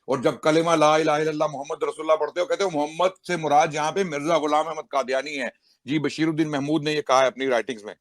اور جب کلمہ لا الہ الا اللہ محمد رسول اللہ پڑھتے ہو کہتے ہو محمد سے مراد یہاں پہ مرزا غلام احمد قادیانی ہے. جی بشیر الدین محمود نے یہ کہا ہے اپنی رائٹنگز میں,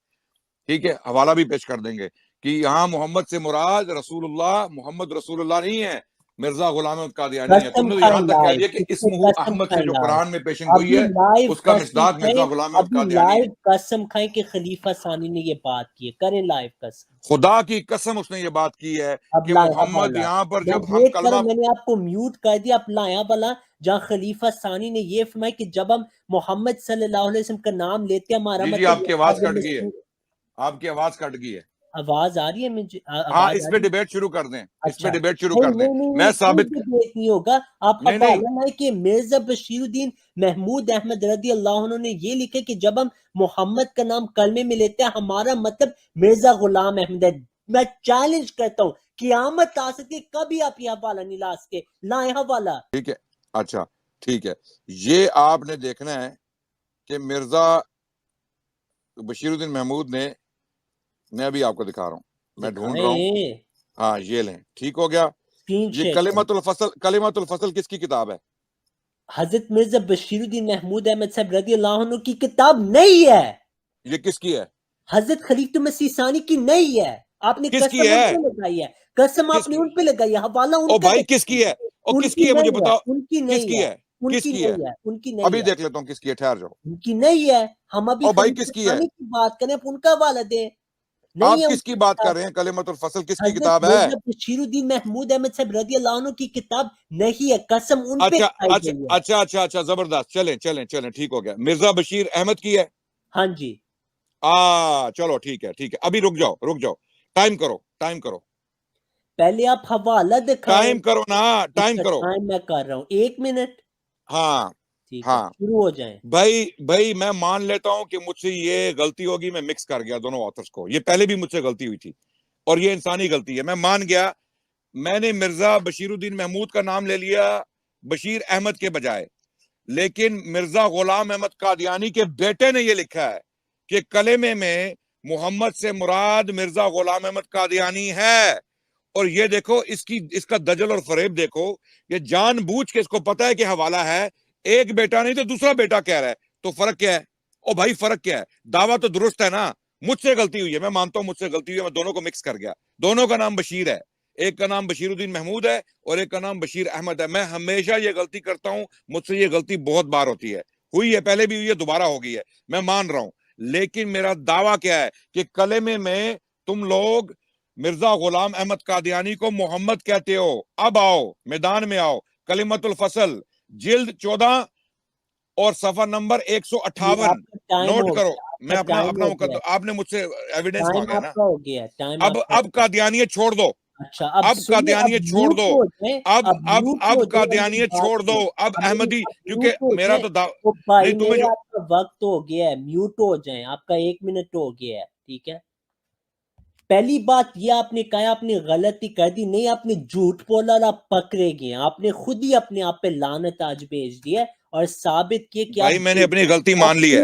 ٹھیک ہے, حوالہ بھی پیش کر دیں گے کہ یہاں محمد سے مراد رسول اللہ محمد رسول اللہ نہیں ہے, مرزا غلام احمد قادیانی ہے. تم قسم نے تو کھائیں یہاں تک کہہ لائیو, دیا کہ اس پہ اسمہ قسم احمد سے کھائیں جو لائیو, قرآن میں پیشن گوئی ابھی ہے لائیو اس کا قسم مصداق کھائیں, مرزا غلام احمد ابھی قادیانی ہے. لائیو قسم کھائیں کہ خلیفہ ثانی نے یہ بات کی ہے, کریں لائیو قسم. خدا کی قسم اس نے یہ بات کی ہے اب کہ لائے محمد حوالہ, یہاں پر میں جب ہم ویٹ کروں, کلمہ, میں نے آپ کو میوٹ کر دیا, آپ لایا والا جہاں خلیفہ ثانی نے یہ فرمایا کہ جب ہم محمد صلی اللہ علیہ وسلم کا نام لیتے ہیں ہمارا جی جی مطلب آپ کی آواز کٹ گئی ہے, آپ کی آواز کٹ گئی ہے. آواز آ رہی ہے مجھے, ہاں آواز اس آ پہ رہی ہے. ڈیبیٹ شروع کر دیں, اس پہ اچھا ڈیبیٹ شروع نہیں کر دیں. نہیں نہیں میں کوئی ثابت, ڈیبیٹ نہیں ہوگا. آپ نہیں نہیں, حوالہ لائے کہ مرزا بشیر الدین محمود احمد رضی اللہ عنہ نے یہ لکھے کہ جب ہم محمد کا نام کلمے میں لیتے ہیں ہمارا مطلب مرزا غلام احمد ہے. میں چیلنج کرتا ہوں قیامت آ سکتی, کبھی آپ یہ حوالہ نہیں لا سکے, لائیں حوالہ. ٹھیک ہے, اچھا ٹھیک ہے. یہ آپ نے دیکھنا ہے کہ مرزا بشیر الدین محمود نے, میں ابھی آپ کو دکھا رہا ہوں, میں ڈھونڈ رہا ہوں, دکھائیں, ہاں یہ لیں, ٹھیک ہو گیا. اسکرین یہ شیئر کریں. کلمۃ الفصل کس کی کتاب ہے؟ حضرت مرزا بشیر الدین محمود احمد صاحب رضی اللہ عنہ کی کتاب نہیں ہے, یہ کس کی ہے؟ حضرت خلیفہ مسیح ثانی کی نہیں ہے. آپ نے کس کی قسم ان ہے؟ پہ لگائی ہے, قسم آپ کس نے کی؟ ان پہ لگائی ہے, حوالہ ان او کا بھائی کس دکھائیں. کی ہے؟ او ان کس کی کی ہے مجھے نہیں ہے, بتاؤ, ان کی کس نہیں کی ہے, ہے؟ ان کس کی کی ہے؟ نہیں ہے, ان کی ابھی نہیں ہے, دیکھ لیتا ہوں کس کی ہے, ٹھہر جاؤ. ان کی نہیں ہے. ہم ابھی او بھائی خلیفہ کس کی ہے؟ ثانی کی بات کریں, ان کا حوالہ دیں. نہیں آپ ہے ان کس کی کی بات کتاب. کر رہے ہیں؟ کلمۃ الفصل کس کی حضرت کتاب ہے؟ مرزا بشیر الدین محمود احمد صاحب رضی اللہ عنہ کی کتاب نہیں ہے, قسم ان پہ اچھا کھائی اچھا گئی ہے. اچھا اچھا اچھا, زبردست, چلیں چلیں چلیں, ٹھیک ہو گیا. مرزا بشیر احمد کی ہے. ہاں جی, چلو ٹھیک ہے ٹھیک ہے, ابھی رک جاؤ, ٹائم کرو, پہلے آپ حوالہ دکھائیں. ٹائم کرو نا, ٹائم اچھا کرو. ٹائم میں کر رہا ہوں, 1 منٹ. ہاں ٹھیک ہے, ہاں شروع ہو جائیں. بھائی میں مان لیتا ہوں کہ مجھ سے یہ غلطی ہوگی, میں مکس کر گیا دونوں آتھرز کو, یہ پہلے بھی مجھ سے غلطی ہوئی تھی اور یہ انسانی غلطی ہے, میں مان گیا. میں نے مرزا بشیر الدین محمود کا نام لے لیا بشیر احمد کے بجائے, لیکن مرزا غلام احمد قادیانی کے بیٹے نے یہ لکھا ہے کہ کلمے میں محمد سے مراد مرزا غلام احمد قادیانی ہے. اور یہ دیکھو اس کا دجل اور فریب دیکھو, یہ جان بوجھ کے اس کو پتا ہے کہ حوالہ ہے, ایک بیٹا نہیں تو دوسرا بیٹا کہہ رہا ہے, تو فرق کیا ہے؟ او بھائی فرق کیا ہے؟ دعویٰ تو درست ہے نا. مجھ سے غلطی ہوئی ہے, میں مانتا ہوں مجھ سے غلطی ہوئی ہے, میں دونوں کو مکس کر گیا. دونوں کا نام بشیر ہے, ایک کا نام بشیر الدین محمود ہے اور ایک کا نام بشیر احمد ہے. میں ہمیشہ یہ غلطی کرتا ہوں, مجھ سے یہ غلطی بہت بار ہوتی ہے, ہوئی ہے پہلے بھی ہوئی ہے, دوبارہ ہو گئی ہے, میں مان رہا ہوں. لیکن میرا دعویٰ کیا ہے کہ کلمے میں تم لوگ مرزا غلام احمد قادیانی کو محمد کہتے ہو. اب آؤ میدان میں آؤ, کلمۃ الفصل جلد 14 اور صفحہ نمبر 158 آپ کا ٹائم نوٹ ہو کرو. گیا, آپ میں کا ٹائم اپنا ہو گیا, مقدم, آپ نے مجھ سے ایویڈنس ٹائم مانگا ہے آپ نا. کا ہو گیا, ٹائم آپ کا ہو اب گیا. قادیانیت چھوڑ دو, اچھا اب اب سنیے, اب قادیانیت چھوڑ میوٹ دو, ہو جائیں, اب میوٹ اب ہو جائیں, اور میری قادیانیت بات چھوڑ دو, سنیں. اب اب میری احمدی, بات کیونکہ میوٹ ہو میرا جائیں. تو وہ بھائی نہیں تمہیں میرے, جو آپ کا وقت ہو گیا ہے, میوٹ ہو جائیں, آپ کا 1 منٹ ہو گیا ہے. ٹھیک ہے, پہلی بات یہ آپ نے کہا, آپ نے غلطی کر دی نہیں, آپ نے جھوٹ بولا اور آپ پکڑے گئے, آپ نے خود ہی اپنے آپ پہ لعنت آج بھیج دی ہے اور ثابت کیے کہ آپ بھائی میں نے اپنی غلطی آپ مان لی ہے,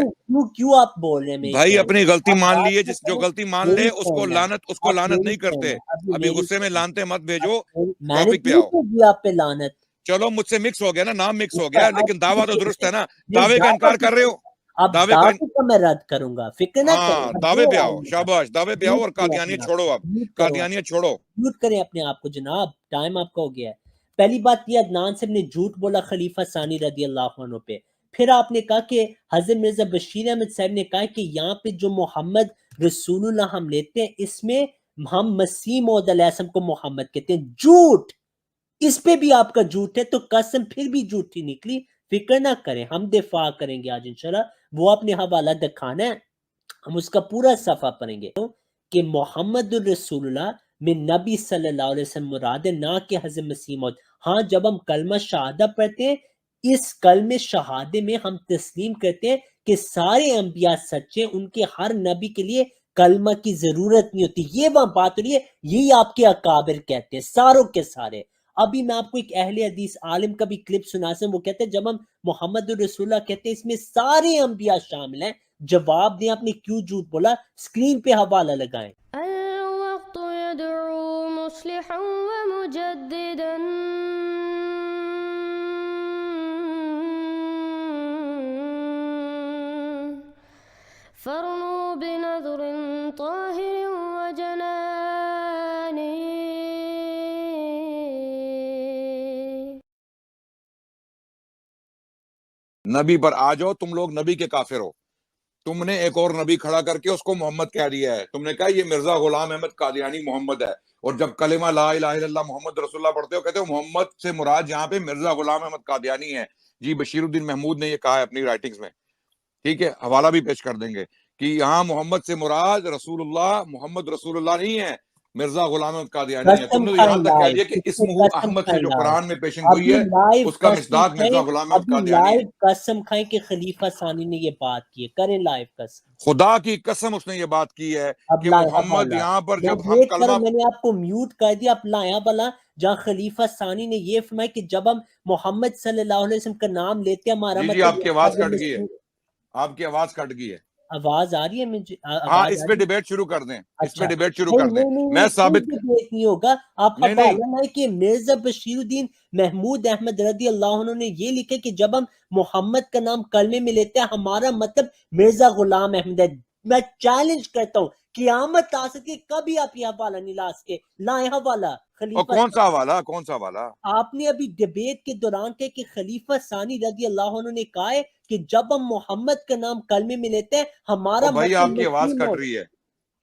کیوں آپ بول رہے ہیں میری بھائی جان. اپنی غلطی آپ مان لی ہے, بات نہ جو کریں, غلطی مان لے میری اس کو سن ہے, آپ لعنت میری نہیں سن کرتے. ہے, ابھی ابھی میری غصے میں سن لانتے مت ہے. بھیجو, میں نے ٹاپک پہ کیوں آؤ. تو دیا آپ پہ لعنت. چلو مجھ سے مکس ہو گیا نا, نام مکس ہو اچھا گیا, اب لیکن دعویٰ تو درست ہے نا. نہیں, دعوے کا دعویٰ انکار کر رہے ہو, اب دعوے کا دعوے کا میں رد کروں گا, فکر نہ کریں. ہاں اب دعوے جو پہ آؤ, آئے گا شاباش, دعوے پہ آؤ, میوٹ اور کریں اپنے قادیانیت آپ چھوڑو, کو, اب میوٹ کرو, قادیانیت چھوڑو. میوٹ کریں اپنے آپ کو جناب, ٹائم آپ کا ہو گیا ہے. پہلی بات یہ, عدنان صاحب نے جھوٹ بولا خلیفہ ثانی رضی اللہ عنہ پہ. پھر آپ نے کہا کہ حضرت مرزا بشیر احمد صاحب نے کہا کہ یہاں پہ جو محمد رسول اللہ ہم لیتے ہیں, اس میں ہم مسیح موعود علیہ السلام کو محمد کہتے ہیں. جھوٹ, اس پہ بھی آپ کا جھوٹ ہے, تو قسم پھر بھی جھوٹی نکلی. فکر نہ کریں, ہم دفاع کریں گے آج انشاءاللہ. وہ اپنے حوالہ دکھانا ہے, ہم اس کا پورا صفحہ پڑھیں گے کہ محمد الرسول اللہ میں نبی صلی اللہ علیہ وسلم مراد ہے, نہ کہ حضرت مسیح موعود. ہاں جب ہم کلمہ شہادہ پڑھتے ہیں, اس کلمہ شہادے میں ہم تسلیم کرتے ہیں کہ سارے انبیاء سچے, ان کے ہر نبی کے لیے کلمہ کی ضرورت نہیں ہوتی. یہ وہاں بات ہو رہی ہے, یہی آپ کے اکابر کہتے ہیں, ساروں کے سارے. ابھی میں آپ کو ایک اہل حدیث عالم کا بھی کلپ سنا سکتا ہوں, وہ کہتے ہیں جب ہم محمد الرسول اللہ کہتے ہیں اس میں سارے انبیاء شامل ہیں. جواب دیں آپ نے کیوں جھوٹ بولا, اسکرین پہ حوالہ لگائیں. الوقت يدعو مصلحا ومجددا فارنوا بنذر طاهر وجنان نبی پر آ جاؤ، تم لوگ نبی کے کافر ہو. تم نے ایک اور نبی کھڑا کر کے اس کو محمد کہہ دیا ہے. تم نے کہا یہ مرزا غلام احمد قادیانی محمد ہے، اور جب کلمہ لا الہ الا اللہ محمد رسول اللہ پڑھتے ہو کہتے ہو محمد سے مراد یہاں پہ مرزا غلام احمد قادیانی ہے. جی بشیر الدین محمود نے یہ کہا ہے اپنی رائٹنگز میں، ٹھیک ہے، حوالہ بھی پیش کر دیں گے کہ یہاں محمد سے مراد رسول اللہ محمد رسول اللہ نہیں ہے، مرزا غلام احمد قادیانی ہے. تم قسم نے تو کھائیں یہاں تک کہہ لائیو، دیا کہ اس پہ اسمہ قسم احمد سے کھائیں جو لائیو، قرآن میں پیشن گوئی ابھی ہے لائیو اس کا قسم مصداق کھائیں، مرزا غلام احمد ابھی قادیانی ہے. لائیو قسم کھائیں کہ خلیفہ ثانی نے یہ بات کی ہے، کریں لائیو قسم. خدا کی قسم اس نے یہ بات کی ہے اب کہ لائے محمد حوالہ، یہاں پر میں جب ہم ویٹ کرو، کلمہ میں نے آپ کو میوٹ کر دیا. اب لایا والا جہاں خلیفہ ثانی نے یہ فرمایا کہ جب ہم محمد صلی اللہ علیہ وسلم کا نام لیتے ہیں ہمارا جی مطلب آپ کی آواز کٹ گئی ہے، آپ کی آواز کٹ گئی ہے. آواز آ رہی ہے مجھے؟ ہاں آواز اس آ پہ رہی ہے؟ ڈیبیٹ شروع کر دیں، اس پہ اچھا ڈیبیٹ شروع نہیں کر دیں. نہیں میں نہیں، ثابت کوئی ڈیبیٹ نہیں ہوگا. آپ نہیں حوالہ ہے کہ مرزا بشیر الدین محمود احمد رضی اللہ عنہ نے یہ لکھا کہ جب ہم محمد کا نام کلمے میں لیتے ہیں ہمارا مطلب مرزا غلام احمد ہے. میں چیلنج کرتا ہوں قیامت آ سکتی، کبھی آپ یہ حوالہ نہیں لا سکے. لائیں حوالہ اور خلیفہ. کون سا حوالہ، کون سا حوالہ؟ آپ نے ابھی ڈیبیٹ کے دوران کہا کہ خلیفہ ثانی رضی اللہ عنہ نے کہا ہے کہ جب ہم محمد کا نام کلمے میں لیتے ہیں ہمارا اور بھائی مطلب آپ کی آواز مسلم کٹ ہو. رہی ہے،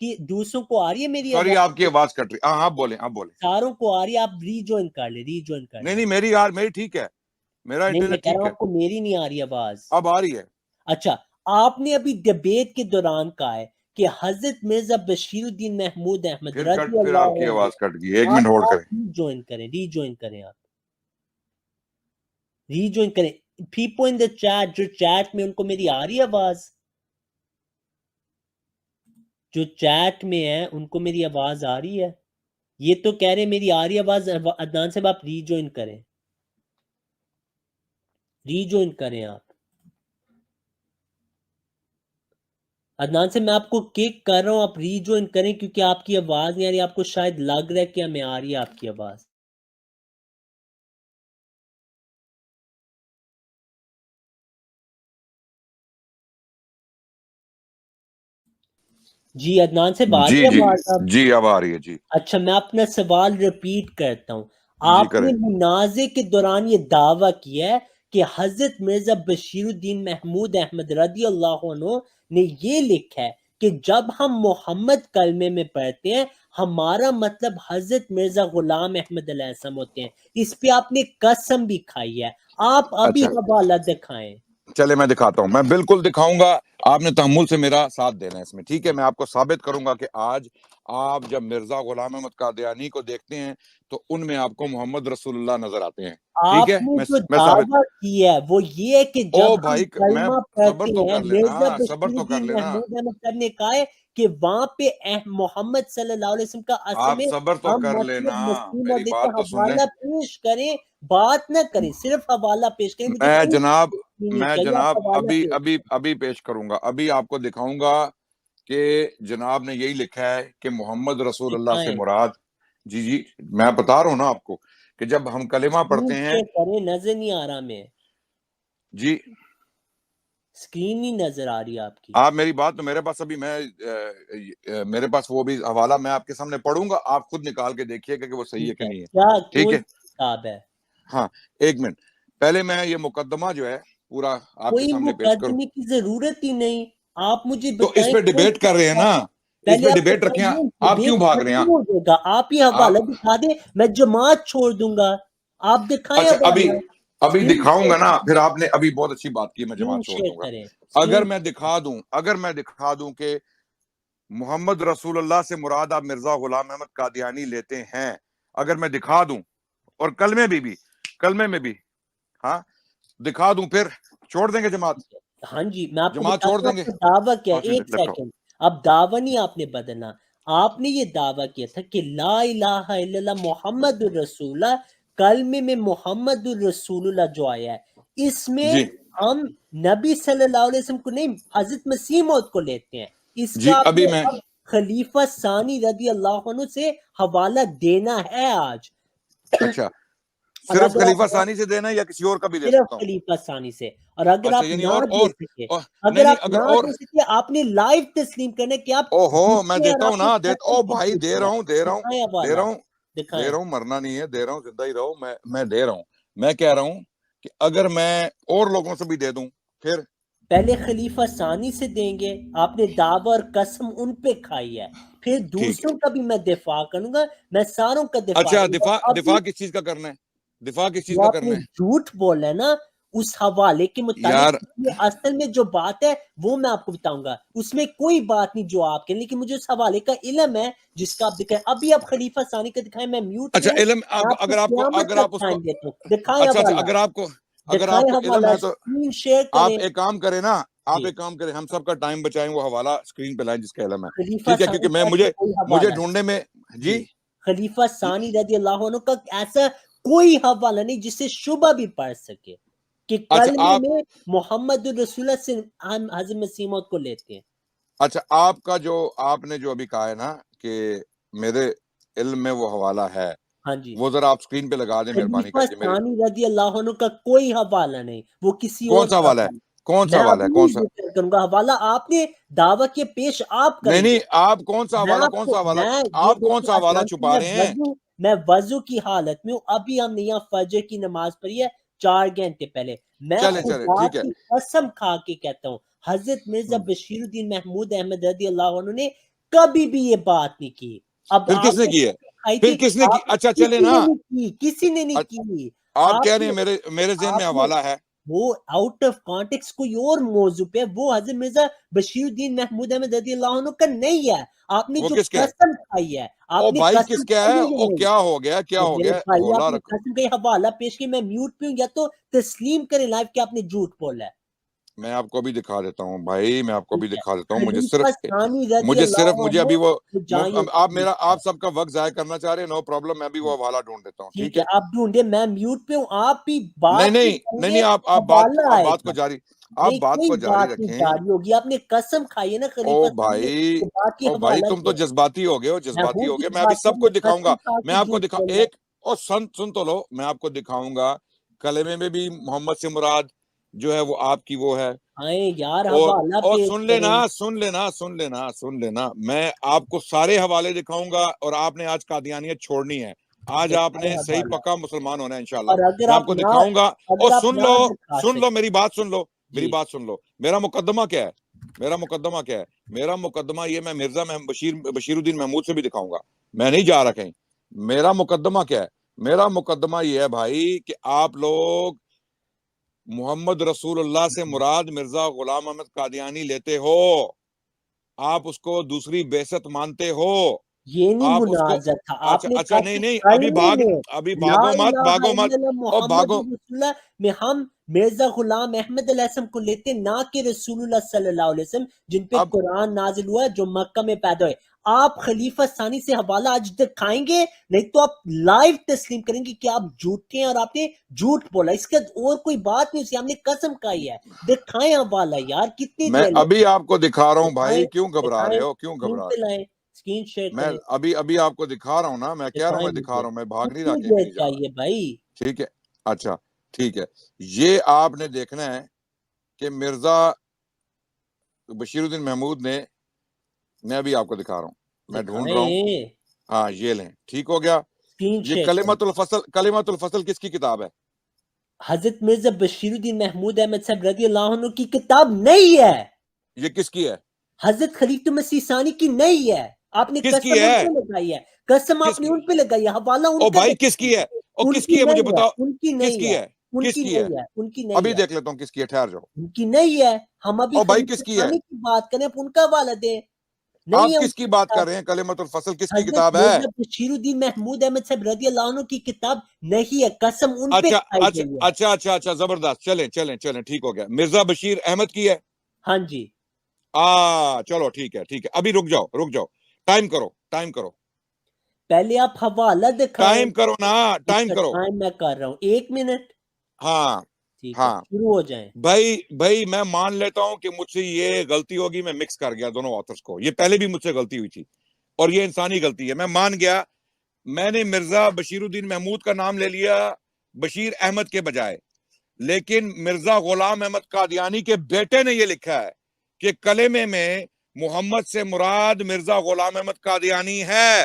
کہ دوسروں کو آ رہی ہے میری سوری آواز؟ آپ کی آواز کٹ رہی ہے. ہاں آپ بولیں، آپ بولیں. ساروں کو آ رہی ہے، آپ ری جوائن کر لیں، ری جوائن کر نہیں لیں. نہیں، میری یار میری ٹھیک ہے، میرا نہیں میں انٹرنیٹ کہہ رہا ٹھیک ہوں ہے، آپ کو میری نہیں آ رہی آواز. اب آ رہی ہے. اچھا، آپ نے ابھی ڈیبیٹ کے دوران کہا ہے کہ حضرت مرزا بشیر الدین محمود احمد رضی پھر اللہ آپ کی عنہ. آواز کٹ گئی. ایک آپ منٹ ہولڈ کریں. ری جوائن کریں، ری جوائن کریں، آپ ری جوائن کریں. پیپل ان دا چیٹ، جو چیٹ میں ان کو میری آ رہی ہے آواز؟ جو چیٹ میں ہے ان کو میری آواز آ رہی ہے؟ یہ تو کہہ رہے میری آ رہی ہے آواز. عدنان صاحب آپ ری جوائن کریں، ری جوائن کریں آپ. عدنان سے میں آپ کو کک کر رہا ہوں، آپ ری جوائن کریں کیونکہ آپ کی آواز نہیں آ رہی. آپ کو شاید لگ رہا ہے کہ ہمیں آ رہی ہے آپ کی آواز. جی عدنان سے بات جی ہے جی آواز آپ؟ جی اب آ رہی ہے. جی اچھا میں اپنا سوال ریپیٹ کرتا ہوں. جی آپ کریں. نے منازع کے دوران یہ دعویٰ کیا ہے کہ حضرت مرزا بشیر الدین محمود احمد رضی اللہ عنہ نے یہ لکھا ہے کہ جب ہم محمد کلمے میں پڑھتے ہیں ہمارا مطلب حضرت مرزا غلام احمد علیہ السلام ہوتے ہیں. اس پہ آپ نے قسم بھی کھائی ہے. آپ ابھی اچھا حوالہ دکھائیں. چلے میں دکھاتا ہوں، میں بالکل دکھاؤں گا. آپ نے تحمل سے میرا ساتھ دینا ہے اس میں، ٹھیک ہے. میں آپ کو ثابت کروں گا کہ آج آپ جب مرزا غلام احمد قادیانی کو دیکھتے ہیں تو ان میں آپ کو محمد رسول اللہ نظر آتے ہیں. ٹھیک آپ ہے، نے جو میں ثابت. دعویٰ کی ہے وہ یہ ہے کہ جب او ہم بھائی میں کلمہ صبر پڑھتے تو ہیں، کر لینا، مرزا صبر بشیر تو کر الدین لینا. محمود احمد صاحب نے کہا ہے کہ وہاں پہ محمد صلی اللہ علیہ وسلم کا اصل آپ میں صبر تو ہم کر لینا، مطلب مسلم، اور میری دیکھیں بات تو سن لیں. حوالہ پیش کریں، بات نہ کریں، صرف حوالہ پیش کریں. مجھے میں کوئی جناب نہیں چاہیے، آپ حوالہ ابھی پیش ابھی ابھی پیش کروں گا. ابھی آپ کو دکھاؤں گا کہ جناب نے یہی لکھا ہے کہ محمد رسول اللہ سے دکھائیں. مراد. جی جی میں بتا رہا ہوں نا آپ کو کہ جب ہم کلمہ پڑھتے ہیں. شیئر کریں، نظر نہیں آ رہا میں، جی اسکرین نہیں نظر آ رہی آپ کی. آپ میری بات تو میرے پاس ابھی میرے پاس وہ بھی حوالہ میں آپ کے سامنے پڑھوں گا، آپ خود نکال کے دیکھیے کہ وہ صحیح ہے کہ نہیں ہے. کیا ٹھیک کون ہے کتاب ہے؟ ہاں ایک منٹ پہلے میں یہ مقدمہ جو ہے پورا آپ کے کوئی سامنے پیش کروں. مقدمے کی ضرورت ہی نہیں. آپ مجھے تو اس بتائیں پہ کون ڈیبیٹ سی کر رہے ہیں کتاب؟ نا، اس پہلے پہ آپ ڈیبیٹ رکھیں. بتائیے، آپ کیوں ڈیبیٹ بھاگ رہے ختم ہیں؟ ہو جائے گا. آپ ہی حوالہ دکھا دیں، میں جماعت چھوڑ دوں گا. آپ دکھائیں اچھا حوالہ. ابھی اسکرین دکھاؤں شیئر گا نا، کریں، پھر آپ نے ابھی بہت اچھی بات کی، میں اسکرین جماعت چھوڑ شیئر دوں گا. کریں، اگر اسکرین. میں دکھا دوں کہ محمد رسول اللہ سے مراد آپ مرزا غلام احمد قادیانی لیتے ہیں، اگر میں دکھا دوں اور کلمے میں بھی ہاں دکھا دوں، پھر چھوڑ دیں گے جماعت؟ ہاں جی میں آپ کو جماعت چھوڑ بتاتا ہوں دیں گے. آپ کا دعویٰ کیا ہے. 5 ایک منٹ لیفٹ. سیکنڈ، اب دعویٰ نہیں آپ نے بدلنا. آپ نے یہ دعویٰ کیا تھا کہ لا الہ الا اللہ محمد الرسول اللہ، کلمے میں محمد الرسول اللہ جو آیا ہے اس میں جی ہم نبی صلی اللہ علیہ وسلم کو نہیں، حضرت مسیح موعود کو لیتے ہیں. اس جی کا آپ ابھی نے میں اب خلیفہ ثانی رضی اللہ عنہ سے حوالہ دینا ہے آج. اچھا صرف اگر خلیفہ آپ ثانی سے دینا ہے یا کسی اور کا بھی دے صرف سکتا ہوں؟ خلیفہ ثانی سے، اور اگر اچھا آپ یعنی نہ دے سکے، نہیں اگر نہیں آپ اگر نہ اور دے سکے، آپ نے لائیو تسلیم کرنا کہ آپ او ہو میں جھوٹے ہیں دیتا اور ہوں آپ نے نا قسم او کی بھائی جھوٹ دے رہا بولا۔ ہوں دکھائیں دے حوالہ، رہا ہوں دکھائیں۔ مرنا نہیں ہے، دے رہا ہوں، زندہ ہی رہو، میں دے رہا ہوں۔ میں کہہ رہا ہوں کہ اگر میں اور لوگوں سے بھی دے دوں پھر پہلے خلیفہ ثانی سے دیں گے، آپ نے دعوی اور قسم ان پہ کھائی ہے، پھر ٹھیک ہے۔ دوسروں کا بھی میں دفاع کروں گا، میں ساروں کا دفاع اچھا کروں گا۔ دفاع ابھی کس چیز کا کرنا ہے؟ دفاع کس چیز جو کا آپ نے کرنا ہے جھوٹ بولا ہے نا، اس حوالے کے یار؟ متعلق یہ اصل میں جو بات ہے وہ میں آپ کو بتاؤں گا، اس میں کوئی بات نہیں جو آپ کے، لیکن مجھے اس حوالے کا علم ہے جس کا آپ دکھائیں۔ ابھی آپ خلیفہ ثانی کا دکھائیں، میں میوٹ میں اچھا ہوں، علم میں آپ کو قیامت اگر تک آپ اس کو ٹائم دیتا ہوں۔ دکھائیں اچھا حوالہ، اگر آپ دکھائیں کو علم حوالہ، ہے تو اسکرین شیئر آپ کریں۔ ایک کام کریں نا، جی، ہم سب کا ٹائم بچائیں، وہ حوالہ اسکرین پہ لائیں جس کا علم ہے، خلیفہ ٹھیک ہے؟ ثانی کیونکہ کا ایسا کوئی مجھے حوالہ ڈھونڈنے میں جی، جی خلیفہ ثانی رضی اللہ عنہ کا ایسا کوئی حوالہ نہیں جس سے شبہ بھی پڑ سکے کہ اچھا کلمے میں محمد الرسول اللہ سے ہم حضرت مسیح موعود کو لیتے ہیں۔ اچھا آپ نے جو ابھی کہا ہے نا کہ میرے علم میں وہ حوالہ ہے، ہاں جی، وہ ذرا آپ اسکرین پہ لگا دیں مہربانی خلیفہ کر کے میرے۔ ثانی رضی اللہ عنہ کا کوئی حوالہ نہیں، وہ کسی کون اور سا کا حوالہ ہے؟ حوالہ۔ کون سا میں حوالہ اب ہے؟ کون نہیں سا؟ ذکر کروں گا حوالہ، آپ نے دعویٰ کے پیش آپ کریں نہیں گے۔ آپ کون سا میں حوالہ آپ کو میں یہ آپ کون دیکھیں سا حوالہ اسلام کی چھپا رہے ہیں؟ میں وضو کی حالت میں ہوں، ابھی ہم نے یہاں فجر کی نماز پڑھی ہے 4 گھنٹے پہلے، میں چلے خدا ٹھیک ہے۔ کی قسم کھا کے کہتا ہوں حضرت مرزا بشیر الدین محمود احمد رضی اللہ عنہ نے کبھی بھی یہ بات نہیں کی۔ اب پھر کس آپ نے نے کی ہے؟ کھائی پھر تھی، کس نے کی؟ آپ اچھا چلے کسی نا، نے نہیں کی، کسی نے نہیں کی۔ آپ کہہ آپ رہے نے ہیں میرے ذہن میں آپ نے حوالہ ہے۔ وہ آؤٹ آف کانٹیکس کوئی اور موضوع پہ، وہ حضرت مرزا بشیر الدین محمود احمد رضی اللہ عنہ کا نہیں ہے۔ آپ نے وہ جو کس کا ہے؟ قسم کھائی ہے، او آپ نے بھائی قسم کس کا ہے؟ کھائی او نہیں، کیا ہو گیا؟ کیا ہو میرے گیا؟ بھائی آپ ہولا نے رکھو۔ قسم کا حوالہ پیش کی، میں میوٹ پہ ہوں، یا تو تسلیم کریں لائف کہ آپ نے جھوٹ بولا ہے۔ میں آپ کو بھی دکھا دیتا ہوں بھائی، میں آپ کو بھی ٹھیک ہے، دکھا دیتا ہوں۔ خلیفہ ثانی رضی اللہ مجھے عنہ ابھی وہ کو جائیں۔ آپ سب کا وقت ضائع کرنا چاہ رہے ہیں، نو پرابلم، میں بھی وہ حوالہ ڈھونڈ دیتا ہوں، ٹھیک ٹھیک ہے، ہے؟ آپ ڈھونڈے، میں میوٹ پہ ہوں، آپ بھی بات نہیں کریں نہیں گے، آپ حوالہ آئے بات کو گا۔ جاری نہیں، کوئی جاری بات نہیں رکھیں۔ جاری ہوگی، آپ نے قسم کھائی ہے نا خلیفہ ثانی نے، کہ بات کی او بھائی حوالہ تم تو دے۔ جذباتی ہو گئے میں ہوں میں ابھی جذباتی، سب کو دکھاؤں گا، قسم کھا میں کے آپ کو جھوٹ بول رہا اور سن تو لو، میں آپ کو دکھاؤں گا کلمے میں بھی محمد سے مراد جو ہے وہ آپ کی وہ ہے، ہوں۔ آئیں یار، اور حوالہ پیش کریں۔ سن لینا، میں آپ کو سارے حوالے دکھاؤں گا، اور آپ نے آج قادیانیت چھوڑنی ہے، آج آپ نے دکھائیں صحیح حوالہ، پکا مسلمان ہونا ہے انشاءاللہ۔ اور اگر میں آپ آپ کو نہ دکھاؤں گا، اور دکھا سن لو سکیں میری بات سن لو، جی، میرا مقدمہ کیا ہے؟ میرا مقدمہ یہ، میں مرزا بشیر الدین محمود سے بھی دکھاؤں گا، میں نہیں جا رہا کہیں۔ میرا مقدمہ کیا ہے؟ میرا مقدمہ یہ ہے بھائی کہ آپ لوگ محمد رسول اللہ سے مراد مرزا غلام احمد قادیانی لیتے ہو، آپ اس کو دوسری بعثت مانتے ہو، یہ نہیں آپ اس کو منازع تھا، آپ نے اچھا کہا کہ نہیں کلمے میں ابھی لا بھاگو الہ مت الا اللہ اور محمد رسول اللہ میں ہم مرزا غلام احمد علیہ السلام کو لیتے، نہ کہ رسول اللہ صلی اللہ علیہ وسلم جن پہ اب قرآن نازل ہوا ہے، جو مکہ میں پیدا ہوئے۔ آپ خلیفہ ثانی سے حوالہ آج دکھائیں گے، نہیں تو آپ لائیو تسلیم کریں گے کہ آپ جھوٹے ہیں اور آپ نے جھوٹ بولا، اس کے اور کوئی بات نہیں، اسے ہم نے قسم کھائی ہے۔ دکھائیں حوالہ یار، کتنی میں دیر ابھی آپ کو دکھا رہا ہوں دکھائیں، بھائی، کیوں گھبرا رہے دکھائیں، ہو؟ اسکرین پہ لائیں، اسکرین شیئر میں کریں، ابھی آپ کو دکھا رہا ہوں نا، میں کہہ رہا ہوں دکھائیں میں دکھا مجھے، رہا ہوں، میں بھاگ نہیں رہا، کتنی کہیں بھی دیر نہیں جا چاہیے بھائی؟ رہا، ٹھیک ہے؟ اچھا ٹھیک ہے، یہ آپ نے دیکھنا ہے کہ مرزا بشیر الدین محمود نے، میں ابھی آپ کو دکھا رہا ہوں، میں ڈھونڈ رہا ہوں، دکھائیں، ہاں یہ لیں، ٹھیک ہو گیا؟ اسکرین یہ شیئر کریں۔ کلمۃ الفصل کس کی کتاب ہے؟ حضرت مرزا بشیر الدین محمود احمد صاحب رضی اللہ عنہ کی کتاب نہیں ہے، یہ کس کی ہے؟ حضرت خلیفۃ مسیح ثانی کی نہیں ہے، آپ نے کس کی قسم ان ہے؟ پہ لگائی ہے، قسم کس آپ نے کی؟ ان پہ لگائی ہے، حوالہ ان او کا بھائی کس دکھائیں۔ کی ہے؟ او ان کس کی کی ہے مجھے نہیں ہے، بتاؤ، ان کی کس نہیں کی ہے، ہے؟ ان کس کی کی ہے؟ نہیں ہے، ان کی ابھی نہیں ہے، دیکھ لیتا ہوں کس کی ہے، ٹھہر جاؤ۔ ان کی نہیں ہے۔ ہم ابھی او بھائی خلیفہ کس کی ہے؟ ثانی کی بات کریں، آپ ان کا حوالہ دیں، نہیں آپ ہے ان کس کی کی بات کتاب۔ کر رہے ہیں؟ کلمۃ الفصل کس کی حضرت کتاب ہے؟ مرزا بشیر الدین محمود احمد صاحب رضی اللہ عنہ کی کتاب نہیں ہے، قسم ان پہ کھائی گئی ہے۔ اچھا زبردست، چلیں ٹھیک ہو گیا، مرزا بشیر احمد کی ہے؟ ہاں جی، چلو ٹھیک ہے، ابھی رک جاؤ، ٹائم کرو، پہلے آپ حوالہ دکھائیں۔ ٹائم کرو نا، ٹائم اچھا، کرو، ٹائم میں کر رہا ہوں، 1 منٹ، ہاں ٹھیک ہے، ہاں شروع ہو جائیں۔ بھائی میں مان لیتا ہوں کہ مجھ سے یہ غلطی ہوگی، میں مکس کر گیا دونوں آتھرز کو، یہ پہلے بھی مجھ سے غلطی ہوئی تھی، اور یہ انسانی غلطی ہے، میں مان گیا، میں نے مرزا بشیر الدین محمود کا نام لے لیا بشیر احمد کے بجائے. لیکن مرزا غلام احمد قادیانی کے بیٹے نے یہ لکھا ہے کہ کلمے میں محمد سے مراد مرزا غلام احمد قادیانی ہے.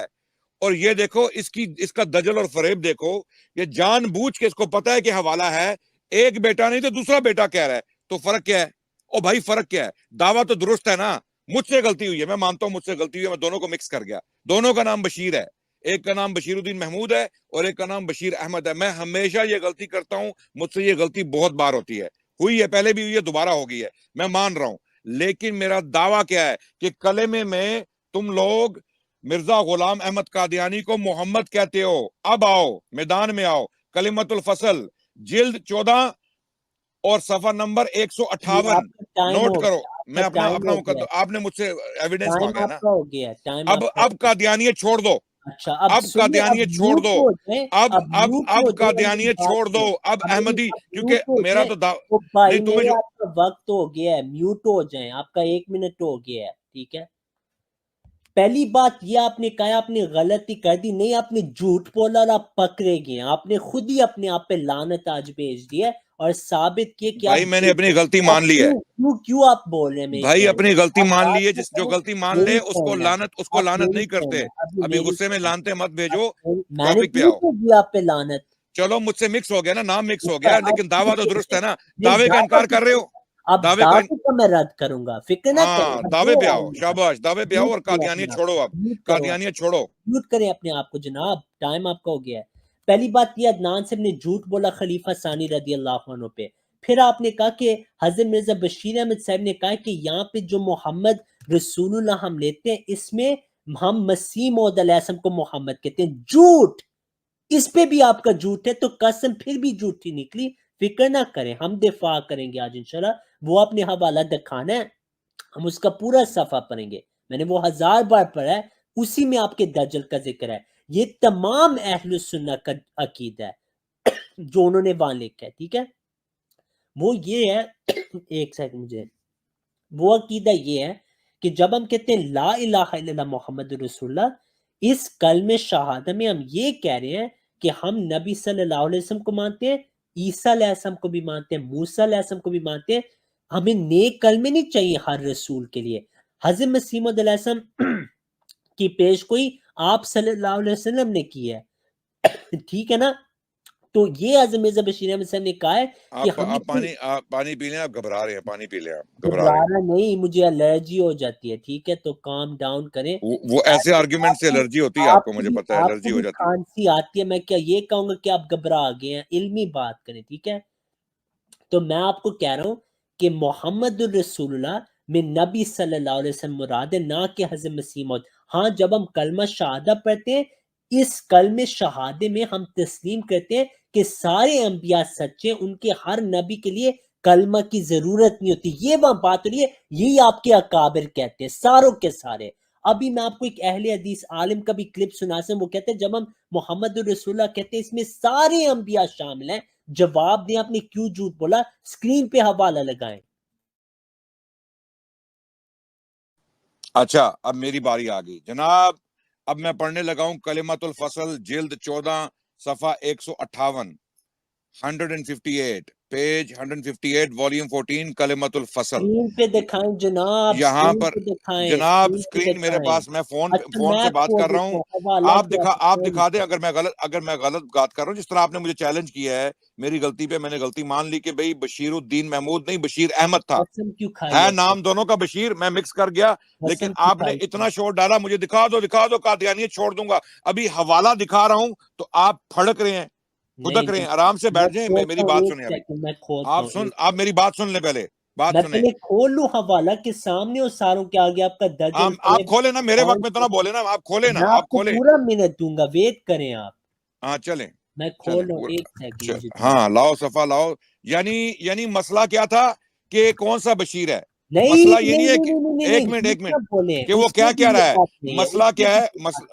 اور یہ دیکھو اس کا دجل اور فریب دیکھو, یہ جان بوجھ کے اس کو پتا ہے کہ حوالہ ہے, ایک بیٹا نہیں تو دوسرا بیٹا کہہ رہا ہے. تو فرق کیا ہے؟ او بھائی فرق کیا ہے؟ دعویٰ تو درست ہے نا. مجھ سے غلطی ہوئی ہے, میں مانتا ہوں مجھ سے غلطی ہوئی ہے, میں دونوں کو مکس کر گیا. دونوں کا نام بشیر ہے, ایک کا نام بشیر الدین محمود ہے اور ایک کا نام بشیر احمد ہے. میں ہمیشہ یہ غلطی کرتا ہوں, مجھ سے یہ غلطی بہت بار ہوتی ہے, ہوئی ہے پہلے بھی ہوئی ہے, دوبارہ ہو گئی ہے, میں مان رہا ہوں. لیکن میرا دعویٰ کیا ہے کہ کلمے میں تم لوگ مرزا غلام احمد قادیانی کو محمد کہتے ہو. اب آؤ میدان میں آؤ, کلمۃ الفصل جلد 14 اور صفحہ نمبر 158 نوٹ کرو. میں اپنا آپ نے مجھ سے ایویڈنس مانگا ہے نا. اب قادیانیت چھوڑ دو, اچھا اب قادیانیت چھوڑ دو, اب قادیانیت چھوڑ دو, اب احمدی, کیونکہ میرا تو نہیں تمہیں جو آپ کا وقت ہو گیا ہے, میوٹ ہو جائیں, آپ کا 1 منٹ ہو گیا ہے, ٹھیک ہے. پہلی بات یہ آپ نے کہا, آپ نے غلطی کر دی نہیں, آپ نے جھوٹ بولا اور آپ پکڑے گئے, آپ نے خود ہی اپنے آپ پہ لعنت آج بھیج دی ہے اور ثابت کیے کہ بھائی میں نے اپنی غلطی مان لی ہے. کیوں آپ بول رہے ہیں بھائی اپنی غلطی مان لی ہے, جو غلطی مان لے اس کو لعنت نہیں کرتے. ابھی غصے میں لانتے مت بھیجو, ٹاپک پہ آؤ. آپ پہ لعنت, چلو مجھ سے مکس ہو گیا نا, نام مکس ہو گیا, لیکن دعویٰ تو درست ہے نا. دعوے کا انکار کر رہے ہو, اب دعوے کا میں رد کروں گا, فکر نہ کریں. ہاں دعوے پہ آؤ, شاباش دعوے پہ آؤ اور قادیانیت چھوڑو. اب قادیانیت چھوڑو, میوٹ کریں اپنے آپ کو جناب, ٹائم آپ کا ہو گیا ہے. پہلی بات یہ, عدنان صاحب نے جھوٹ بولا خلیفہ ثانی رضی اللہ عنہ پہ. پھر آپ نے کہا کہ حضرت مرزا بشیر احمد صاحب نے کہا کہ یہاں پہ جو محمد رسول اللہ ہم لیتے ہیں, اس میں ہم مسیح موعود علیہ السلام کو محمد کہتے ہیں. جھوٹ, اس پہ بھی آپ کا جھوٹ ہے, تو قسم پھر بھی جھوٹی نکلی. فکر نہ کریں, ہم دفاع کریں گے آج انشاءاللہ. وہ اپنے حوالہ دکھانا ہے, ہم اس کا پورا صفحہ پڑھیں گے. میں نے وہ 1000 بار پڑھا ہے, اسی میں آپ کے دجل کا ذکر ہے. یہ تمام اہل سنت کا عقیدہ ہے جو انہوں نے وہاں لکھا ہے, ٹھیک ہے. وہ یہ ہے, ایک سیکنڈ مجھے, وہ عقیدہ یہ ہے کہ جب ہم کہتے ہیں لا الہ الا اللہ محمد رسول اللہ, اس کلمہ شہادہ میں ہم یہ کہہ رہے ہیں کہ ہم نبی صلی اللہ علیہ وسلم کو مانتے ہیں, عیسیٰ علیہ السلام کو بھی مانتے ہیں, موسیٰ علیہ السلام کو بھی مانتے ہیں. ہمیں نیک کلمے نہیں چاہیے ہر رسول کے لیے. حضرت مسیح موعود علیہ السلام کی پیش گوئی آپ صلی اللہ علیہ وسلم نے کی ہے, ٹھیک ہے نا. تو یہ حضرت مرزا بشیر احمد صاحب نے کہا ہے کہ آپ پانی پی لیں, آپ گھبرا رہے ہیں, پانی پی لیں, آپ گھبرانا نہیں, مجھے الرجی ہو جاتی ہے, ٹھیک ہے, تو کام ڈاؤن کریں. وہ ایسے آرگیومنٹ سے الرجی ہوتی ہے آپ کو, مجھے پتا ہے الرجی ہو جاتی ہے. کھانسی آتی ہے, میں کیا یہ کہوں گا کہ آپ گھبرا گئے ہیں, علمی بات کریں, ٹھیک ہے. تو میں آپ کو کہہ رہا ہوں کہ محمد الرسول اللہ میں نبی صلی اللہ علیہ وسلم مراد ہے, نہ کہ حضرت مسیح موعود. ہاں جب ہم کلمہ شہادہ پڑھتے ہیں, اس کلمہ شہادے میں ہم تسلیم کرتے ہیں کہ سارے انبیاء سچے, ان کے ہر نبی کے لیے کلمہ کی ضرورت نہیں ہوتی. یہ وہ بات ہو رہی ہے, یہی آپ کے اکابر کہتے ہیں, ساروں کے سارے. ابھی میں آپ کو ایک اہل حدیث عالم کا بھی کلپ سنا سکتا ہوں, وہ کہتے ہیں جب ہم محمد الرسول اللہ کہتے ہیں اس میں سارے انبیاء شامل ہیں. جواب دیں آپ نے کیوں جھوٹ بولا, سکرین پہ حوالہ لگائیں. اچھا اب میری باری آ گئی جناب. اب میں پڑھنے لگا ہوں کلمۃ الفصل جلد 14 صفحہ 158 158 پیج 158 والیوم 14 کلمۃ الفصل. سکرین پہ دکھائیں جناب, یہاں پر جناب سکرین میرے پاس, میں فون سے بات کر رہا ہوں, آپ دکھا دیں اگر میں غلط بات کر رہا ہوں. جس طرح آپ نے مجھے چیلنج کیا ہے میری غلطی پہ, میں نے غلطی مان لی کہ بھئی بشیر الدین محمود نہیں بشیر احمد تھا, ہے نام دونوں کا بشیر, میں مکس کر گیا. لیکن آپ نے اتنا شور ڈالا, مجھے دکھا دو قادیانیت چھوڑ دوں گا. ابھی حوالہ دکھا رہا ہوں تو آپ پھڑک رہے ہیں, خدک رہے ہیں. آرام سے بیٹھ جائیں, میری بات سنیں. ابھی آپ میری بات سن لیں, پہلے بات سنیں. کھول لوں حوالہ کے سامنے اور ساروں کے آگے آپ کا دجل. آپ کھولیں نا, میرے وقت میں تو نہ بولے نا, آپ کھولیں نا, آپ کھولیں. پورا منٹ دوں گا, ویٹ کریں آپ. ہاں چلیں, میں کھول لوں, ایک سیکنڈ. ہاں لاؤ صفحہ لاؤ. یعنی مسئلہ کیا تھا کہ کون سا بشیر ہے. نہیں, مسئلہ یہ نہیں ہے کہ ایک منٹ کہ وہ کیا کہہ رہا ہے. مسئلہ کیا ہے,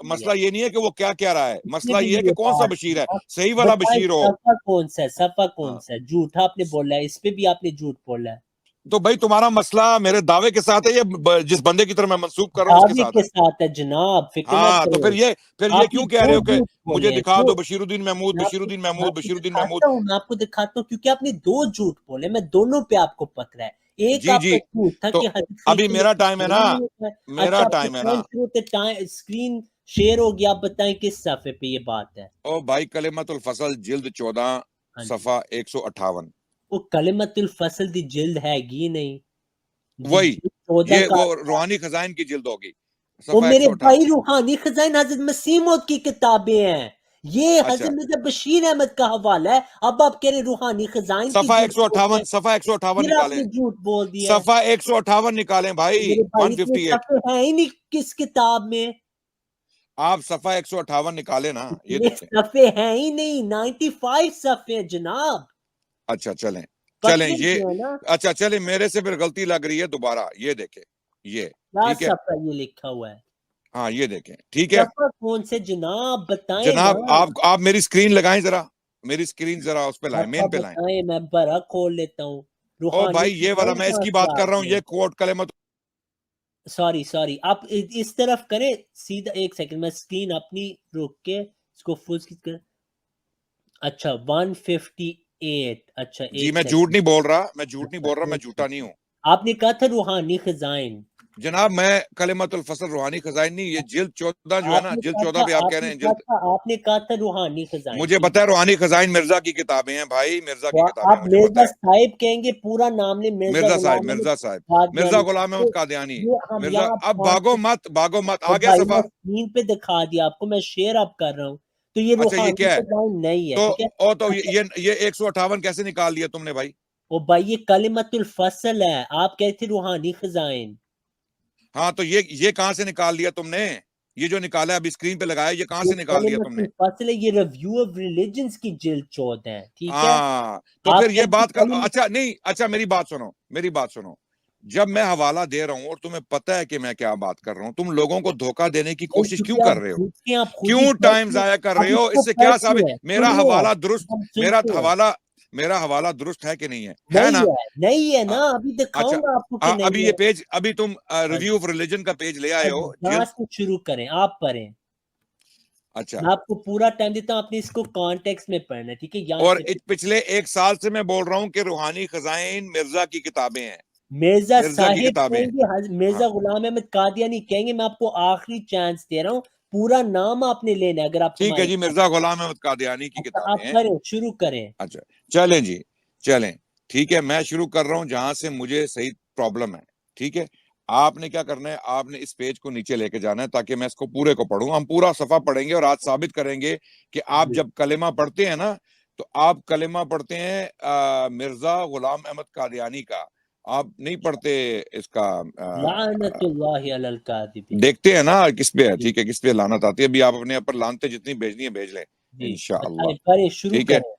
مسئلہ یہ نہیں ہے کہ وہ کیا کہہ رہا ہے, مسئلہ یہ ہے کہ کون سا بشیر ہے, صحیح والا بشیر ہو. صفحہ کون سا ہے, جھوٹ آپ نے بولا ہے, اس پہ بھی آپ نے جھوٹ بولا ہے. تو بھائی تمہارا مسئلہ میرے دعوے کے ساتھ ہے یا جس بندے کی طرف میں منسوب کر رہا ہوں اس کے دعوے ساتھ کے ہے؟ ساتھ ہے جناب، فکر نہ ہاں تو کرو. پھر یہ آپ کیوں نے کہہ رہے دو ہو کہ جھوٹ مجھے بولے دکھا ہیں. دو بشیر الدین محمود، میں بشیر الدین محمود، آپ کو بشیر الدین محمود. دکھاتا ہوں، میں آپ کو دکھاتا ہوں، کیونکہ آپ نے دو جھوٹ بولے، میں دونوں پہ آپ کو پکڑا ہے. ایک جی آپ کا جی جھوٹ تھا تو کہ حضرت ابھی خلیفہ میرا ٹائم ہے نا، میرا اچھا آپ ٹائم ہے نا. اسکرین شیئر ہو گیا، آپ بتائیں کس صفحے پہ یہ بات ہے. او بھائی کلمت الفصل جلد 14 ہاں جی، صفحہ 158. وہ کلمت الفصل دی جلد ہے گی نہیں جی، وہی جلد 14 یہ کا. وہ روحانی خزائن کی جلد ہوگی وہ صفحہ میرے 158. بھائی روحانی خزائن حضرت مسیح موعود کی کتابیں ہیں، یہ اچھا حضرت مرزا بشیر احمد کا حوالہ ہے. اب آپ کہہ رہے ہیں روحانی خزائن کی صفحہ جلد ہوتے 158، ہیں، صفحہ 158 پھر آپ نکالیں، نے جھوٹ بول دیا ہے. صفحہ 158 نکالیں بھائی. میرے بھائی اتنے 158 صفحے ہیں ہی نہیں کس کتاب میں، آپ صفحہ 158 نکالیں نا، یہ اتنے دیکھیں. صفحے ہیں ہی نہیں، 95 صفحے ہیں جناب. اچھا چلیں پکڑے یہ جو ہے نا، اچھا چلیں، میرے سے پھر غلطی لگ رہی ہے دوبارہ. یہ دیکھیں یہ کیا ٹھیک ہے، صفحہ یہ لکھا ہوا ہے؟ ہاں یہ دیکھیں ٹھیک ہے. صفحہ کون سے جناب بتائیں نا، جناب آپ میری اسکرین لگائیں ذرا، میری اسکرین ذرا اس پہ لائیں، صفحہ مین پہ لائیں. بتائیں، میں برا کھول لیتا ہوں. او روحانی بھائی یہ والا خزائن میں اس کہاں کی سے بات آ کر رہا ہوں، گیا؟ یہ کوٹ کلمت. سوری آپ اس طرف کریں سیدھا، ایک سیکنڈ میں اسکرین اپنی روک کے اس کو فل اسکرین کر. اچھا 158، اچھا جی ایک میں جھوٹ سیکنڈ. نہیں بول رہا، میں جھوٹ نہیں اچھا بول رہا، میں ایک جھوٹا نہیں سیکنڈ، ہوں. آپ نے کہا تھا روحانی خزائن. جناب میں کلمت الفصل روحانی خزائن نہیں، یہ جلد 14 جو ہے آپ نا، نے جلد کہا 14 تھا پہ آپ کہہ رہے ہیں جلد. آپ نے کہا تھا روحانی خزائن. مجھے ٹھیک پتا ہے ہے، روحانی خزائن مرزا کی کتابیں ہیں بھائی، مرزا کی وہ کتابیں آپ مجھے پتا مرزا ہے. صاحب کہیں گے، پورا نام نے مرزا مرزا صاحب، غلام احمد مرزا صاحب، مرزا قادیانی. غلام احمد قادیانی. یہ ہم مرزا یہاں اب بھاگو مت، بھاگو مت. آ گیا بھائی میں صفحہ. اسکرین پہ دکھا دیا آپ کو، میں شیئر اب کر رہا ہوں. تو یہ اچھا یہ روحانی کیا ہے؟ خزائن نہیں ہے، تو ٹھیک ہے. تو یہ 158 کیسے نکال لیا تم نے بھائی؟ وہ بھائی یہ کلمت الفصل ہے، آپ کہتے تھے روحانی خزائن. ہاں تو یہ کہاں سے نکال لیا تم نے؟ یہ جو نکالا ہے ابھی اسکرین پہ لگایا، یہ کہاں یہ سے نکال لیا تم کلمت نے؟ الفصل ہے، یہ ریویو آف ریلیجنز کی جلد 14 ہے، ٹھیک ہے. ہاں تو آپ پھر یہ کہتے بات کر، کلمت اچھا نہیں، اچھا میری بات سنو، میری بات سنو. جب میں حوالہ دے رہا ہوں اور تمہیں پتہ ہے کہ میں کیا بات کر رہا ہوں، تم لوگوں کو دھوکہ دینے کی کوشش کیوں کیونکہ کر آپ رہے ہو؟ جھوٹے، آپ خود ہی کیوں ٹائم کہتے ہیں. ضائع کر اب رہے ہو؟ کو اس سے کیا پڑھتے ثابت؟ ہیں، سنیے آپ، ہم میرا سنتے ہیں. حوالہ درست ہے کہ نہیں ہے نہیں نا؟ ہے، نہیں ہے نا، ابھی اچھا دکھاؤں گا آپ کو کہ ابھی نہیں یہ ہے. پیج، ابھی تم ہاں ریویو جی، آف ریلیجن کا پیج لے آئے ہاں ہو جی، جلد. جہاں سے شروع کریں آپ پڑھیں. اچھا میں آپ کو پورا ٹائم دیتا ہوں، آپ نے اس کو کانٹیکس میں پڑھنا ہے، ٹھیک ہے. یہاں اور سے پچھلے 1 سال سے میں بول رہا ہوں کہ روحانی خزائن مرزا کی کتابیں ہیں، مرزا مرزا کی صاحب کتابیں کہیں ہیں. گے، ہاں مرزا غلام احمد قادیانی کہیں گے. میں آپ کو آخری چانس دے رہا ہوں، پورا نام آپ نے لینا ہے اگر آپ ٹھیک ہے ہمارے جی، ساتھ. مرزا غلام احمد قادیانی کی اچھا کتابیں آپ ہیں. کریں، شروع کریں. اچھا چلیں جی، چلیں ٹھیک ہے. میں شروع کر رہا ہوں جہاں سے مجھے صحیح پرابلم ہے، ٹھیک ہے. آپ نے کیا کرنا ہے، آپ نے اس پیج کو نیچے لے کے جانا ہے تاکہ میں اس کو پورے کو پڑھوں. ہم پورا صفحہ پڑھیں گے اور آج ثابت کریں گے کہ آپ جی جب کلمہ پڑھتے ہیں نا، تو آپ کلمہ پڑھتے ہیں مرزا غلام احمد قادیانی کا، آپ نہیں پڑھتے اس کا. لعنت اللہ علی الکاذبین. دیکھتے ہیں نا کس پہ ہے، جی ٹھیک ہے، کس پہ لعنت آتی ہے. ابھی آپ اپنے اوپر لعنتیں جتنی بھیجنی ہے بھیج لیں جی انشاءاللہ. بتائیں، کریں، شروع ٹھیک ہے، کریں.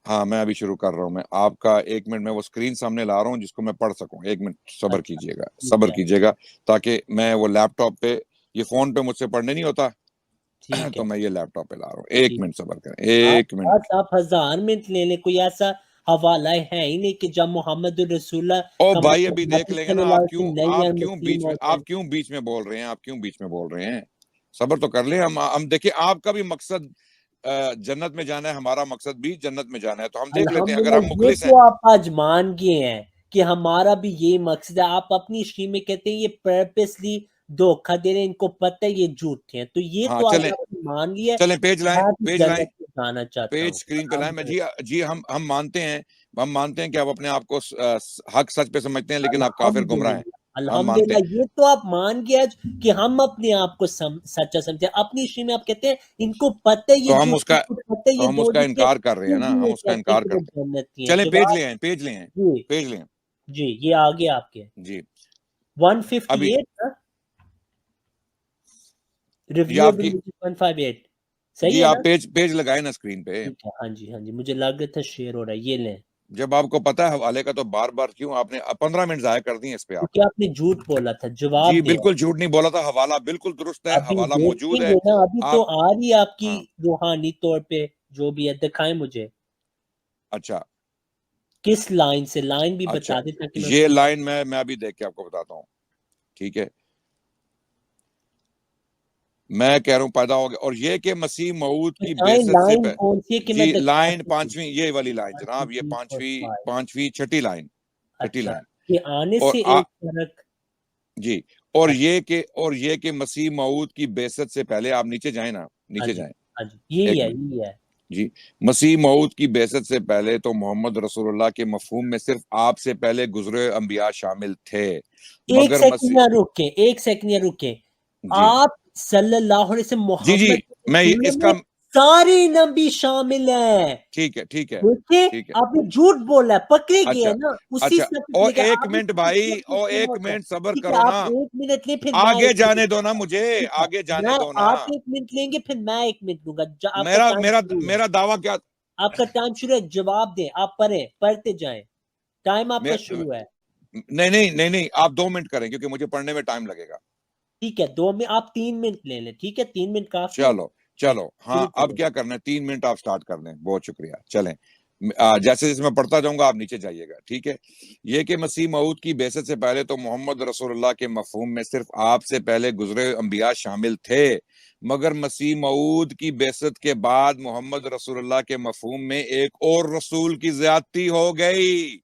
ہاں میں ابھی شروع کر رہا ہوں. میں آپ کا 1 منٹ میں وہ اسکرین سامنے لا رہا ہوں جس کو میں پڑھ سکوں. 1 منٹ صبر اچھا کیجیے گا، ٹھیک صبر ہے، کیجیے گا، تاکہ میں وہ لیپ ٹاپ پہ، یہ فون پہ مجھ سے پڑھنے نہیں ہوتا ٹھیک ہے، تو میں یہ لیپ ٹاپ پہ لا رہا ہوں. 1 ٹھیک. منٹ صبر کریں، 1 منٹ. آپ 1000 منٹ لے لیں، کوئی ایسا حوالہ ہے ہی نہیں کہ جب محمد الرسول اللہ او کا بھائی ابھی مطلب دیکھ نبی لیں گے صلی نا. اللہ علیہ وسلم نہیں ہے، مسیح موعود ہے. آپ کیوں بیچ میں بول رہے ہیں، آپ کیوں بیچ میں بول رہے ہیں؟ صبر تو کر لیں. ہم دیکھیں، آپ کا بھی مقصد جنت میں جانا ہے، ہمارا مقصد بھی جنت میں جانا ہے، تو ہم دیکھ لیتے ہیں اگر الحمدللہ، ہم یہ مخلص ہیں. تو آپ آج مان گئے ہیں کہ ہمارا بھی یہی مقصد ہے. آپ اپنی ہسٹری میں کہتے ہیں یہ پرپسلی دھوکہ دے رہے ہیں، ان کو پتہ ہے یہ جھوٹے ہیں. تو یہ ہاں تو آج چلیں، آپ نے مان لیا ہے. چلیں پیج لائیں، میں بھی پیج لائیں، جنت میں جانا چاہتا پیج ہوں اسکرین پہ لائیں. میں الحمدللہ. جی ہم مانتے ہیں کہ آپ اپنے آپ کو حق سچ پہ سمجھتے ہیں، لیکن آپ کافر گمراہ ہیں. الحمدللہ، ہم مانتے الحمدللہ، ہیں. یہ تو آپ مان گیا کہ ہم اپنے آپ کو سچا سمجھتے ہیں. اپنی ہسٹری میں آپ کہتے ہیں ان کو پتہ ہے یہ تو ہم جھوٹ، اس کا ان کو پتہ ہے یہ تو ہم دو اس کا جھوٹے، انکار کر رہے ہیں پھر نا، بھی ہم یہ اس کا کہتے ہیں انکار کہ وہ کرتے ہیں. جنتی ہیں. چلیں پیج جواب لے آئیں، پیج لے آئیں، جی پیج لے آئیں. جی، یہ آگے آپ کے جی 158 نا، یہ ریویو آپ آف کی، ریلیجن 158 صحیح جی ہے نا؟ آپ پیج لگائیں نا اسکرین پہ. ٹھیک ہے، ہاں جی ہاں جی، مجھے لگ رہا تھا شیئر ہو رہا ہے. یہ لیں، جب آپ کو پتا ہے حوالے کا تو بار بار کیوں آپ نے 15 منٹ ضائع کر دیے اس پہ آپ کیونکہ نے. آپ نے جھوٹ بولا تھا. جی جواب دیں. بالکل جھوٹ نہیں بولا تھا، حوالہ بالکل درست ہے، ابھی حوالہ موجود دیکھیں ہے. گے نا، ابھی آپ، تو آ رہی ہے آپ کی ہاں روحانی طور پہ جو بھی ہے، دکھائیں مجھے. اچھا کس لائن سے؟ لائن بھی اچھا بتا دیں تاکہ میں یہ لائن میں ابھی دیکھ کے آپ کو بتاتا ہوں، ٹھیک ہے. میں کہہ رہا ہوں پیدا ہو گیا، اور یہ کہ مسیح موعود کی بعثت سے لائن کون سی ہے کہ میں جی دکھا لائن سکوں؟ پانچویں، یہ والی لائن جناب، یہ پانچویں چھٹی لائن، چھٹی اچھا، لائن. کہ آنے اور سے ایک فرق. جی اور یہ کہ مسیح موعود کی بعثت سے پہلے، آپ نیچے جائیں نا، نیچے جائیں ہاں جی، یہی ایک ہے، منٹ. یہی ہے. جی مسیح موعود کی بعثت سے پہلے تو محمد رسول اللہ کے مفہوم میں صرف آپ سے پہلے گزرے انبیاء شامل تھے، ایک مگر سیکنڈ یا رکیں، ایک سیکنڈ یا رکیں. جی آپ صلی اللہ علیہ وسلم جی محمد میں رسول اس کا میں سارے نبی شامل ہیں. ٹھیک ہے دیکھیں ٹھیک ہے. آپ نے جھوٹ بولا ہے، پکڑے گئے اچھا نا اسی اچھا سب اور لے کر. ایک آپ منٹ نے بھائی، کچھ اور نہیں ایک ہوتا ہے. منٹ صبر ٹھیک ہے، کرو آپ نا، 1 منٹ لیں پھر میں آگے 1 جانے منٹ. دو نا مجھے، ٹھیک ہے، آگے جانے دو نا. آپ 1 منٹ لیں گے پھر میں 1 منٹ لوں گا. آپ کا میرا ٹائم میرا شروع ہے، میرا دعویٰ کیا؟ آپ کا ٹائم شروع ہے. جواب دیں، آپ پڑھتے جائیں، ٹائم آپ کا شروع ہے. نہیں آپ 2 منٹ کریں کیونکہ مجھے پڑھنے میں ٹائم لگے گا. ٹھیک ہے، 2 میں آپ 3 منٹ لے لیں. ٹھیک ہے، 3 منٹ کافی ہے. چلو ہاں شروع اب کریں. کیا کرنا ہے، 3 منٹ آپ سٹارٹ کر دیں. بہت شکریہ. چلیں جیسے جیسے میں پڑھتا جاؤں گا آپ نیچے جائیے گا، ٹھیک ہے. یہ کہ مسیح موعود کی بعثت سے پہلے تو محمد رسول اللہ کے مفہوم میں صرف آپ سے پہلے گزرے انبیاء شامل تھے، مگر مسیح موعود کی بعثت کے بعد محمد رسول اللہ کے مفہوم میں ایک اور رسول کی زیادتی ہو گئی.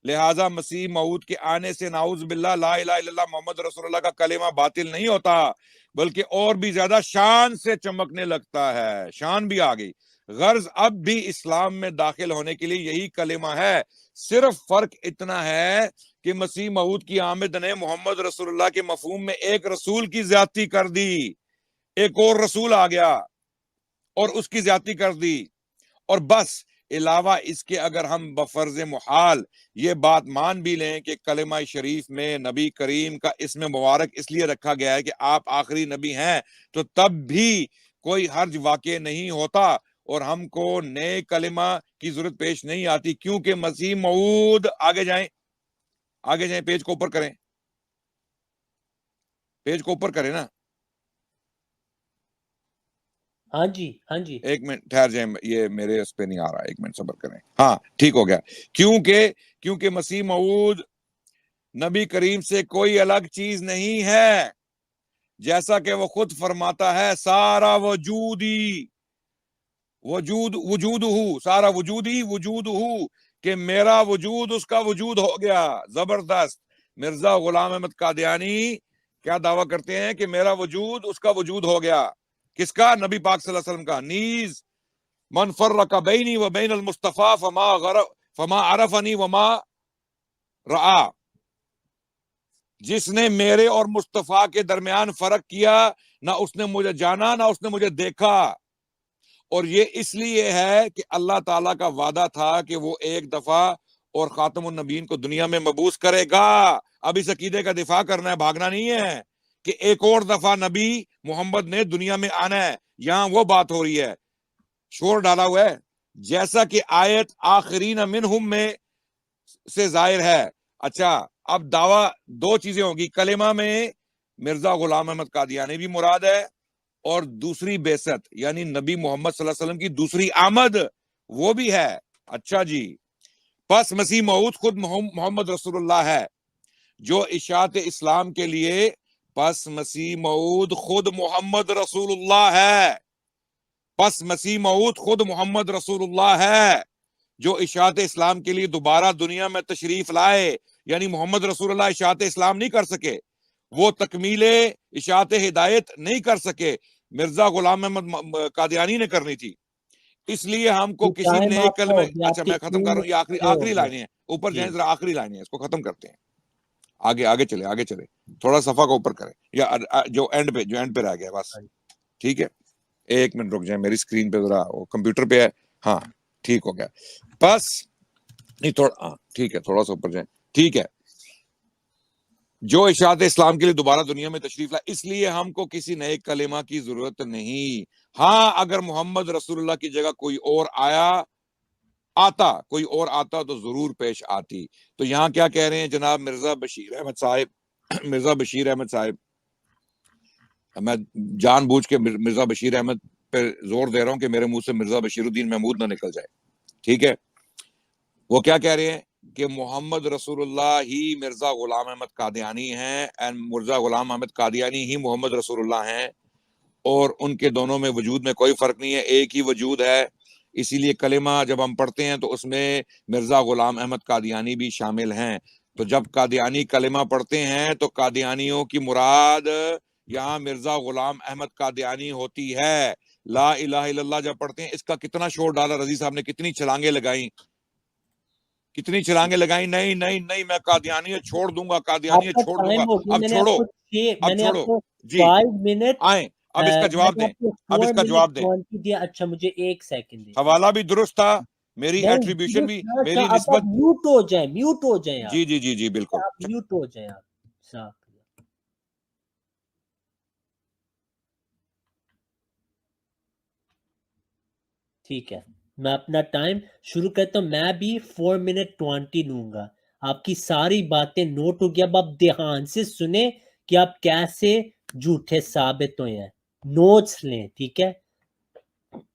لہٰذا مسیح موعود کے آنے سے نعوذ باللہ لا الہ الا اللہ محمد رسول اللہ کا کلمہ باطل نہیں ہوتا، بلکہ اور بھی زیادہ شان سے چمکنے لگتا ہے. شان بھی آ گئی. غرض اب بھی اسلام میں داخل ہونے کے لیے یہی کلمہ ہے، صرف فرق اتنا ہے کہ مسیح موعود کی آمد نے محمد رسول اللہ کے مفہوم میں ایک رسول کی زیادتی کر دی. ایک اور رسول آ گیا اور اس کی زیادتی کر دی. اور بس علاوہ اس کے اگر ہم بفرض محال یہ بات مان بھی لیں کہ کلمہ شریف میں نبی کریم کا اسم مبارک اس لیے رکھا گیا ہے کہ آپ آخری نبی ہیں، تو تب بھی کوئی حرج واقع نہیں ہوتا اور ہم کو نئے کلمہ کی ضرورت پیش نہیں آتی، کیونکہ مسیح موعود آگے جائیں پیج کو اوپر کریں، پیج کو اوپر کریں نا. ہاں جی 1 منٹ ٹھہر جائیں، یہ میرے اس پہ نہیں آ رہا، 1 منٹ صبر کریں. ہاں ٹھیک ہو گیا. کیونکہ مسیح موعود نبی کریم سے کوئی الگ چیز نہیں ہے، جیسا کہ وہ خود فرماتا ہے سارا وجود ہو کہ میرا وجود اس کا وجود ہو گیا. زبردست. مرزا غلام احمد قادیانی کیا دعویٰ کرتے ہیں کہ میرا وجود اس کا وجود ہو گیا. کس کا؟ نبی پاک صلی اللہ علیہ وسلم کا. نیز من فرق بینی و بین المصطفیٰ فما عرفنی وما رعا، جس نے میرے اور مصطفیٰ کے درمیان فرق کیا، نہ اس نے مجھے جانا نہ اس نے مجھے دیکھا. اور یہ اس لیے ہے کہ اللہ تعالیٰ کا وعدہ تھا کہ وہ ایک دفعہ اور خاتم النبیین کو دنیا میں مبعوث کرے گا. اب اس عقیدے کا دفاع کرنا ہے، بھاگنا نہیں ہے کہ ایک اور دفعہ نبی محمد نے دنیا میں آنا ہے. یہاں وہ بات ہو رہی ہے، شور ڈالا ہوا ہے، جیسا کہ آیت آخرین منہم میں سے ظاہر ہے. اچھا اب دعویٰ 2 چیزیں ہوگی، کلمہ میں مرزا غلام احمد قادیانی بھی مراد ہے، اور دوسری بعثت یعنی نبی محمد صلی اللہ علیہ وسلم کی دوسری آمد وہ بھی ہے. اچھا جی، پس مسیح موعود خود محمد رسول اللہ ہے جو اشاعت اسلام کے لیے، پس مسیح موعود خود محمد رسول اللہ ہے، پس مسیح موعود خود محمد رسول اللہ ہے جو اشاعت اسلام کے لیے دوبارہ دنیا میں تشریف لائے. یعنی محمد رسول اللہ اشاعت اسلام نہیں کر سکے، وہ تکمیل اشاعت ہدایت نہیں کر سکے، مرزا غلام احمد قادیانی نے کرنی تھی. اس لیے ہم کو کسی ٹائم نئے آپ کا کلمے، ہو گیا، اچھا آپ کے میں ختم 3 کر رہا ہوں، یہ منٹ ہو آخری گئے. لائنیں ہیں، اوپر جی جائیں ذرا، آخری لائنیں ہیں، اس کو ختم کرتے ہیں. آگے چلے تھوڑا صفحہ کو اوپر کریں، یا جو اینڈ پہ رہ گیا بس. ٹھیک ہے 1 منٹ رک جائیں، میری اسکرین پہ ذرا وہ کمپیوٹر پہ ہے. ہاں ٹھیک ہو گیا. بس نہیں تھوڑا، ٹھیک ہے تھوڑا سا اوپر جائیں. ٹھیک ہے، جو اشاعت اسلام کے لیے دوبارہ دنیا میں تشریف لائے، اس لیے ہم کو کسی نئے کلمہ کی ضرورت نہیں. ہاں اگر محمد رسول اللہ کی جگہ کوئی اور آتا تو ضرور پیش آتی. تو یہاں کیا کہہ رہے ہیں جناب مرزا بشیر احمد صاحب، میں جان بوجھ کے مرزا بشیر احمد پہ زور دے رہا ہوں کہ میرے منہ سے مرزا بشیر الدین محمود نہ نکل جائے. ٹھیک ہے، وہ کیا کہہ رہے ہیں کہ محمد رسول اللہ ہی مرزا غلام احمد قادیانی ہیں، اینڈ مرزا غلام احمد قادیانی ہی محمد رسول اللہ ہیں، اور ان کے دونوں میں وجود میں کوئی فرق نہیں ہے، ایک ہی وجود ہے۔ اسی لیے کلمہ جب ہم پڑھتے ہیں تو اس میں مرزا غلام احمد قادیانی بھی شامل ہیں۔ تو جب قادیانی کلمہ پڑھتے ہیں تو قادیانیوں کی مراد یہاں مرزا غلام احمد قادیانی ہوتی ہے۔ لا الہ الا اللہ جب پڑھتے ہیں، اس کا کتنا شور ڈالا رضی صاحب نے، کتنی چھلانگیں لگائیں، کتنی چھلانگیں لگائیں، نہیں نہیں نہیں میں قادیانیت چھوڑ دوں گا، آپ قادیانیت کا چھوڑ دوں ٹائم گا۔ ہو گیا، اب میں نے چھوڑو، آپ کو اب میں نے آپ چھوڑو کو جی، 5 منٹ آئیں اب اس کا میں جواب نے دیں، آپ کو اب 4 اس کا منٹ جواب دیں۔ 20 دیا۔ اچھا مجھے 1 سیکنڈ دیں۔ حوالہ بھی درست تھا، میری نہیں ایٹریبیوشن بھی، اچھا میری اب آپ نسبت، میوٹ ہو جائیں، میوٹ ہو جائیں، جی جی جی جی بالکل۔ آپ میوٹ ہو جائیں آپ صاف۔ ٹھیک ہے، میں اپنا ٹائم شروع کرتا ہوں، میں بھی 4 منٹ 20 لوں گا۔ آپ کی ساری باتیں نوٹ ہو گیا، اب آپ دھیان سے سنیں کہ آپ کیسے جھوٹے ثابت ہوئے ہیں، نوٹس لیں، ٹھیک ہے۔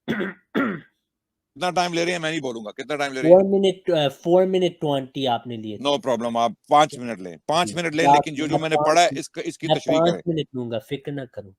کتنا ٹائم لے رہے ہیں میں نہیں بولوں گا، کتنا ٹائم لے رہے ہیں؟ 4 منٹ 20 آپ نے لیے نو تھے۔ پرابلم، آپ 5 منٹ لیں، 5 منٹ لیں، لیکن جو میں نے پڑھا ہے اس کی میں تشریح 5 کریں۔ منٹ لوں گا، فکر نہ کروں۔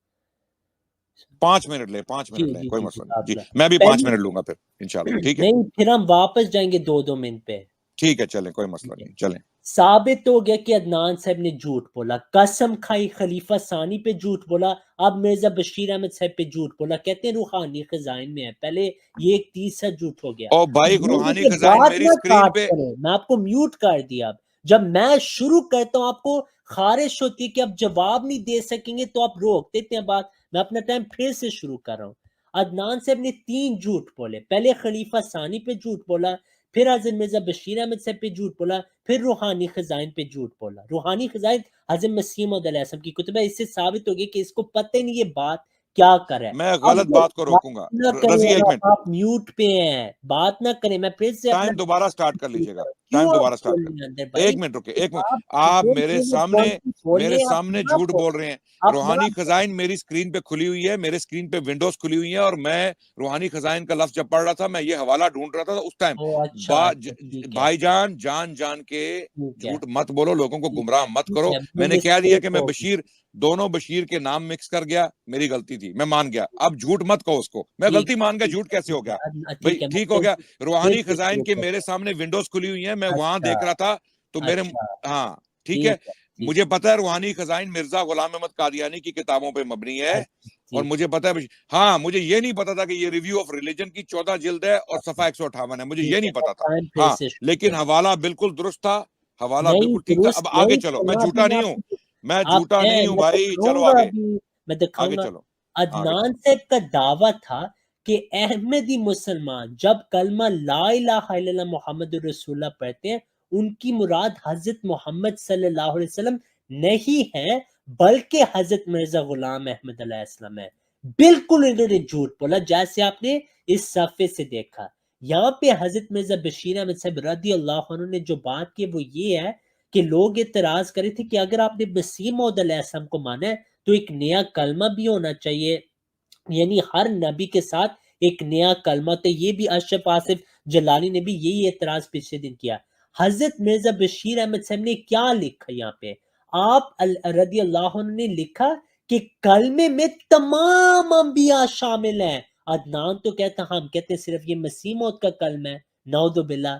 5 منٹ لیں، 5 جی منٹ لیں، جی کوئی جی جی مسئلہ نہیں، آپ جی لا میں بھی 5 پہلی منٹ لوں گا پھر انشاءاللہ، ٹھیک ہے نہیں، پھر ہم واپس جائیں گے 2 منٹ پہ۔ ٹھیک ہے، چلیں کوئی مسئلہ نہیں، چلیں۔ ثابت ہو گیا کہ عدنان صاحب نے جھوٹ بولا، قسم کھائی خلیفہ ثانی پہ جھوٹ بولا، اب مرزا بشیر احمد صاحب پہ جھوٹ بولا، کہتے ہیں روحانی خزائن میں ہے، پہلے یہ ایک تیسرا جھوٹ ہو گیا۔ اور بھائی بولنے روحانی کے خزائن بعد میری نہ اسکرین کاٹ پہ، کریں، میں آپ کو میوٹ کر دیا۔ اب جب میں شروع کرتا ہوں آپ کو خارش ہوتی ہے کہ آپ جواب نہیں دے سکیں گے تو آپ روک دیتے ہیں بات۔ میں اپنا ٹائم پھر سے شروع کر رہا ہوں۔ عدنان صاحب نے 3 جھوٹ بولے، پہلے خلیفہ ثانی پہ جھوٹ بولا، پھر حضرت مرزا بشیر احمد صاحب پہ جھوٹ بولا، پھر روحانی خزائن پہ جھوٹ بولا۔ روحانی خزائن حضرت مسیح موعود علیہ السلام کی کتب ہے، اس سے ثابت ہو گیا کہ اس کو پتہ ہی نہیں یہ بات کیا کر رہا ہے۔ میں اب غلط یہ بات کو بات روکوں گا۔ نہ کریں، رضی ایک منٹ، آپ میوٹ پہ ہیں، بات نہ کریں، میں پھر سے اپنا ٹائم دوبارہ سٹارٹ کر لیجئے گا، کیوں ٹائم آپ دوبارہ سٹارٹ بول کر، رہے ہیں اندر بھائی؟ ایک منٹ رکے، ایک منٹ، آپ آپ دو میرے منٹ سامنے، بولیں، آپ نہ جھوٹ بولیں، بول رہے ہیں۔ آپ روحانی نہ خزائن میری اسکرین پہ کھلی ہوئی ہے، میرے اسکرین پہ ونڈوز کھلی ہوئی ہیں، اور میں روحانی خزائن کا لفظ جب پڑھ رہا تھا میں یہ حوالہ ڈھونڈ رہا تھا اس ٹائم۔ اچھا اچھا ٹھیک ہے بھائی جان جان کے ٹھیک ہے جھوٹ مت بولو، لوگوں کو ٹھیک گمراہ ہے مت ٹھیک کرو۔ ہے، میں نے کہہ دیا مسٹیک کہ میں ہوگی۔ بشیر، دونوں بشیر کے نام مکس کر گیا، میری غلطی تھی، میں مان گیا، اب جھوٹ مت کہو اس کو، میں ٹھیک غلطی مان گیا، جھوٹ کیسے ہو گیا؟ بھائی ٹھیک ہے، ٹھیک ہو گیا، پھر روحانی سے خزائن شروع کے میرے کرتا سامنے ونڈوز کھلی ہوئی ہیں، میں ہوں۔ وہاں اچھا دیکھ رہا تھا تو میرے، اچھا ہاں ٹھیک ہے، ٹھیک مجھے پتا ہے روحانی خزائن مرزا غلام احمد قادیانی کی کتابوں پہ مبنی ہے، ہے اور ٹھیک مجھے پتا ہے، ہاں مجھے یہ نہیں پتا تھا کہ یہ ریویو آف ریلیجن کی 14 جلد ہے اور صفحہ 158 ہے، مجھے یہ ٹھیک ہے، نہیں پتا تھا، ٹائم پھر ہاں سے شروع لیکن کریں۔ حوالہ بالکل درست تھا، حوالہ نہیں بالکل ٹھیک تھا۔ اب درست آگے نہیں چلو، میں کرنا، ابھی جھوٹا میں نہیں آپ ہوں، کو، میں آپ جھوٹا ہیں نہیں ہوں میں بھائی، دکھاؤں چلو گا، آگے، ابھی میں آگے دکھاؤں گا۔ چلو، آگے عدنان چلو۔ صاحب کا دعویٰ تھا کہ احمدی مسلمان جب کلمہ لا الہ الا اللہ محمد رسول اللہ پڑھتے ہیں، ان کی مراد حضرت محمد صلی اللہ علیہ وسلم نہیں ہے بلکہ حضرت مرزا غلام احمد علیہ السلام ہے۔ بالکل انہوں نے جھوٹ بولا، جیسے آپ نے اس صفحے سے دیکھا۔ یہاں پہ حضرت مرزا بشیر احمد صاحب رضی اللہ عنہ نے جو بات کی وہ یہ ہے کہ لوگ اعتراض کرے تھے کہ اگر آپ نے مسیح موعود علیہ السلام کو مانا ہے تو ایک نیا کلمہ بھی ہونا چاہیے، یعنی ہر نبی کے ساتھ ایک نیا کلمہ۔ تو یہ بھی اشرف آصف جلالی نے بھی یہی اعتراض پچھلے دن کیا۔ حضرت مرزا بشیر احمد صاحب نے کیا لکھا یہاں پہ؟ آپ رضی اللہ عنہ نے لکھا کہ کلمے میں تمام انبیاء شامل ہیں۔ عدنان تو کہتا، ہم کہتے ہیں صرف یہ مسیح موعود کا کلمہ ہے، نعوذ باللہ۔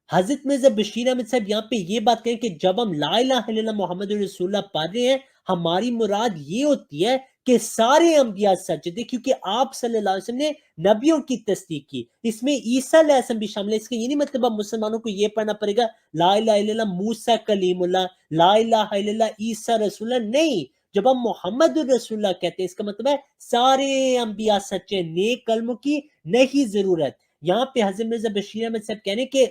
حضرت مرزا بشیر احمد صاحب یہاں پہ یہ بات کہیں کہ جب ہم لا الہ الا اللہ محمد رسول اللہ پڑھ رہے ہیں، ہماری مراد یہ ہوتی ہے کہ سارے انبیاء سچ تھے، کیونکہ آپ صلی اللہ علیہ وسلم نے نبیوں کی تصدیق کی۔ اس میں عیسیٰ علیہ السلام بھی شامل ہے۔ اس کا یہ نہیں مطلب اب مسلمانوں کو یہ پڑھنا پڑے گا لا الہ الا اللہ موسیٰ کلیم اللہ، لا الہ الا اللہ عیسیٰ رسول اللہ، نہیں۔ جب ہم محمد الرسول اللہ کہتے ہیں اس کا مطلب ہے سارے انبیاء سچے، نیک کلموں کی نہیں ضرورت۔ یہاں پہ حضرت مرزا بشیر احمد صاحب کہنے کہ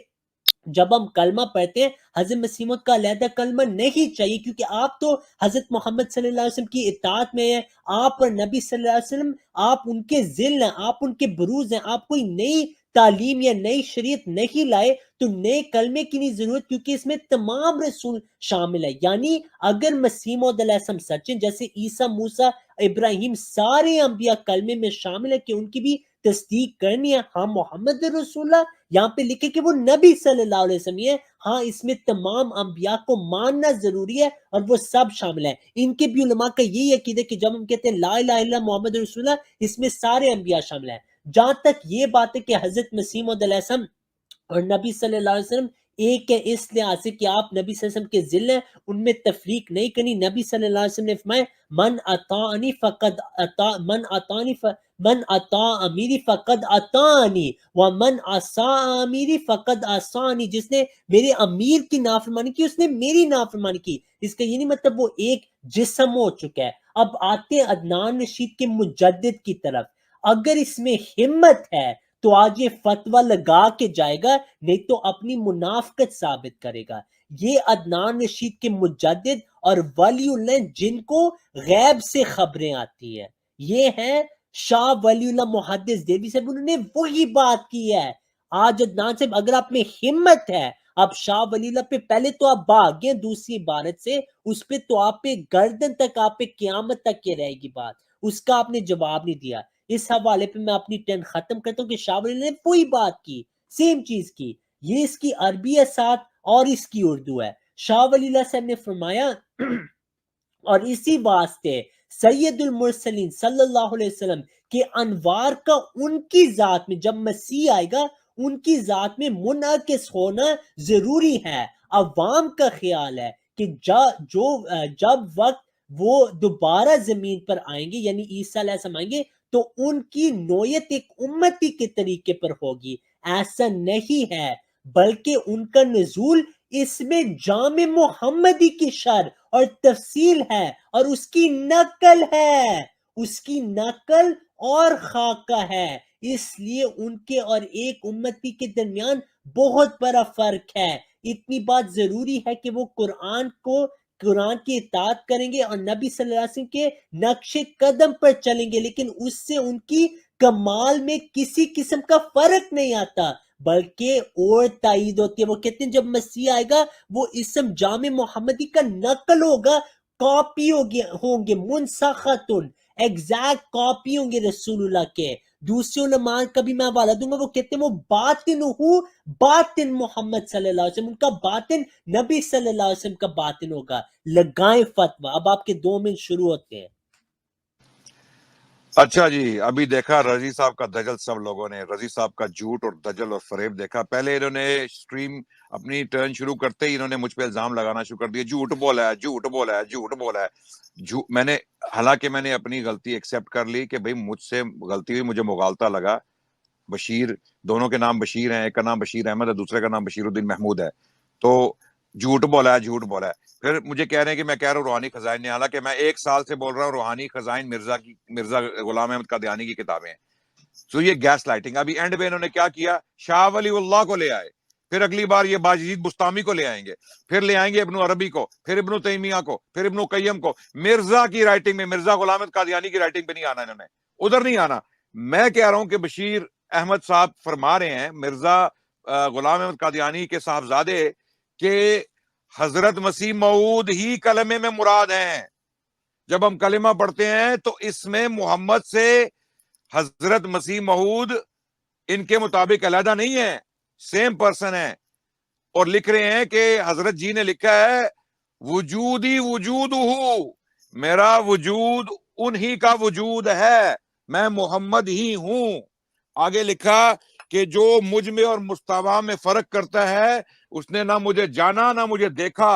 جب ہم کلمہ پڑھتے ہیں حضرت مسیح موعود کا علیحدہ کلمہ نہیں چاہیے، کیونکہ آپ تو حضرت محمد صلی اللہ علیہ وسلم کی اطاعت میں ہیں، آپ اور نبی صلی اللہ علیہ وسلم آپ ان کے ذل ہیں، آپ ان کے بروز ہیں، آپ کوئی نئی تعلیم یا نئی شریعت نہیں لائے تو نئے کلمے کی نہیں ضرورت، کیونکہ اس میں تمام رسول شامل ہے۔ یعنی اگر مسیح موعود علیہ السلام سچ ہیں، جیسے عیسیٰ، موسیٰ، ابراہیم، سارے انبیاء کلمے میں شامل ہیں کہ ان کی بھی تصدیق کرنی ہے، ہاں محمد رسول اللہ یہاں پہ لکھے کہ وہ نبی صلی اللہ علیہ وسلم ہے. ہاں اس میں تمام انبیاء کو ماننا ضروری ہے اور وہ سب شامل ہیں. ان کے بھی علماء کا یہی عقیدہ ہے کہ جب ہم کہتے ہیں لا الہ الا اللہ محمد رسول اللہ، اس میں سارے انبیاء شامل ہیں. جہاں تک یہ بات ہے کہ حضرت مسیح موعود علیہ السلام اور نبی صلی اللہ علیہ وسلم ایک ہے اس لحاظ سے کہ آپ نبی صلی اللہ علیہ وسلم کے ذل ہیں، ان میں تفریق نہیں کرنی. نبی صلی اللہ علیہ وسلم نے فرمایا من اطاعنی فقد اطاع من اطاع امیری فقد اطاعنی ومن عصا امیری فقد عصانی. جس نے میرے امیر کی نافرمانی کی اس نے میری نافرمانی کی. اس کا یہ نہیں مطلب وہ ایک جسم ہو چکا ہے. اب آتے ہیں عدنان رشید کے مجدد کی طرف. اگر اس میں ہمت ہے تو آج یہ فتویٰ لگا کے جائے گا، نہیں تو اپنی منافقت ثابت کرے گا. یہ عدنان رشید کے مجدد اور ولی اللہ جن کو غیب سے خبریں آتی ہیں، یہ ہیں شاہ ولی اللہ محدث دہلوی صاحب. انہوں نے وہی بات کی ہے. آج عدنان صاحب اگر آپ میں ہمت ہے، آپ شاہ ولی اللہ پہ پہلے تو آپ بھاگیں دوسری عبارت سے، اس پہ تو آپ پہ گردن تک، آپ پہ قیامت تک یہ رہے گی بات. اس کا آپ نے جواب نہیں دیا. اس حوالے پہ میں اپنی ٹرن ختم کرتا ہوں کہ شاہ ولی اللہ نے وہی بات کی، سیم چیز کی. یہ اس کی عربی ہے ساتھ اور اس کی اردو ہے. شاہ ولی اللہ صاحب نے فرمایا اور اسی واسطے سید المرسلین صلی اللہ علیہ وسلم کے انوار کا ان کی ذات میں جب مسیح آئے گا ان کی ذات میں منعکس ہونا ضروری ہے. عوام کا خیال ہے کہ جب وقت وہ دوبارہ زمین پر آئیں گے یعنی عیسیٰ علیہ السلام آئیں گے تو ان کی نوعیت ایک امتی کے طریقے پر ہوگی. ایسا نہیں ہے، بلکہ ان کا نزول اس میں جامع محمدی کی شرح اور تفصیل ہے اور اس کی نقل ہے، اس کی نقل اور خاکہ ہے. اس لیے ان کے اور ایک امتی کے درمیان بہت بڑا فرق ہے. اتنی بات ضروری ہے کہ وہ قرآن کی اطاعت کریں گے اور نبی صلی اللہ علیہ وسلم کے نقش قدم پر چلیں گے، لیکن اس سے ان کی کمال میں کسی قسم کا فرق نہیں آتا بلکہ اور تائید ہوتی ہے. وہ کہتے ہیں جب مسیح آئے گا وہ اسم جامع محمدی کا نقل ہوگا، کاپی ہوں گے منسختن، ایگزیکٹ کاپی ہوں گے رسول اللہ کے. دوسرے علماء کا بھی میں حوالہ دوں گا، وہ کہتے ہیں وہ باطن محمد صلی اللہ علیہ وسلم، ان کا باطن نبی صلی اللہ علیہ وسلم کا باطن ہوگا. لگائیں فتویٰ. اب آپ کے 2 منٹ شروع ہوتے ہیں. اچھا جی، ابھی دیکھا رضی صاحب کا دجل، سب لوگوں نے رضی صاحب کا جھوٹ اور دجل اور فریب دیکھا. پہلے انہوں نے سٹریم اپنی ٹرن شروع کرتے ہی انہوں نے مجھ پہ الزام لگانا شروع کر دیا، جھوٹ بولا ہے، جھوٹ بولا ہے، جھوٹ بولا ہے. حالانکہ میں نے اپنی غلطی ایکسیپٹ کر لی کہ بھئی مجھ سے غلطی ہوئی، مجھے مغالطہ لگا. بشیر، دونوں کے نام بشیر ہیں، ایک کا نام بشیر احمد ہے، دوسرے کا نام بشیر الدین محمود ہے. تو جھوٹ بولا ہے، جھوٹ بولا ہے. پھر مجھے کہہ رہے ہیں کہ میں کہہ رہا ہوں روحانی خزائن نے، حالانکہ میں 1 سال سے بول رہا ہوں روحانی خزائن مرزا غلام احمد قادیانی کی کتابیں ہیں. تو یہ گیس لائٹنگ. ابھی اینڈ میں انہوں نے کیا کیا، شاہ ولی اللہ کو لے آئے، پھر اگلی بار یہ باجید بستامی کو لے آئیں گے، پھر لے آئیں گے ابن عربی کو، پھر ابن تیمیہ کو، پھر ابن قیم کو. مرزا کی رائٹنگ میں، مرزا غلام احمد قادیانی کی رائٹنگ پہ نہیں آنا، انہوں نے ادھر نہیں آنا. میں کہہ رہا ہوں کہ بشیر احمد صاحب فرما رہے ہیں مرزا غلام احمد قادیانی کے صاحبزادے کہ حضرت مسیح موعود ہی کلمے میں مراد ہیں. جب ہم کلمہ پڑھتے ہیں تو اس میں محمد سے حضرت مسیح موعود ان کے مطابق علیحدہ نہیں ہے، سیم پرسن ہے. اور لکھ رہے ہیں کہ حضرت جی نے لکھا ہے وجودی وجود ہوں، میرا وجود انہی کا وجود ہے، میں محمد ہی ہوں. آگے لکھا کہ جو مجھ میں اور مصطفیٰ میں فرق کرتا ہے اس نے نہ مجھے جانا نہ مجھے دیکھا.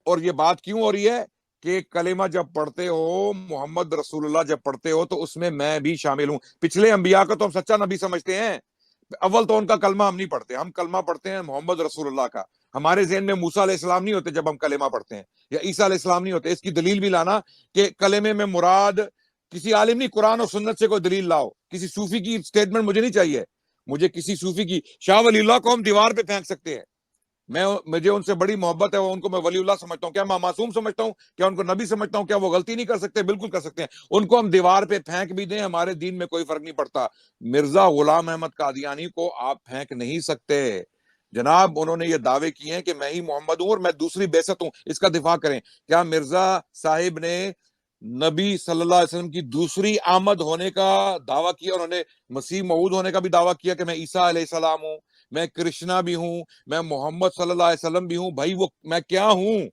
اور یہ بات کیوں ہو رہی ہے کہ کلمہ جب پڑھتے ہو، محمد رسول اللہ جب پڑھتے ہو تو اس میں بھی شامل ہوں. پچھلے انبیاء کو تو ہم سچا نبی سمجھتے ہیں، اول تو ان کا کلمہ ہم نہیں پڑھتے، ہم کلمہ پڑھتے ہیں محمد رسول اللہ کا. ہمارے ذہن میں موسیٰ علیہ السلام نہیں ہوتے جب ہم کلمہ پڑھتے ہیں، یا عیسیٰ علیہ السلام نہیں ہوتے. اس کی دلیل بھی لانا کہ کلمے میں مراد کسی عالم نہیں، قرآن اور سنت سے کوئی دلیل لاؤ. کسی صوفی کی سٹیٹمنٹ مجھے نہیں چاہیے. مجھے کسی صوفی کی، شاہ ولی اللہ کو ہم دیوار پہ پھینک سکتے ہیں، مجھے ان سے بڑی محبت ہے، ان کو میں ولی اللہ سمجھتا ہوں. کیا میں معصوم سمجھتا ہوں؟ کیا ان کو نبی سمجھتا ہوں؟ کیا وہ غلطی نہیں کر سکتے؟ بالکل کر سکتے ہیں. ان کو ہم دیوار پہ پھینک بھی دیں، ہمارے دین میں کوئی فرق نہیں پڑتا. مرزا غلام احمد قادیانی کو آپ پھینک نہیں سکتے جناب. انہوں نے یہ دعوے کیے ہیں کہ میں ہی محمد ہوں اور میں دوسری بعثت ہوں. اس کا دفاع کریں. کیا مرزا صاحب نے نبی صلی اللہ علیہ وسلم کی دوسری آمد ہونے کا دعویٰ کیا؟ انہوں نے مسیح موعود ہونے کا بھی دعویٰ کیا کہ میں عیسیٰ علیہ السلام ہوں. میں کرشنا بھی ہوں, میں محمد صلی اللہ علیہ وسلم بھی ہوں. بھائی وہ میں کیا ہوں,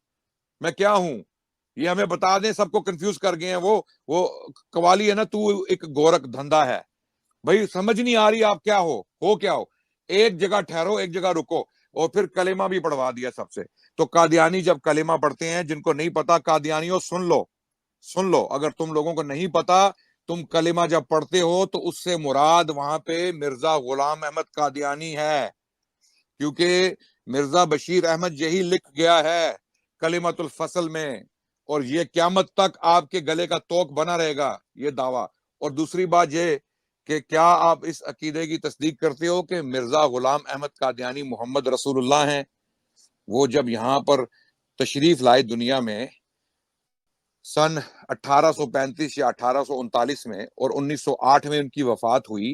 میں کیا ہوں, یہ ہمیں بتا دیں. سب کو کنفیوز کر گئے ہیں. وہ قوالی ہے نا, تو ایک گورکھ دھندا ہے. بھائی سمجھ نہیں آ رہی آپ کیا ہو کیا ہو. ایک جگہ ٹھہرو, ایک جگہ رکو. اور پھر کلمہ بھی پڑھوا دیا سب سے. تو قادیانی جب کلمہ پڑھتے ہیں, جن کو نہیں پتا قادیانیوں سن لو, اگر تم لوگوں کو نہیں پتا, تم کلمہ جب پڑھتے ہو تو اس سے مراد وہاں پہ مرزا غلام احمد قادیانی ہے, کیونکہ مرزا بشیر احمد یہی لکھ گیا ہے کلمۃ الفصل میں, اور یہ قیامت تک آپ کے گلے کا توق بنا رہے گا یہ دعویٰ. اور دوسری بات یہ کہ کیا آپ اس عقیدے کی تصدیق کرتے ہو کہ مرزا غلام احمد قادیانی محمد رسول اللہ ہیں؟ وہ جب یہاں پر تشریف لائے دنیا میں سن 1835 یا 1839 میں, اور 1908 میں ان کی وفات ہوئی,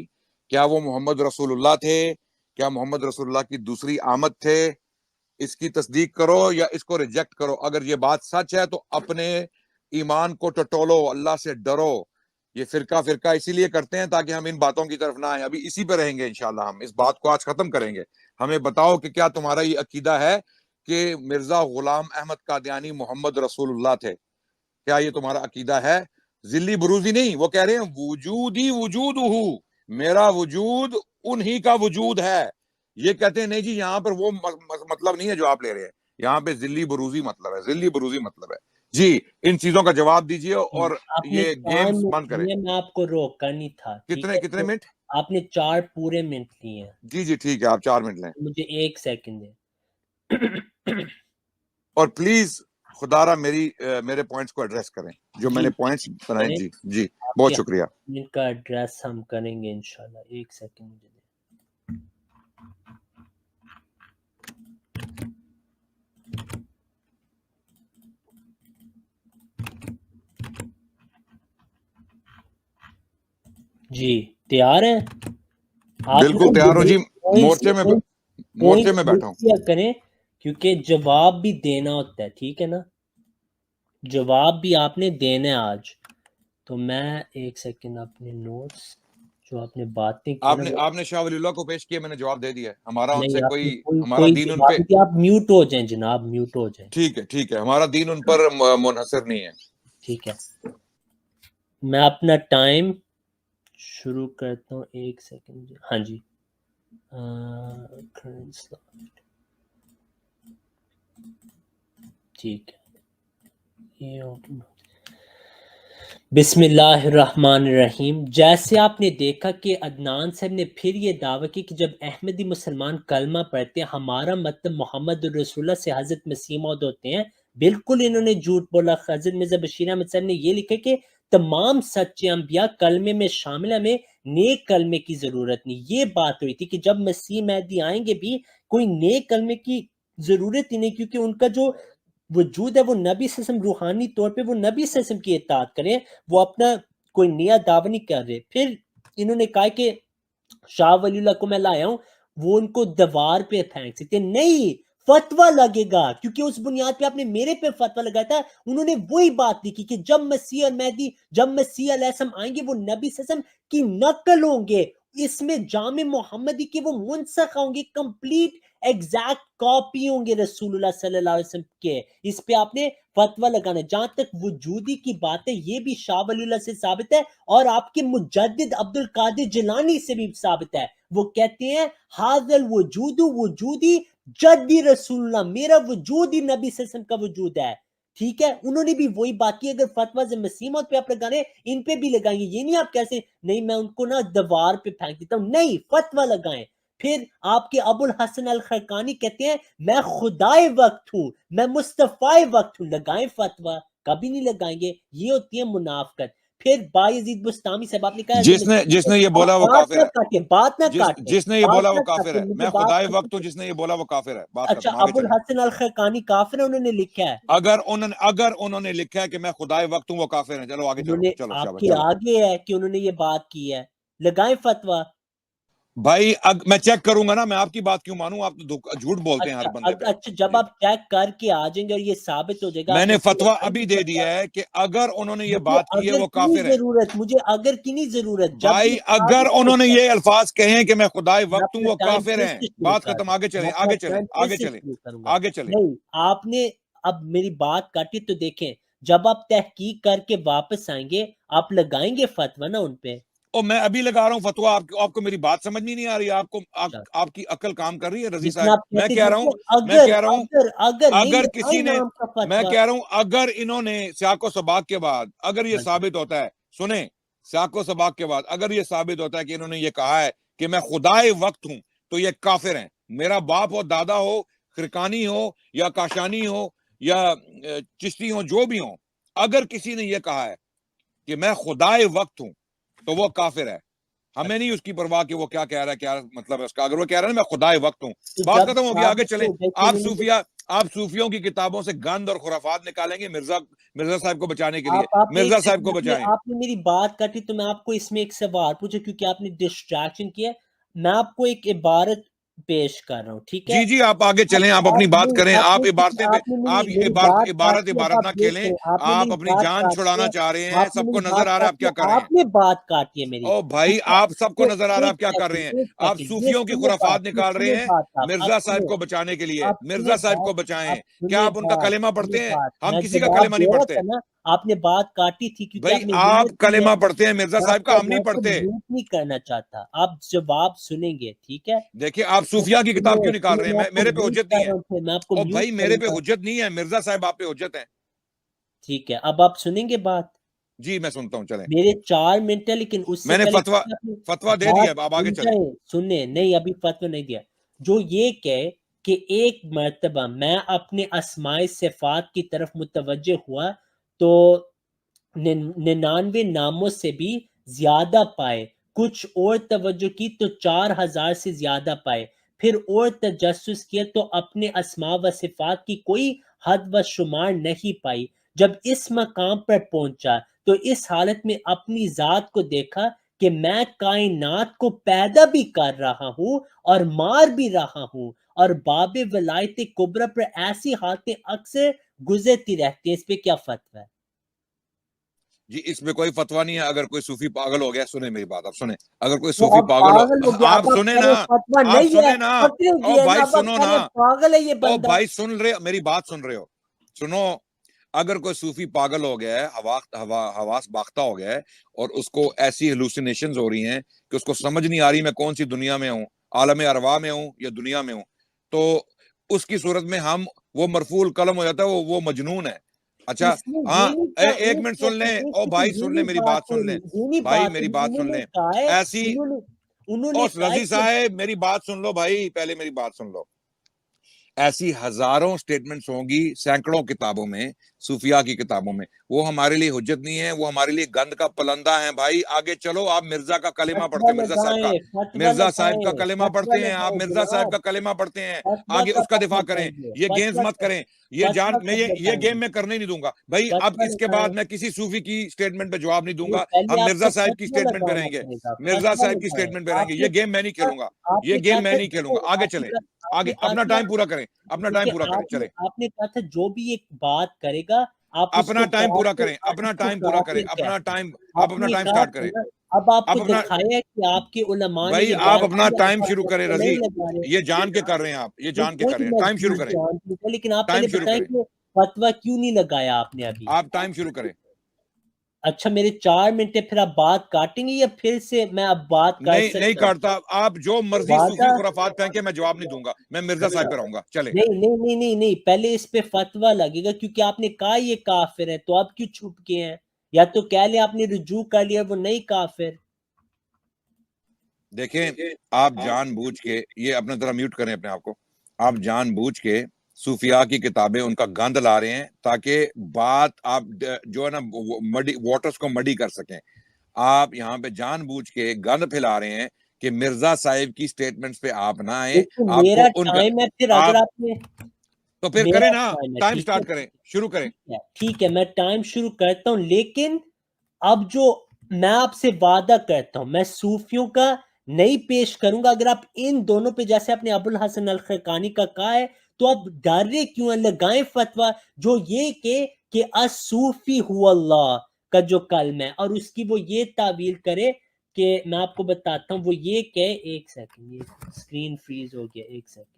کیا وہ محمد رسول اللہ تھے؟ کیا محمد رسول اللہ کی دوسری آمد تھے؟ اس کی تصدیق کرو یا اس کو ریجیکٹ کرو. اگر یہ بات سچ ہے تو اپنے ایمان کو ٹٹولو, اللہ سے ڈرو. یہ فرقہ اسی لیے کرتے ہیں تاکہ ہم ان باتوں کی طرف نہ آئیں. ابھی اسی پہ رہیں گے انشاءاللہ, ہم اس بات کو آج ختم کریں گے. ہمیں بتاؤ کہ کیا تمہارا یہ عقیدہ ہے کہ مرزا غلام احمد قادیانی محمد رسول اللہ تھے؟ کیا یہ تمہارا عقیدہ ہے؟ ذلی بروزی نہیں, وہ کہہ رہے ہیں وجودی وجود ہوں, میرا وجود انہی کا وجود ہے. یہ کہتے ہیں نہیں جی یہاں پر وہ مطلب نہیں ہے جو آپ لے رہے ہیں, یہاں پہ ذلی بروزی مطلب ہے, ذلی بروزی مطلب ہے. جی ان چیزوں کا جواب دیجئے اور آپ نے یہ 4 گیمز منٹ بند کریں. لیے, میں آپ کو روکا نہیں تھا. ٹھیک ہے, کتنے منٹ؟ آپ نے 4 پورے منٹ لیے ہیں. جی ٹھیک ہے, آپ 4 منٹ لیں. مجھے 1 سیکنڈ دیں. اور پلیز خدا را میرے پوائنٹس کو ایڈریس کریں جو میں نے پوائنٹس بنائے. جی بہت شکریہ. ان کا ایڈریس ہم کریں گے انشاءاللہ. 1 سیکنڈ مجھے دیں. جی تیار ہیں آپ؟ بالکل تیار ہوں جی, مورچے میں بیٹھا ہوں. کریں کیونکہ جواب بھی دینا ہوتا ہے, ٹھیک ہے نا, جواب بھی آپ نے دینا ہے آج. تو میں 1 سیکنڈ اپنے نوٹس جو آپ نے باتیں کی آپ نے شاہ ولی اللہ کو پیش کیا, میں نے جواب دے دیا. ہمارا ان سے ہمارا کوئی دین ان پہ, آپ میوٹ ہو جائیں جناب, میوٹ ہو جائیں. ٹھیک ہے, ہمارا دین ان پر منحصر نہیں ہے. ٹھیک ہے, میں اپنا ٹائم شروع کرتا ہوں. 1 سیکنڈ. ہاں جی, ٹھیک ہے. بسم اللہ الرحمن الرحیم. جیسے آپ نے دیکھا کہ عدنان صاحب نے پھر یہ دعویٰ کی کہ جب احمدی مسلمان کلمہ پڑھتے ہیں ہمارا مطلب محمد رسول اللہ سے حضرت مسیح موعود ہوتے ہیں. بالکل انہوں نے جھوٹ بولا. حضرت مرزا بشیر احمد صاحب نے یہ لکھا کہ تمام سچے انبیاء کلمے میں شامل ہیں, ہمیں نیک کلمے کی ضرورت نہیں. یہ بات ہوئی تھی کہ جب مسیح مہدی آئیں گے بھی کوئی نیک کلمے کی ضرورت ہی نہیں, کیونکہ ان کا جو وجود ہے وہ نبی صلی اللہ علیہ وسلم, روحانی طور پہ وہ نبی صلی اللہ علیہ وسلم کی اطاعت کریں, وہ اپنا کوئی نیا دعویٰ نہیں کر رہے. پھر انہوں نے کہا کہ شاہ ولی اللہ کو میں لایا ہوں, وہ ان کو دیوار پہ پھینک سکتے نہیں, فتویٰ لگے گا, کیونکہ اس بنیاد پہ آپ نے میرے پہ فتویٰ لگایا تھا. انہوں نے وہی بات لکھی کہ جب مسیح اور مہدی, جب مسیح علیہ السلام آئیں گے وہ نبی صلی اللہ علیہ وسلم کی نقل ہوں گے, اس میں جامع محمدی کے وہ منسخ ہوں گے, کمپلیٹ ایگزیکٹ کاپی ہوں گے رسول اللہ صلی اللہ علیہ وسلم کے. اس پہ آپ نے فتویٰ لگانا. جہاں تک وجودی کی بات ہے یہ بھی شاہ ولی اللہ سے ثابت ہے اور آپ کے مجدد عبد القادر جیلانی سے بھی ثابت ہے. وہ کہتے ہیں حاضر وجود وجودی جدی رسول اللہ, میرا وجود ہی نبی صلی اللہ علیہ وسلم کا وجود ہے. ٹھیک ہے, انہوں نے بھی وہی بات کی. اگر فتویٰ مسیح موعود پہ آپ لگانے ان پہ بھی لگائیں گے. یہ نہیں آپ کیسے نہیں میں ان کو نا دیوار پہ پھینک دیتا ہوں, نہیں, فتویٰ لگائیں. پھر آپ کے ابو الحسن الخرقانی کہتے ہیں میں خدائے وقت ہوں, میں مصطفیٰ وقت ہوں. لگائیں فتویٰ, کبھی نہیں لگائیں گے. یہ ہوتی ہے منافقت. پھر بایزید بستامی صاحب آپ نے کہا جس نے یہ بولا وہ کافر ہے, بات نہ کاٹیں, جس نے یہ بولا وہ کافر ہے. میں خدائے وقت ہوں, جس نے یہ بولا وہ کافر ہے. اچھا, ابو الحسن الخرقانی کافر ہے, انہوں نے لکھا ہے. اگر انہوں نے لکھا ہے کہ میں خدائے وقت ہوں وہ کافر ہیں. چلو آگے چلو. آپ کے آگے ہے کہ انہوں نے یہ بات کی ہے. لگائیں فتویٰ. بھائی میں چیک کروں گا نا, میں آپ کی بات کیوں مانوں, آپ تو جھوٹ بولتے ہیں ہر بندے پہ. اچھا جب آپ چیک کر کے آ جائیں گے اور یہ ثابت ہو جائے گا, میں نے فتویٰ ابھی دے دیا ہے کہ اگر انہوں نے یہ بات کی ہے وہ کافر ہے. مجھے اگر کی نہیں ضرورت, جب بھائی اگر انہوں نے یہ الفاظ کہے کہ میں خدائے وقت ہوں, وہ کافر ہیں. بات ختم, آگے چلیں آگے چلیں آگے چلیں آگے چلیں. نہیں آپ نے اب میری بات کاٹی تو دیکھیں, جب آپ تحقیق کر کے واپس آئیں گے آپ لگائیں گے فتویٰ نا ان پہ. اور میں ابھی لگا رہا ہوں فتویٰ, آپ کو میری بات سمجھ میں نہیں آ رہی, آپ کی عقل کام کر رہی ہے رضی صاحب. میں کہہ رہا ہوں اگر کسی نے, میں کہہ رہا ہوں اگر انہوں نے سیاق و سباق کے بعد اگر یہ ثابت ہوتا ہے, سنیں, سیاق و سباق کے بعد اگر یہ ثابت ہوتا ہے کہ انہوں نے یہ کہا ہے کہ میں خدائے وقت ہوں, تو یہ کافر ہیں. میرا باپ ہو, دادا ہو, خرقانی ہو یا کاشانی ہو یا چشتی ہو, جو بھی ہوں, اگر کسی نے یہ کہا ہے کہ میں خدائے وقت ہوں تو وہ کافر ہے. ہمیں نہیں اس کی پرواہ کہ وہ کیا کہہ رہا ہے, کیا مطلب ہے اس کا. اگر وہ کہہ رہا ہے نا میں خدائے وقت ہوں, بات ختم ہوگی, آگے چلیں. آپ صوفیوں کی کتابوں سے گند اور خرافات نکالیں گے مرزا صاحب کو بچانے کے لیے. مرزا صاحب کو بچائیں. آپ نے میری بات کاٹی تو میں آپ کو اس میں ایک سوال پوچھا کیونکہ آپ نے ڈسٹریکشن کیا. میں آپ کو ایک عبارت پیش کر رہا ہوں, ٹھیک ہے جی آپ آگے چلیں, آپ اپنی بات کریں. آپ عبارتیں پہ آپ عبارت نہ کھیلیں. آپ اپنی جان چھڑانا چاہ رہے ہیں, سب کو نظر آ رہا ہے آپ کیا کر رہے ہیں. آپ نے بات کاٹی ہے میری. او بھائی آپ سب کو نظر آ رہا ہے آپ کیا کر رہے ہیں. آپ صوفیوں کی خرافات نکال رہے ہیں مرزا صاحب کو بچانے کے لیے. مرزا صاحب کو بچائیں. کیا آپ ان کا کلمہ پڑھتے ہیں؟ ہم کسی کا کلمہ نہیں پڑھتے. آپ نے بات کاٹی تھی بھائی آپ کلمہ پڑھتے ہیں مرزا صاحب کا, ہم نہیں پڑھتے. نہیں کرنا چاہتا, آپ جواب سنیں گے, ٹھیک ہے. دیکھیں آپ صوفیہ کی کتاب کیوں نکال رہے ہیں, میرے پہ حجت نہیں ہے. میں آپ کو اور بھائی میرے پہ حجت نہیں ہے, مرزا صاحب آپ پہ حجت ہے. ٹھیک ہے, اب آپ سنیں گے بات. جی میں سنتا ہوں, چلیں. میرے 4 منٹ ہے لیکن اس سے میں نے فتویٰ دے دیا, اب آگے چلیں. سنیں, نہیں ابھی فتویٰ نہیں دیا. جو یہ کہے کہ ایک مرتبہ میں اپنے اسماء صفات کی طرف متوجہ ہوا تو 99 ناموں سے بھی زیادہ پائے, کچھ اور توجہ کی تو 4000 سے زیادہ پائے, پھر اور تجسس کیا تو اپنے اسماء و صفات کی کوئی حد و شمار نہیں پائی. جب اس مقام پر پہنچا تو اس حالت میں اپنی ذات کو دیکھا کہ میں کائنات کو پیدا بھی کر رہا ہوں اور مار بھی رہا ہوں, اور باب ولایت کبریٰ پر ایسی حالتیں اکثر گزرتی رہتی ہیں. اس پہ کیا فتویٰ ہے؟ جی اس میں کوئی فتویٰ نہیں ہے. اگر کوئی صوفی پاگل ہو گیا, سنیں میری بات, آپ سنیں. اگر کوئی صوفی پاگل ہو, آپ سنیں نا, آپ سنیں نا. او بھائی سنو نا, پاگل ہے یہ او بندہ. بھائی سن رہے, میری بات سن رہے ہو, سنو. اگر کوئی صوفی پاگل ہو گیا ہے, حواس باختہ ہو گیا ہے, اور اس کو ایسی ہلوسینیشنز ہو رہی ہیں کہ اس کو سمجھ نہیں آ رہی میں کون سی دنیا میں ہوں, عالم ارواح میں ہوں یا دنیا میں ہوں, تو اس کی صورت میں ہم وہ مرفوع القلم ہو جاتا ہے, وہ مجنون ہے. اچھا ہاں, ایک منٹ سن لیں. او بھائی سن لیں, میری بات سن لیں بھائی, میری بات سن لیں. ایسی رضی صاحب میری بات سن لو بھائی, پہلے میری بات سن لو. ایسی ہزاروں سٹیٹمنٹس ہوں گی سینکڑوں کتابوں میں, صوفیاء کی کتابوں میں. وہ ہمارے لیے حجت نہیں ہے, وہ ہمارے لیے گند کا پلندہ ہیں. بھائی آگے چلو, آپ مرزا کا کلمہ پڑھتے ہیں, مرزا صاحب کا کلمہ پڑھتے ہیں, آپ مرزا صاحب کا کلمہ پڑھتے ہیں. آگے اس کا دفاع کریں, یہ گیمز مت کریں. یہ گیم میں کرنے نہیں دوں گا بھائی. اب اس کے بعد میں کسی صوفی کی سٹیٹمنٹ پہ جواب نہیں دوں گا. ہم مرزا صاحب کی سٹیٹمنٹ پہ رہیں گے, مرزا صاحب کی سٹیٹمنٹ پہ رہیں گے. یہ گیم میں نہیں کھیلوں گا, یہ گیم میں نہیں کھیلوں گا. آگے چلیں, آگے اپنا ٹائم پورا کریں, اپنا ٹائم پورا کریں. چلیں, آپ نے کہا تھا جو بھی ایک بات کرے گا آپ اپنا ٹائم پورا کریں, اپنا ٹائم پورا کریں, اپنا ٹائم, آپ اپنا ٹائم سٹارٹ کریں. اب آپ کو دکھایا کہ آپ کے علماء نے بھائی یہ آپ بات اپنا ٹائم شروع کریں نہیں رضی, لگا رہے. یہ جان کے کر رہے ہیں آپ, یہ جان کے کر رہے ہیں. ٹائم شروع کریں, لیکن آپ ٹائم پہلے شروع بتائیں کریں, کہ فتویٰ کیوں نہیں لگایا آپ نے ابھی. آپ ٹائم شروع کریں. اچھا میرے 4 منٹ ہے, پھر آپ بات کاٹیں گے یا پھر سے میں اب بات کر سکتا ہوں؟ نہیں کاٹتا, آپ جو مرضی صوفی خرافات پھینکیں میں جواب نہیں دوں گا, میں مرزا صاحب پہ رہوں گا. چلیں نہیں, پہلے اس پہ فتویٰ لگے گا کیونکہ آپ نے کہا یہ کافر ہے, تو آپ کیوں چھپ کے ہیں؟ یا تو کہہ لیں آپ نے رجوع کر لیا وہ نہیں کافر. دیکھیں آپ جان بوجھ کے, یہ اپنا ذرا میوٹ کریں اپنے آپ کو, آپ جان بوجھ کے صوفیاء کی کتابیں ان کا گند لا رہے ہیں تاکہ بات آپ جو ہے نا واٹرز کو مڈی کر سکیں. آپ یہاں پہ جان بوجھ کے گند پھیلا رہے ہیں کہ مرزا صاحب کی سٹیٹمنٹس پہ آپ نہ آئیں. میرا ٹائم ہے, پھر اگر آپ نے تو پھر کریں نا, ٹائم سٹارٹ کریں, شروع کریں. ٹھیک ہے, میں ٹائم شروع کرتا ہوں, لیکن اب جو میں آپ سے وعدہ کرتا ہوں, میں صوفیوں کا نہیں پیش کروں گا. اگر آپ ان دونوں پہ جیسے آپ نے ابو الحسن الخرقانی کا کہا ہے تو آپ ڈر رہے کیوں ہیں؟ لگائیں فتویٰ جو یہ کہ الصوفی هو اللہ کا جو کلمہ ہے اور اس کی وہ یہ تعویل کرے کہ میں آپ کو بتاتا ہوں. وہ یہ کہ ایک سیکنڈ، یہ اسکرین فریز ہو گیا، ایک سیکنڈ.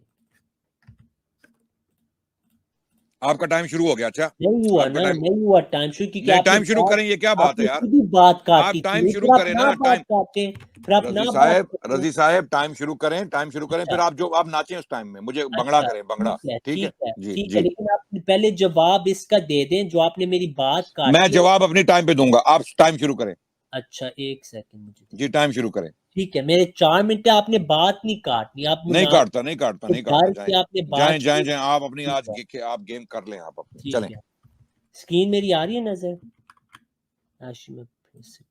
آپ کا ٹائم شروع ہو گیا. اچھا نہیں ہوا آپ کا نا، ٹائم نہیں ہوا ٹائم شروع، کیونکہ نہیں، آپ نے ٹائم شروع کریں، یہ کیا بات ہے یار؟ خود ہی بات آپ کاٹی ٹائم تھی. شروع پھر آپ کریں نہ نا. ٹائم بات کاٹیں، پھر آپ نہ بات کریں. رضی صاحب ٹائم شروع کریں، ٹائم شروع کریں، اچھا پھر آپ جو آپ ناچیں اس ٹائم میں، مجھے بنگڑا اچھا کریں، بنگڑا. ٹھیک ہے ٹھیک ہے ٹھیک ہے جی ٹھیک ہے، جی. لیکن آپ پہلے جواب اس کا دے دیں جو آپ نے میری بات میں کاٹی ہے. جواب اپنی ٹائم پہ دوں گا، آپ ٹائم شروع کریں. اچھا ایک سیکنڈ مجھے دیں. جی ٹائم شروع کریں. ٹھیک ہے، میرے 4 منٹ ہے، آپ نے بات نہیں کاٹنی. آپ نہیں کاٹتا، مناسب نہیں کاٹتا، کے نہیں کاٹتا. ڈر جائیں سے آپ نے جائیں بات جائیں شروع. جائیں. آپ اپنی ٹھیک آج ہے آپ گیم کر لیں، آپ اپنی چلیں. ٹھیک ہے. اسکرین میری آ رہی ہے نظر؟ میں پھر سے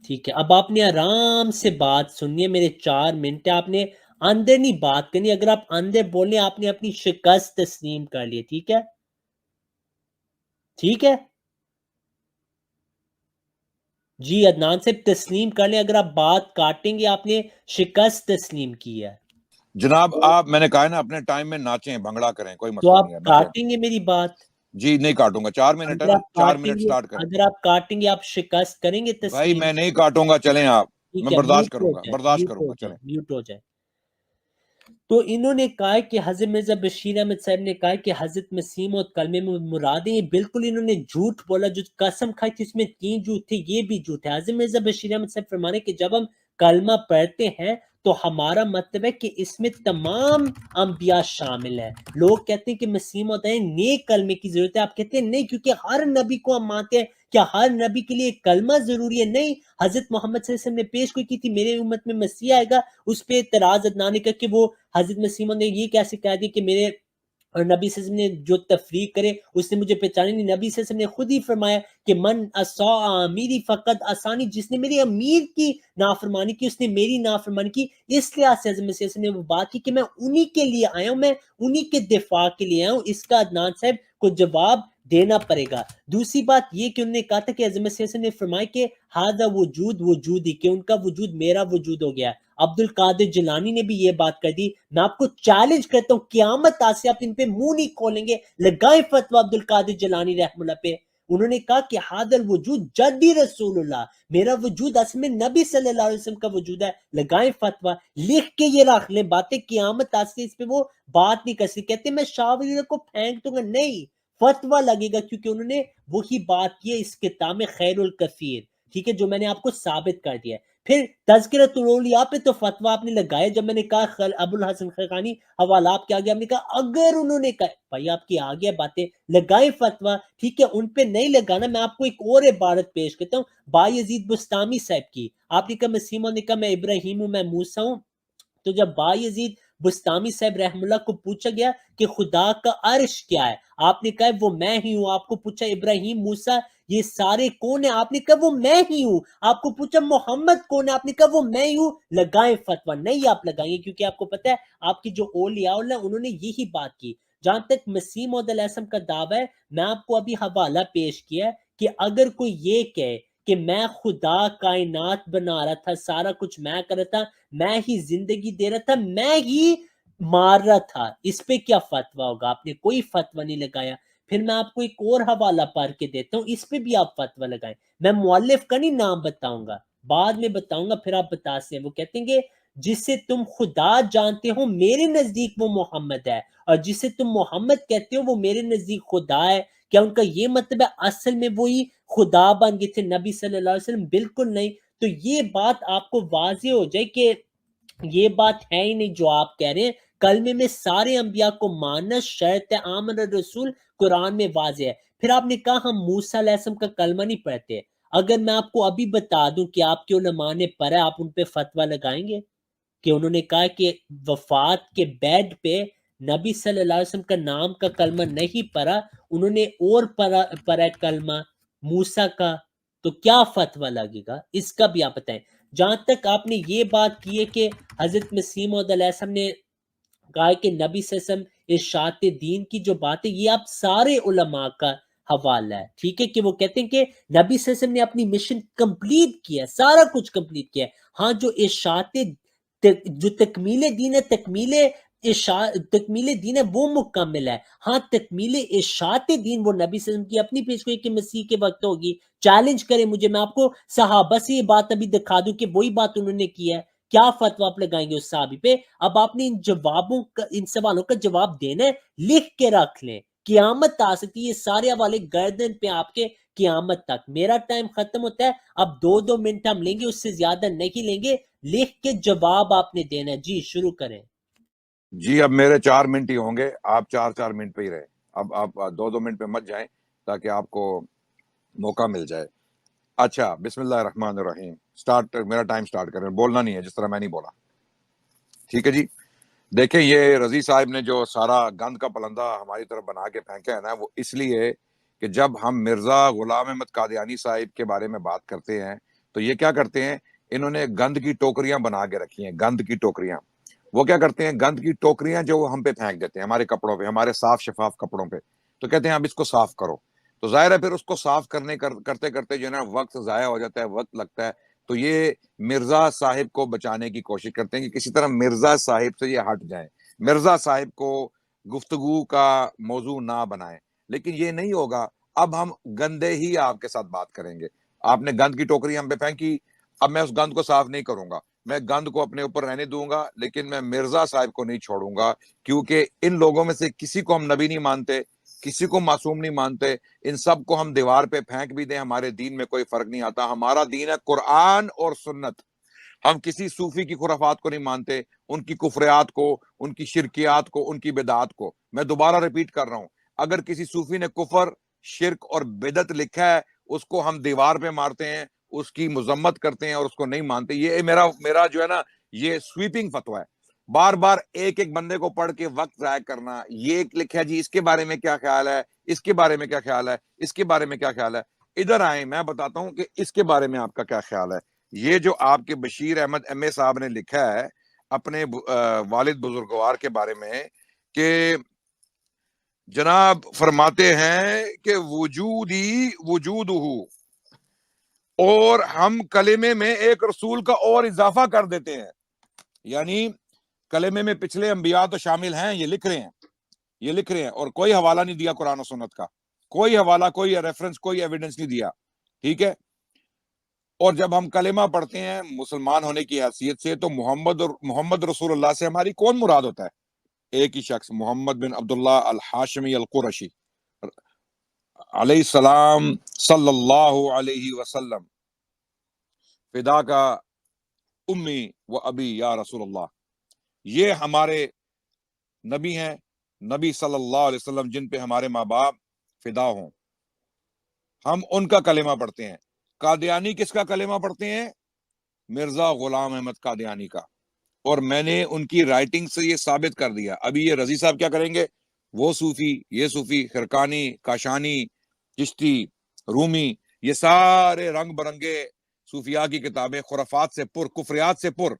ٹھیک ہے. اب آپ نے آرام سے بات سننی ہے، میرے 4 منٹ ہے. آپ نے اندر نہیں بات کرنی. اگر آپ اندر بولیں آپ نے اپنی شکست تسلیم کر لی. ٹھیک ہے ٹھیک ہے جی عدنان سے تسلیم کر لیں. اگر آپ بات کاٹیں گے آپ نے شکست تسلیم کی ہے. جناب آپ، میں نے کہا ہے نا اپنے ٹائم میں ناچیں، بھنگڑا کریں، کوئی تو مسئلہ آپ نہیں ہے. کاٹیں گے میری بات؟ جی نہیں کاٹوں گا. 4 منٹ ہے اگر نا، آپ 4 کاٹیں منٹ گے، سٹارٹ کریں. اگر آپ کاٹیں گے آپ شکست کریں گے بھائی تسلیم؟ میں نہیں کاٹوں گا، چلیں آپ. ٹھیک میں ہے، برداشت میوٹ ہو کروں گا، جائے، برداشت میوٹ کروں ہو گا، جائے، چلیں. میوٹ ہو جائے. تو انہوں نے کہا کہ حضرت مرزا بشیر احمد صاحب نے کہا کہ حضرت مسیح موعود کلمے میں مراد ہے. یہ بالکل انہوں نے جھوٹ بولا. جو قسم کھائی تھی اس میں 3 جھوٹ تھے، یہ بھی جھوٹ ہے. حضرت مرزا بشیر احمد صاحب فرمانے کہ جب ہم کلمہ پڑھتے ہیں تو ہمارا مطلب ہے کہ اس میں تمام انبیاء شامل ہیں. لوگ کہتے ہیں کہ مسیح موعود ہے نیک کلمے کی ضرورت ہے. آپ کہتے ہیں نہیں، کیونکہ ہر نبی کو ہم مانتے ہیں. کیا ہر نبی کے لیے کلمہ ضروری ہے؟ نہیں. حضرت محمد صلی اللہ علیہ وسلم نے پیش کوئی کی تھی میرے امت میں مسیح آئے گا، اس پہ اعتراض عدنان نے کہا کہ وہ حضرت مسیح موعود نے یہ کیسے کہہ دیا کہ میرے اور نبی صلی اللہ علیہ وسلم نے جو تفریق کرے اس نے مجھے پہچانے نہیں. نبی صلی اللہ علیہ وسلم نے خود ہی فرمایا کہ من اساء امیری فقط آسانی، جس نے میری امیر کی نافرمانی کی اس نے میری نافرمانی کی. اس لحاظ سے حضرت مسیح نے وہ بات کی کہ میں انہی کے لیے آیا ہوں، میں انہی کے دفاع کے لیے آیا ہوں. اس کا عدنان صاحب کو جواب دینا پڑے گا. دوسری بات یہ کہ انہوں نے کہا تھا کہ حضرت مسیح نے فرمایا کہ ہذا وجود وجودی، کہ ان کا وجود میرا وجود ہو گیا. عبد القادر جیلانی نے بھی یہ بات کر دی. میں آپ کو چیلنج کرتا ہوں قیامت آج سے آپ ان پہ منہ نہیں کھولیں گے. لگائیں فتویٰ عبد القادر جیلانی رحمہ اللہ پہ. انہوں نے کہا کہ حاضر وجود جدی رسول اللہ، میرا وجود اصل میں نبی صلی اللہ علیہ وسلم کا وجود ہے. لگائیں فتویٰ، لکھ کے یہ رکھ لیں باتیں. قیامت آج سے اس پہ وہ بات نہیں کر سکتے. کہتے ہیں میں شاہ ولی اللہ کو پھینک دوں گا، نہیں، فتویٰ لگے گا، کیونکہ انہوں نے وہی بات کی ہے اس کتاب میں خیر الکثیر. ٹھیک ہے، جو میں نے آپ کو ثابت کر دیا ہے. پھر تذکرۃ الاولیاء پہ تو فتویٰ آپ نے لگائے. جب میں نے کہا ابو الحسن خرقانی حوالہ آپ کے آگے، ہم نے کہا اگر انہوں نے کہا، بھائی آپ کی آگے باتیں لگائیں فتویٰ. ٹھیک ہے، ان پہ نہیں لگانا. میں آپ کو ایک اور عبارت پیش کرتا ہوں بایزید بستامی صاحب کی. آپ نے کہا مسیح موعود نے کہا میں ابراہیم ہوں، میں موسیٰ ہوں. تو جب بایزید بستامی صاحب رحم اللہ کو پوچھا گیا کہ خدا کا عرش کیا ہے، آپ نے کہا وہ میں ہی ہوں. آپ کو پوچھا ابراہیم، موسیٰ یہ سارے کون ہیں؟ آپ نے کہا وہ میں ہی ہوں. آپ کو پوچھا محمد کون ہے؟ آپ نے کہا وہ میں ہی ہوں. لگائیں فتویٰ. نہیں آپ لگائیں گے، کیونکہ آپ کو پتہ ہے آپ کی جو اولیاء اللہ انہوں نے یہی بات کی. جہاں تک مسیح موعود علیہ السلام کا دعویٰ ہے، میں آپ کو ابھی حوالہ پیش کیا ہے کہ اگر کوئی یہ کہے کہ میں خدا کائنات بنا رہا تھا، سارا کچھ میں کر رہا تھا، میں ہی زندگی دے رہا تھا، میں ہی مار رہا تھا، اس پہ کیا فتویٰ ہوگا؟ آپ نے کوئی فتویٰ نہیں لگایا. پھر میں آپ کو ایک اور حوالہ پڑھ کے دیتا ہوں، اس پہ بھی آپ فتویٰ لگائیں. میں مؤلف کا نہیں نام بتاؤں گا، بعد میں بتاؤں گا، پھر آپ بتا سکتے ہیں. وہ کہتے ہیں کہ جسے تم خدا جانتے ہو میرے نزدیک وہ محمد ہے، اور جسے تم محمد کہتے ہو وہ میرے نزدیک خدا ہے. کیا ان کا یہ مطلب ہے اصل میں وہی خدا بن گئے تھے نبی صلی اللہ علیہ وسلم؟ بالکل نہیں. تو یہ بات آپ کو واضح ہو جائے کہ یہ بات ہے ہی نہیں جو آپ کہہ رہے ہیں. کلمے میں سارے انبیاء کو ماننا شرط ہے. آمن الرسول قرآن میں واضح ہے. پھر آپ نے کہا ہم موسیٰ علیہ السلام کا کلمہ نہیں پڑھتے. اگر میں آپ کو ابھی بتا دوں کہ آپ کے علماء نے پڑھا، آپ ان پہ فتویٰ لگائیں گے کہ انہوں نے کہا کہ وفات کے بیڈ پہ نبی صلی اللہ علیہ وسلم کا نام کا کلمہ نہیں پڑھا، انہوں نے اور پڑھا کلمہ موسیٰ کا، تو کیا فتویٰ لگے گا؟ اس کا بھی آپ بتائیں. جہاں تک آپ نے یہ بات کی ہے کہ حضرت مسیح موعود علیہ السلام نے کہا کہ نبی صلی اللہ علیہ وسلم ارشاد دین کی جو بات ہے، یہ آپ سارے علماء کا حوالہ ہے، ٹھیک ہے، کہ وہ کہتے ہیں کہ نبی صلی اللہ علیہ وسلم نے اپنی مشن کمپلیٹ کیا ہے، سارا کچھ کمپلیٹ کیا ہے. ہاں جو ارشاد جو تکمیل دین ہے، تکمیل دین ہے وہ مکمل ہے. ہاں تکمیل ارشاد دین وہ نبی صلی اللہ علیہ وسلم کی اپنی پیش گوئی کہ مسیح کے وقت ہوگی. چیلنج کریں مجھے، میں آپ کو صحابہ سے یہ بات ابھی دکھا دوں کہ وہی بات انہوں نے کی ہے. کیا فتویٰ آپ لگائیں گے اس صحابی پہ؟ اب آپ نے ان سوالوں کا جواب دینا ہے، لکھ کے رکھ لیں. قیامت آ سکتی ہے، یہ سارے حوالے گردن پہ آپ کے قیامت تک. میرا ٹائم ختم ہوتا ہے، اب 2 منٹ ہم لیں گے، اس سے زیادہ نہیں لیں گے. لکھ کے جواب آپ نے دینا ہے. جی شروع کریں. جی اب میرے 4 منٹ ہی ہوں گے، آپ 4 منٹ پہ ہی رہے. اب آپ 2 منٹ پہ مت جائیں تاکہ آپ کو موقع مل جائے. اچھا بسم اللہ الرحمن الرحیم. میرا ٹائم سٹارٹ کریں، بولنا نہیں ہے جس طرح میں نہیں بولا، ٹھیک ہے جی. دیکھیں یہ رضی صاحب نے جو سارا گند کا پلندہ ہماری طرف بنا کے پھینکا ہے نا، وہ اس لیے کہ جب ہم مرزا غلام احمد قادیانی صاحب کے بارے میں بات کرتے ہیں تو یہ کیا کرتے ہیں، انہوں نے گند کی ٹوکریاں بنا کے رکھی ہیں. گند کی ٹوکریاں وہ کیا کرتے ہیں، گند کی ٹوکریاں جو ہم پہ پھینک دیتے ہیں، ہمارے کپڑوں پہ، ہمارے صاف شفاف کپڑوں پہ. تو کہتے ہیں اب اس کو صاف کرو. تو ظاہر ہے پھر اس کو صاف کرتے کرتے جو ہے نا وقت ضائع ہو جاتا ہے، وقت لگتا ہے. تو یہ مرزا صاحب کو بچانے کی کوشش کرتے ہیں کہ کسی طرح مرزا صاحب سے یہ ہٹ جائیں، مرزا صاحب کو گفتگو کا موضوع نہ بنائیں. لیکن یہ نہیں ہوگا. اب ہم گندے ہی آپ کے ساتھ بات کریں گے. آپ نے گند کی ٹوکری ہم پہ پھینکی، اب میں اس گند کو صاف نہیں کروں گا، میں گند کو اپنے اوپر رہنے دوں گا، لیکن میں مرزا صاحب کو نہیں چھوڑوں گا. کیونکہ ان لوگوں میں سے کسی کو ہم نبی نہیں مانتے، کسی کو معصوم نہیں مانتے. ان سب کو ہم دیوار پہ پھینک بھی دیں، ہمارے دین میں کوئی فرق نہیں آتا. ہمارا دین ہے قرآن اور سنت. ہم کسی صوفی کی خرافات کو نہیں مانتے، ان کی کفریات کو، ان کی شرکیات کو، ان کی بدعات کو. میں دوبارہ ریپیٹ کر رہا ہوں، اگر کسی صوفی نے کفر، شرک اور بدعت لکھا ہے، اس کو ہم دیوار پہ مارتے ہیں، اس کی مذمت کرتے ہیں اور اس کو نہیں مانتے. یہ میرا جو ہے نا یہ سویپنگ فتویٰ ہے. بار بار ایک بندے کو پڑھ کے وقت ضائع کرنا، یہ لکھا جی اس کے بارے میں کیا خیال ہے، اس کے بارے میں کیا خیال ہے، اس کے بارے میں کیا خیال ہے. ادھر آئیں، میں بتاتا ہوں کہ اس کے بارے میں آپ کا کیا خیال ہے. یہ جو آپ کے بشیر احمد ایم اے صاحب نے لکھا ہے اپنے والد بزرگوار کے بارے میں، کہ جناب فرماتے ہیں کہ وجودی وجودہ، اور ہم کلمے میں ایک رسول کا اور اضافہ کر دیتے ہیں. یعنی کلمے میں پچھلے انبیاء تو شامل ہیں، یہ لکھ رہے ہیں اور کوئی حوالہ نہیں دیا قرآن و سنت کا، کوئی حوالہ، کوئی ریفرنس، کوئی ایویڈنس نہیں دیا، ٹھیک ہے. اور جب ہم کلمہ پڑھتے ہیں مسلمان ہونے کی حیثیت سے، تو محمد رسول اللہ سے ہماری کون مراد ہوتا ہے؟ ایک ہی شخص، محمد بن عبداللہ الحاشمی القرشی علیہ السلام صلی اللہ علیہ وسلم. فدا کا امی و ابی یا رسول اللہ. یہ ہمارے نبی ہیں، نبی صلی اللہ علیہ وسلم جن پہ ہمارے ماں باپ فدا ہوں. ہم ان کا کلمہ پڑھتے ہیں. قادیانی کس کا کلمہ پڑھتے ہیں؟ مرزا غلام احمد قادیانی کا. اور میں نے ان کی رائٹنگ سے یہ ثابت کر دیا. ابھی یہ رضی صاحب کیا کریں گے، وہ صوفی، یہ صوفی، خرقانی، کاشانی، چشتی، رومی، یہ سارے رنگ برنگے صوفیاء کی کتابیں خرافات سے پر، کفریات سے پر،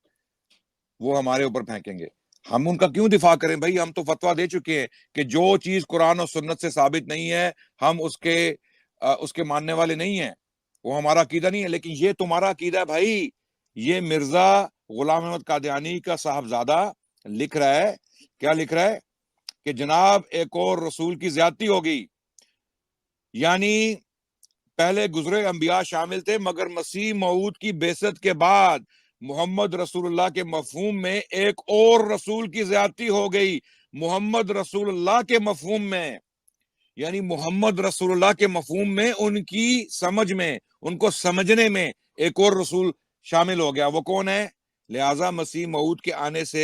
وہ ہمارے اوپر پھینکیں گے. ہم ان کا کیوں دفاع کریں بھائی؟ ہم تو فتویٰ دے چکے ہیں کہ جو چیز قرآن و سنت سے ثابت نہیں ہے ہم اس کے ماننے والے نہیں ہیں، وہ ہمارا عقیدہ نہیں ہے. لیکن یہ تمہارا عقیدہ ہے بھائی. یہ مرزا غلام احمد قادیانی کا صاحبزادہ لکھ رہا ہے، کیا لکھ رہا ہے؟ کہ جناب ایک اور رسول کی زیادتی ہوگی. یعنی پہلے گزرے انبیاء شامل تھے، مگر مسیح موعود کی بعثت کے بعد محمد رسول اللہ کے مفہوم میں ایک اور رسول کی زیادتی ہو گئی. محمد رسول اللہ کے مفہوم میں، یعنی محمد رسول اللہ کے مفہوم میں، ان کی سمجھ میں، ان کو سمجھنے میں ایک اور رسول شامل ہو گیا. وہ کون ہے؟ لہٰذا مسیح موعود کے آنے سے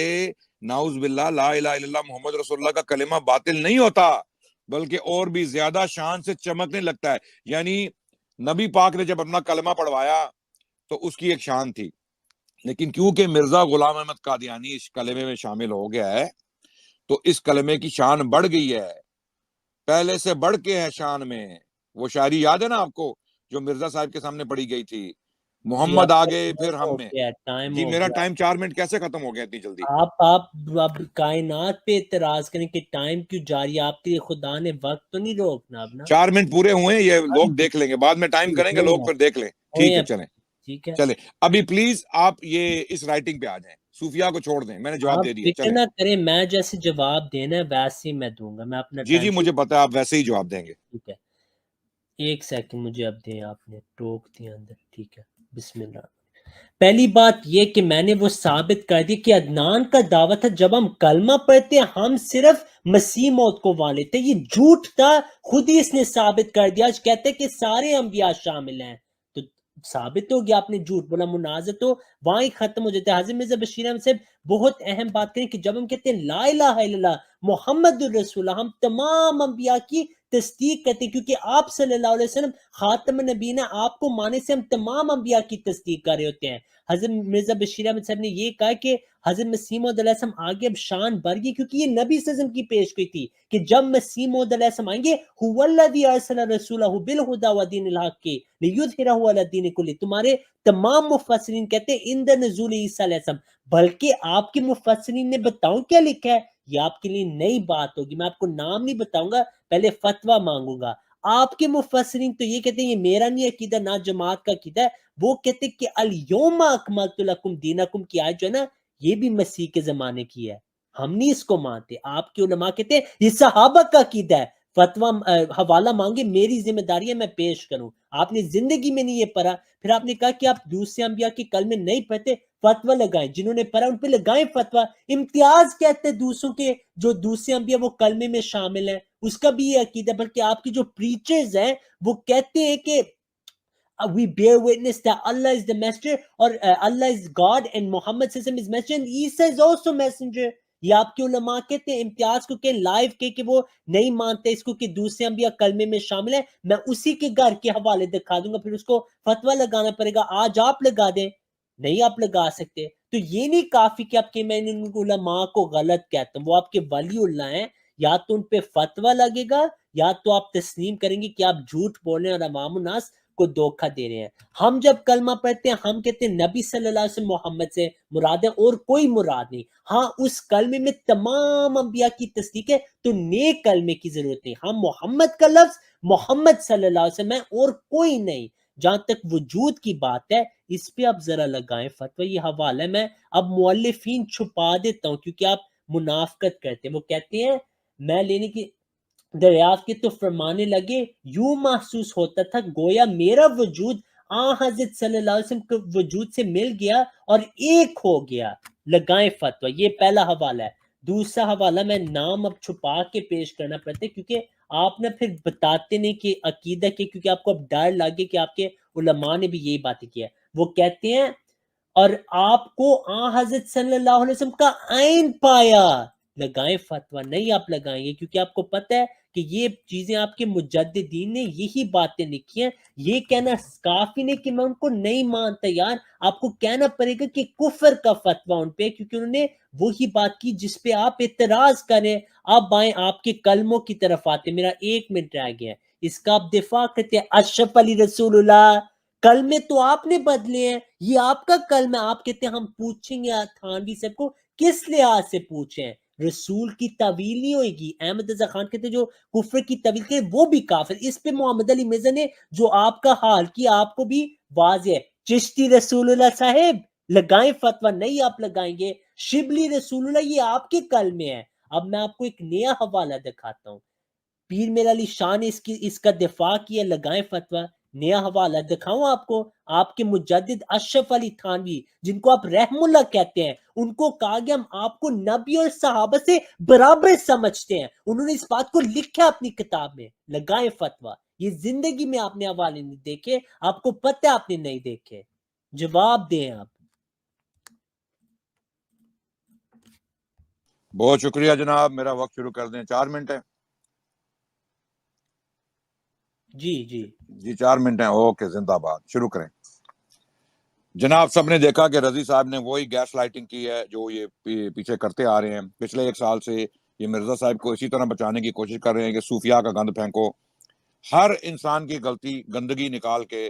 نعوذ باللہ لا الہ الا اللہ محمد رسول اللہ کا کلمہ باطل نہیں ہوتا، بلکہ اور بھی زیادہ شان سے چمکنے لگتا ہے. یعنی نبی پاک نے جب اپنا کلمہ پڑھوایا تو اس کی ایک شان تھی، لیکن کیونکہ مرزا غلام احمد قادیانی اس کلمے میں شامل ہو گیا ہے تو اس کلمے کی شان بڑھ گئی ہے، پہلے سے بڑھ کے ہے شان میں. وہ شاعری یاد ہے نا آپ کو جو مرزا صاحب کے سامنے پڑھی گئی تھی؟ محمد آ گئے پھر ہم میں. ٹائم جی ہو میرا گیا. ٹائم 4 منٹ کیسے ختم ہو گیا اتنی جلدی؟ آپ اب کائنات پہ اعتراض کریں کہ ٹائم کیوں جاری ہے؟ آپ کے لیے خدا نے وقت تو نہیں روکنا اب نا. 4 منٹ پورے ہوئے ہیں, یہ لوگ دیکھ لیں گے بعد میں, ٹائم کریں گے لوگ پھر دیکھ لیں. ٹھیک ہے چلیں ٹھیک ہے, چلیں. ابھی پلیز آپ یہ اس رائٹنگ پہ آ جائیں, صوفیہ کو چھوڑ دیں, میں نے جواب آپ دے دیا. فکر چلیں نہ کریں, میں جیسے جواب دینا ہے ویسے ہی میں دوں گا. میں اپنا جی ٹائم مجھے پتا ہے آپ ویسے ہی جواب دیں گے. ٹھیک ہے, ایک سیکنڈ مجھے اب دیں, آپ نے ٹوک دیا اندر. ٹھیک ہے, بسم اللہ. پہلی بات یہ کہ میں نے وہ ثابت کر دی کہ عدنان کا دعویٰ تھا جب ہم کلمہ پڑھتے ہم صرف مسیح موت کو مان لیتے. یہ جھوٹ تھا, خود ہی اس نے ثابت کر دیا. آج کہتے کہ سارے انبیاء شامل ہیں, تو ثابت ہو گیا, آپ نے جھوٹ بولا. منازع تو وہاں ہی ختم ہو جاتا ہے. حضرت مرزا بشیر احمد صاحب بہت اہم بات کریں کہ جب ہم کہتے ہیں لا الہ الا اللہ محمد الرسول اللہ, ہم تمام انبیاء کی تصدیق کرتے ہیں, کیونکہ آپ صلی اللہ علیہ وسلم خاتم النبیین, آپ کو مانے سے ہم تمام انبیاء کی تصدیق کر رہے ہوتے ہیں. حضرت مرزا بشیر احمد صاحب نے یہ کہا کہ حضرت مسیح موعود علیہ السلام آگے اب شان بڑھ گئی, کیونکہ یہ نبی صلی اللہ علیہ وسلم کی پیش گئی تھی کہ جب مسیح موعود علیہ السلام آئیں گے هو الذی ارسل رسولہ بالہدی ودین الحق لیظہرہ علی الدین کلہ. تمہارے تمام مفسرین کہتے ہیں عند نزول عیسیٰ علیہ السلام, بلکہ آپ کے مفسرین نے بتاؤں کیا لکھا ہے, یہ آپ کے لیے نئی بات ہوگی. میں آپ کو نام نہیں بتاؤں گا, پہلے فتویٰ مانگوں گا. آپ کے مفسرین تو یہ کہتے ہیں, یہ میرا نہیں عقیدہ, نہ جماعت کا عقیدہ ہے, وہ کہتے ہیں کہ الیوم اکملت لکم دینکم کی آیت جو ہے نا, یہ بھی مسیح کے زمانے کی ہے, ہم نہیں اس کو مانتے. آپ کے علماء کہتے ہیں یہ صحابہ کا عقیدہ ہے. فتویٰ حوالہ مانگے, میری ذمہ داری ہے میں پیش کروں. آپ نے زندگی میں نہیں یہ پڑھا, پھر آپ نے کہا کہ آپ دوسرے انبیاء کے کلمے نہیں پڑھتے, فتویٰ لگائیں. جنہوں نے پڑھا ان پہ لگائیں فتویٰ. امتیاز کہتے ہیں دوسروں کے, جو دوسرے انبیاء وہ کلمے میں شامل ہیں, اس کا بھی یہ عقیدہ. بلکہ آپ کی جو پریچرز ہیں وہ کہتے ہیں کہ we bear witness that Allah is the messenger, اور Allah is God and Muhammad sallallahu alaihi wasallam is messenger and Isa is also messenger. یہ آپ کے علماء کہتے ہیں. امتیاز کو کہ لائیو کہ وہ نہیں مانتے اس کو کہ دوسرے انبیاء کلمے میں شامل ہیں. میں اسی کے گھر کے حوالے دکھا دوں گا, پھر اس کو فتویٰ لگانا پڑے گا. آج آپ لگا دیں, نہیں آپ لگا سکتے. تو یہ نہیں کافی کہ آپ کے میں ان علماء کو غلط کہتا ہوں, وہ آپ کے ولی اللہ ہیں. یا تو ان پہ فتویٰ لگے گا, یا تو آپ تسلیم کریں گے کہ آپ جھوٹ بول رہے ہیں اور عوام الناس کو دھوکہ دے رہے ہیں. ہم جب کلمہ پڑھتے ہیں ہم کہتے ہیں نبی صلی اللہ علیہ وسلم محمد سے مراد ہے, اور کوئی مراد نہیں. ہاں اس کلمے میں تمام انبیاء کی تصدیق ہے, تو نیک کلمے کی ضرورت نہیں. ہم محمد کا لفظ محمد صلی اللہ علیہ وسلم ہے اور کوئی نہیں. جہاں تک وجود کی بات ہے اس پہ آپ ذرا لگائیں فتویٰ. یہ حوالہ ہے, میں اب مؤلفین چھپا دیتا ہوں کیونکہ آپ منافقت کرتے ہیں. وہ کہتے ہیں میں لینے کی دریافت کی تو فرمانے لگے, یوں محسوس ہوتا تھا گویا میرا وجود حضرت صلی اللہ علیہ وسلم کے وجود سے مل گیا اور ایک ہو گیا. لگائیں فتویٰ. یہ پہلا حوالہ ہے. دوسرا حوالہ میں نام اب چھپا کے پیش کرنا پڑتا ہے کیونکہ آپ نے پھر بتاتے نہیں کہ عقیدہ کے, کیونکہ آپ کو اب ڈر لگے کہ آپ کے علماء نے بھی یہی باتیں کی ہے. وہ کہتے ہیں اور آپ کو حضرت صلی اللہ علیہ وسلم کا عین پایا. لگائیں فتویٰ. نہیں آپ لگائیں گے کیونکہ آپ کو پتہ ہے کہ یہ چیزیں آپ کے مجددین نے یہی باتیں لکھی ہیں. یہ کہنا کافی نہیں کہ میں ان کو نہیں مانتا یار, آپ کو کہنا پڑے گا کہ کفر کا فتویٰ ان پہ, کیونکہ انہوں نے وہی بات کی جس پہ آپ اعتراض کریں. آپ آئیں, آپ کے کلموں کی طرف آتے. میرا 1 منٹ رہ گیا ہے, اس کا آپ دفاع کرتے ہیں. اشرف علی رسول اللہ, کلمے تو آپ نے بدلے ہیں, یہ آپ کا کلمہ. آپ کہتے ہیں ہم پوچھیں گے تھانوی صاحب کو, کس لحاظ سے پوچھیں؟ رسول کی طویل نہیں ہوئے گی. احمد رضا خان کہتے ہیں جو کفر کی طویل کے وہ بھی کافر. اس پہ محمد علی مرزا نے جو آپ کا حال کیا آپ کو بھی واضح ہے. چشتی رسول اللہ صاحب لگائیں فتویٰ. نہیں آپ لگائیں گے. شبلی رسول اللہ یہ آپ کے کلمے ہیں. اب میں آپ کو ایک نیا حوالہ دکھاتا ہوں. پیر میرا علی شاہ نے اس کا دفاع کیا. لگائیں فتویٰ. نیا حوالہ دکھاؤں آپ کو. آپ کے مجدد اشرف علی تھانوی جن کو آپ رحم اللہ کہتے ہیں, ان کو کہا گیا ہم آپ کو نبی اور صحابہ سے برابر سمجھتے ہیں. انہوں نے اس بات کو لکھا اپنی کتاب میں. لگائیں فتویٰ. یہ زندگی میں آپ نے حوالے نہیں دیکھے, آپ کو پتہ آپ نے نہیں دیکھے. جواب دیں آپ. بہت شکریہ جناب, میرا وقت شروع کر دیں. 4 منٹ ہے. جی 4 منٹ ہیں. اوکے, زندہ باد. شروع کریں جناب. سب نے دیکھا کہ رضی صاحب نے وہی گیس لائٹنگ کی ہے جو یہ پیچھے کرتے آ رہے ہیں پچھلے 1 سال سے. یہ مرزا صاحب کو اسی طرح بچانے کی کوشش کر رہے ہیں کہ صوفیاء کا گند پھینکو. ہر انسان کی غلطی گندگی نکال کے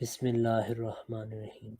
بسم اللہ الرحمن الرحیم.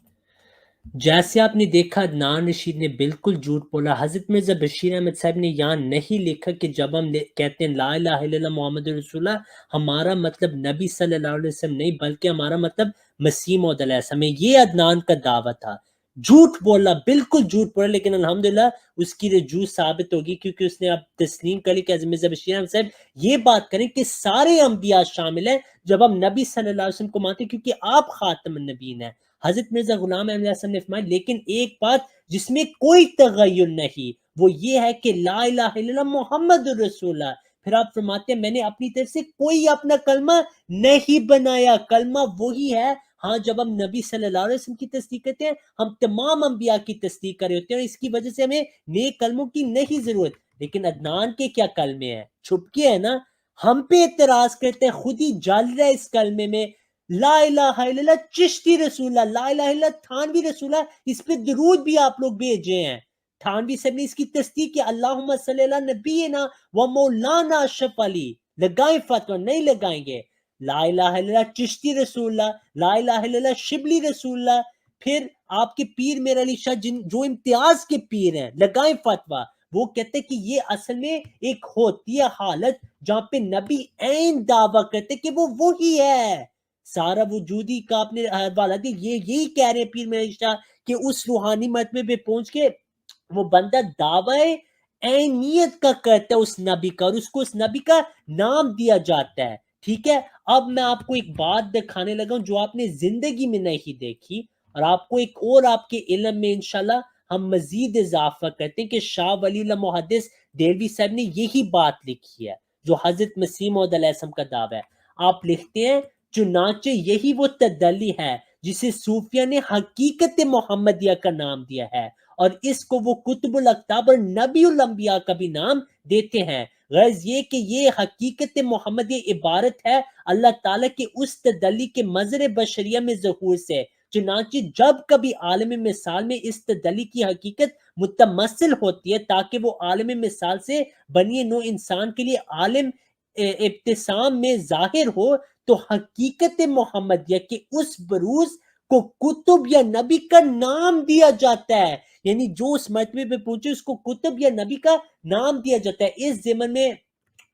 جیسے آپ نے دیکھا عدنان رشید نے بالکل جھوٹ بولا. حضرت مرزا بشیر احمد صاحب نے یہاں نہیں لکھا کہ جب ہم کہتے ہیں لا الہ الا اللہ محمد رسول اللہ ہمارا مطلب نبی صلی اللہ علیہ وسلم نہیں بلکہ ہمارا مطلب مسیح موعود علیہ السلام ہے. یہ عدنان کا دعویٰ تھا. جھوٹ بولا، بالکل جھوٹ بولا، لیکن الحمدللہ اس کی رجوع ثابت ہوگی کیونکہ اس نے اب تسلیم کر لی کہ حضرت مرزا بشیر احمد صاحب یہ بات کریں کہ سارے انبیاء شامل ہیں جب ہم نبی صلی اللہ علیہ وسلم کو مانتے ہیں کیونکہ آپ خاتم النبیین ہیں. حضرت مرزا غلام احمد حسن نے فرمایا لیکن ایک بات جس میں کوئی تغیر نہیں وہ یہ ہے کہ لا الہ الا اللہ محمد رسول اللہ. پھر آپ فرماتے ہیں میں نے اپنی طرف سے کوئی اپنا کلمہ نہیں بنایا، کلمہ وہی ہے. ہاں جب ہم نبی صلی اللہ علیہ وسلم کی تصدیق کرتے ہیں ہم تمام انبیاء کی تصدیق کر رہے ہوتے ہیں اور اس کی وجہ سے ہمیں نیک کلموں کی نہیں ضرورت. لیکن عدنان کے کیا کلمے ہیں؟ چھپ کے ہے نا. ہم پہ اعتراض کرتے ہیں، خود ہی جل رہا ہے اس کلمے میں لا الہ الا اللہ چشتی رسول اللہ، لا الہ الا اللہ تھانوی رسول اللہ. اس پہ درود بھی آپ لوگ بھیجے ہیں. تھانوی صاحب نے اس کی تصدیق کی اللہم صلی اللہ نبینا و مولانا اشرف علی. لگائیں فتوہ؟ نہیں لگائیں گے. لا الہ الا اللہ چشتی رسول اللہ، لا الہ الا اللہ شبلی رسول اللہ. پھر آپ کے پیر میر علی شاہ جو امتیاز کے پیر ہیں لگائیں فتوہ. وہ کہتے کہ یہ اصل میں ایک ہوتی ہے حالت جہاں پہ نبی عین دعویٰ کرتے کہ وہ وہی ہے. سارا وجودی کا آپ نے حوالہ دیا. یہی کہہ رہے ہیں پیر میر علی شاہ کہ اس روحانی مرتبے پہ پہنچ کے وہ بندہ دعوی عینیت کا کرتا ہے اس نبی کا اور اس کو اس نبی کا نام دیا جاتا ہے. ٹھیک ہے، اب میں آپ کو ایک بات دکھانے لگا ہوں جو آپ نے زندگی میں نہیں دیکھی اور آپ کو ایک اور آپ کے علم میں انشاءاللہ ہم مزید اضافہ کرتے ہیں کہ شاہ ولی اللہ محدث دہلوی صاحب نے یہی بات لکھی ہے جو حضرت مسیح موعود علیہ السلام کا دعویٰ ہے. آپ لکھتے ہیں چنانچہ یہی وہ تدلی ہے جسے صوفیہ نے حقیقت محمدیہ کا نام دیا ہے اور اس کو وہ کتب الاقطاب اور نبی الانبیاء کا بھی نام دیتے ہیں. غرض یہ کہ یہ حقیقت محمدیہ عبارت ہے اللہ تعالیٰ کے اس تدلی کے مظہر بشریہ میں ظہور سے. چنانچہ جب کبھی عالم مثال میں اس تدلی کی حقیقت متمثل ہوتی ہے تاکہ وہ عالم مثال سے بنی نوع انسان کے لیے عالم ابتسام میں ظاہر ہو تو حقیقت محمدیہ کے اس بروز کو کتب یا نبی کا نام دیا جاتا ہے. یعنی جو اس مرتبے پہ پہنچے اس کو کتب یا نبی کا نام دیا جاتا ہے. اس ضمن میں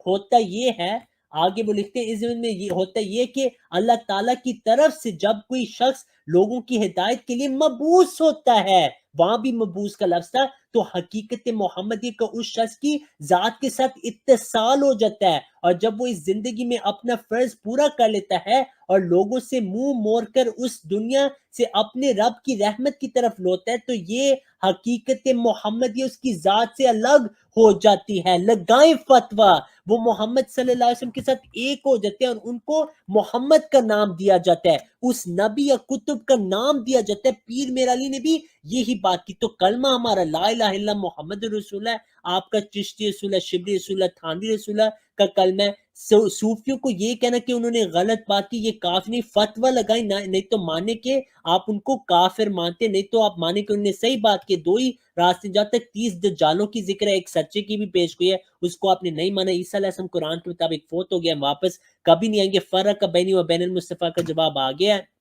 ہوتا یہ ہے، آگے وہ لکھتے ہیں اس ضمن میں یہ ہوتا یہ کہ اللہ تعالیٰ کی طرف سے جب کوئی شخص لوگوں کی ہدایت کے لیے مبعوث ہوتا ہے، وہاں بھی مبعوث کا لفظ تھا، تو حقیقت محمدی کا اس شخص کی ذات کے ساتھ اتصال ہو جاتا ہے اور جب وہ اس زندگی میں اپنا فرض پورا کر لیتا ہے اور لوگوں سے منہ موڑ کر اس دنیا سے اپنے رب کی رحمت کی طرف لوٹتا ہے تو یہ حقیقت محمدی اس کی ذات سے الگ ہو جاتی ہے. لگائیں فتویٰ. وہ محمد صلی اللہ علیہ وسلم کے ساتھ ایک ہو جاتے ہیں اور ان کو محمد کا نام دیا جاتا ہے، اس نبی یا کتب کا نام دیا جاتا ہے. پیر میر علی نے بھی یہی بات کی. تو کلمہ ہمارا لا الہ الا اللہ محمد رسول اللہ، آپ کا چشتی رسول اللہ، شبلی رسول اللہ، تھانوی رسول اللہ کا کلمہ ہے. صوفیوں کو یہ کہنا کہ انہوں نے غلط بات کی یہ کافر نہیں. فتویٰ لگائیں، نہیں تو مانے کہ آپ ان کو کافر مانتے، نہیں تو آپ مانے کہ انہوں نے صحیح بات کی. دو ہی راستے، جہاں تک 30 دجالوں کی ذکر ہے، ایک سچے کی بھی پیش ہوئی ہے، اس کو آپ نے نہیں مانا. عیسیٰ علیہ السلام قرآن کے مطابق فوت ہو گیا، واپس کبھی نہیں آئیں گے. فرق بینی و بین المصطفیٰ کا جواب آ گیا ہے.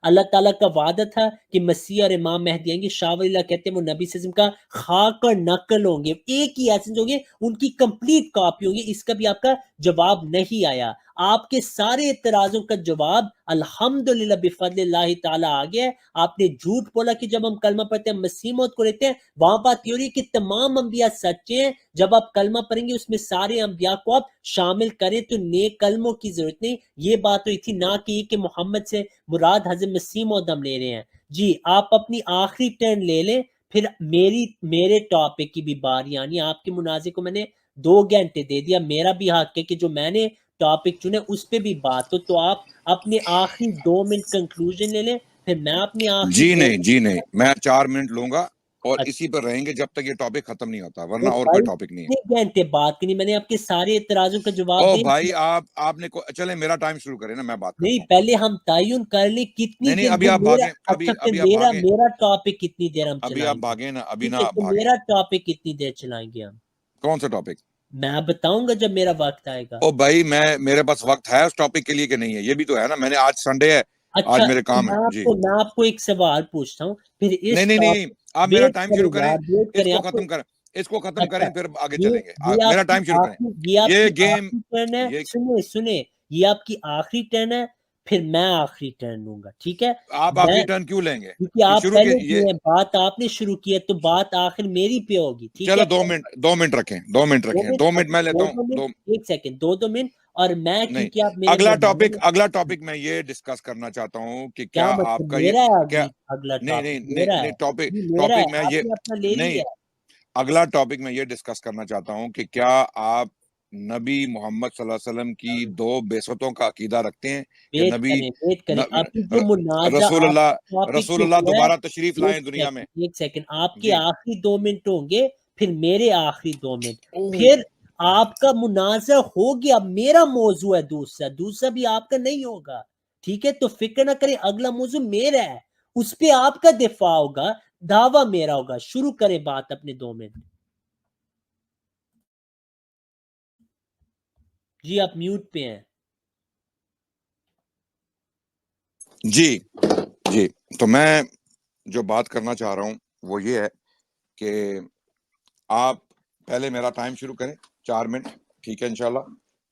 اللہ تعالیٰ کا وعدہ تھا کہ مسیح اور امام مہدی آئیں گے. شاہ ولی اللہ کہتے ہیں وہ نبی صلی اللہ علیہ وسلم کا خاک اور نقل ہوں گے، ایک ہی ایسنس ہوں گے، ان کی کمپلیٹ کاپی ہوں گی. اس کا بھی آپ کا جواب نہیں آیا. آپ کے سارے اعتراضوں کا جواب الحمدللہ بفضل اللہ تعالیٰ آ گیا ہے. آپ نے جھوٹ بولا کہ جب ہم کلمہ پڑھتے ہیں مسیح موت کو لیتے ہیں، وہاں بات یہ ہو رہی ہے کہ تمام انبیاء سچے ہیں. جب آپ کلمہ پڑھیں گے اس میں سارے انبیاء کو آپ شامل کریں تو نیک کلموں کی ضرورت نہیں. یہ بات ہوئی تھی، نہ کہ یہ کہ محمد سے مراد حضرت مسیح موعود ہم لے رہے ہیں. جی آپ اپنی آخری ٹرن لے لیں، پھر میرے ٹاپک کی بھی باری آنی. آپ کے مناظر کو میں نے 2 گھنٹے دے دیا، میرا بھی حق ہے کہ جو میں نے ٹاپک چنے اس پہ بھی بات ہو. تو آپ اپنے آخری 2 منٹ کنکلوژن لے لیں، پھر میں اپنی آخری جی نہیں میں 4 منٹ لوں گا اور اسی پر رہیں گے جب تک یہ ٹاپک ختم نہیں ہوتا، ورنہ اور کوئی ٹاپک نہیں ہے. گھنٹے بات کرنی، میں نے آپ کے سارے اعتراضوں کا جواب او دے بھائی آپ نے چلیں میرا ٹائم شروع کریں نا، میں بات کرتا نہیں، ہوں. پہلے ہم تعین کر لیں کتنی نہیں دیر ابھی آپ بھاگیں، میرا ٹاپک کتنی دیر ہم ابھی چلائیں آپ گے. بھاگیں نا، ابھی نہ ٹھیک ہے، آپ تو بھاگیں. میرا ٹاپک کتنی دیر چلائیں گے ہم؟ کون سا ٹاپک؟ میں بتاؤں گا جب میرا وقت آئے گا. او بھائی میرے پاس وقت ہے اس ٹاپک کے لیے کہ نہیں ہے، یہ بھی تو ہے نا. میں نے آج سنڈے ہے، اچھا آج میرے کام ہے جی. میں آپ کو ایک سوال پوچھتا ہوں پھر اس نہیں نہیں نہیں, آپ میرا ٹائم شروع کریں, ویٹ اس کریں کو آپ ختم کریں, اس کو ختم اچھا کریں پھر آگے یہ چلیں گے. یہ میرا آپ کی ٹائم شروع کریں. یہ آپ یہ کی گیم آخری ٹرن ہے. یہ سنیں یہ آپ کی آخری ٹرن ہے, پھر میں آخری ٹرن لوں گا, ٹھیک ہے؟ آپ میں آخری ٹرن کیوں لیں گے؟ کیونکہ آپ شروع پہلے یہ دیے بات آپ نے شروع کی ہے تو بات آخر میری پہ ہوگی, ٹھیک چلو ہے؟ 2 منٹ رکھیں, 2 منٹ رکھیں, 2 منٹ میں لیتا ہوں. ایک سیکنڈ, دو منٹ. اور میں نہیں, کیونکہ آپ میرے اگلا ٹاپک میں یہ ڈسکس کرنا چاہتا ہوں کہ کیا کیا آپ مطلب کا یہ میرا ہے کیا اگلا نہیں نہیں ٹاپک نہیں میرا نہیں ہے میرا ٹاپک ہے, میں آپ یہ نے اپنا لے نہیں, لیا. اگلا ٹاپک میں یہ ڈسکس کرنا چاہتا ہوں کہ کیا آپ نبی محمد صلی اللہ علیہ وسلم کی 2 بعثتوں کا عقیدہ رکھتے ہیں کہ نبی ویٹ کریں ابھی جو منازع رسول آپ اللہ کا ٹاپک رسول جو اللہ ہوا ہے, دوبارہ تشریف لائیں دنیا میں؟ ایک سیکنڈ, آپ کے جی آخری 2 منٹ ہوں گے, پھر میرے آخری 2 منٹ, پھر آپ کا منازع ہو گیا. میرا موضوع ہے دوسرا بھی آپ کا نہیں ہوگا, ٹھیک ہے؟ تو فکر نہ کریں, اگلا موضوع میرا ہے, اس پہ آپ کا دفاع ہوگا, دعویٰ میرا ہوگا. شروع کریں بات اپنے 2 منٹ. جی آپ میوٹ پہ ہیں. جی جی, تو میں جو بات کرنا چاہ رہا ہوں وہ یہ ہے کہ آپ پہلے میرا ٹائم شروع کریں 4 منٹ, ٹھیک ہے انشاءاللہ,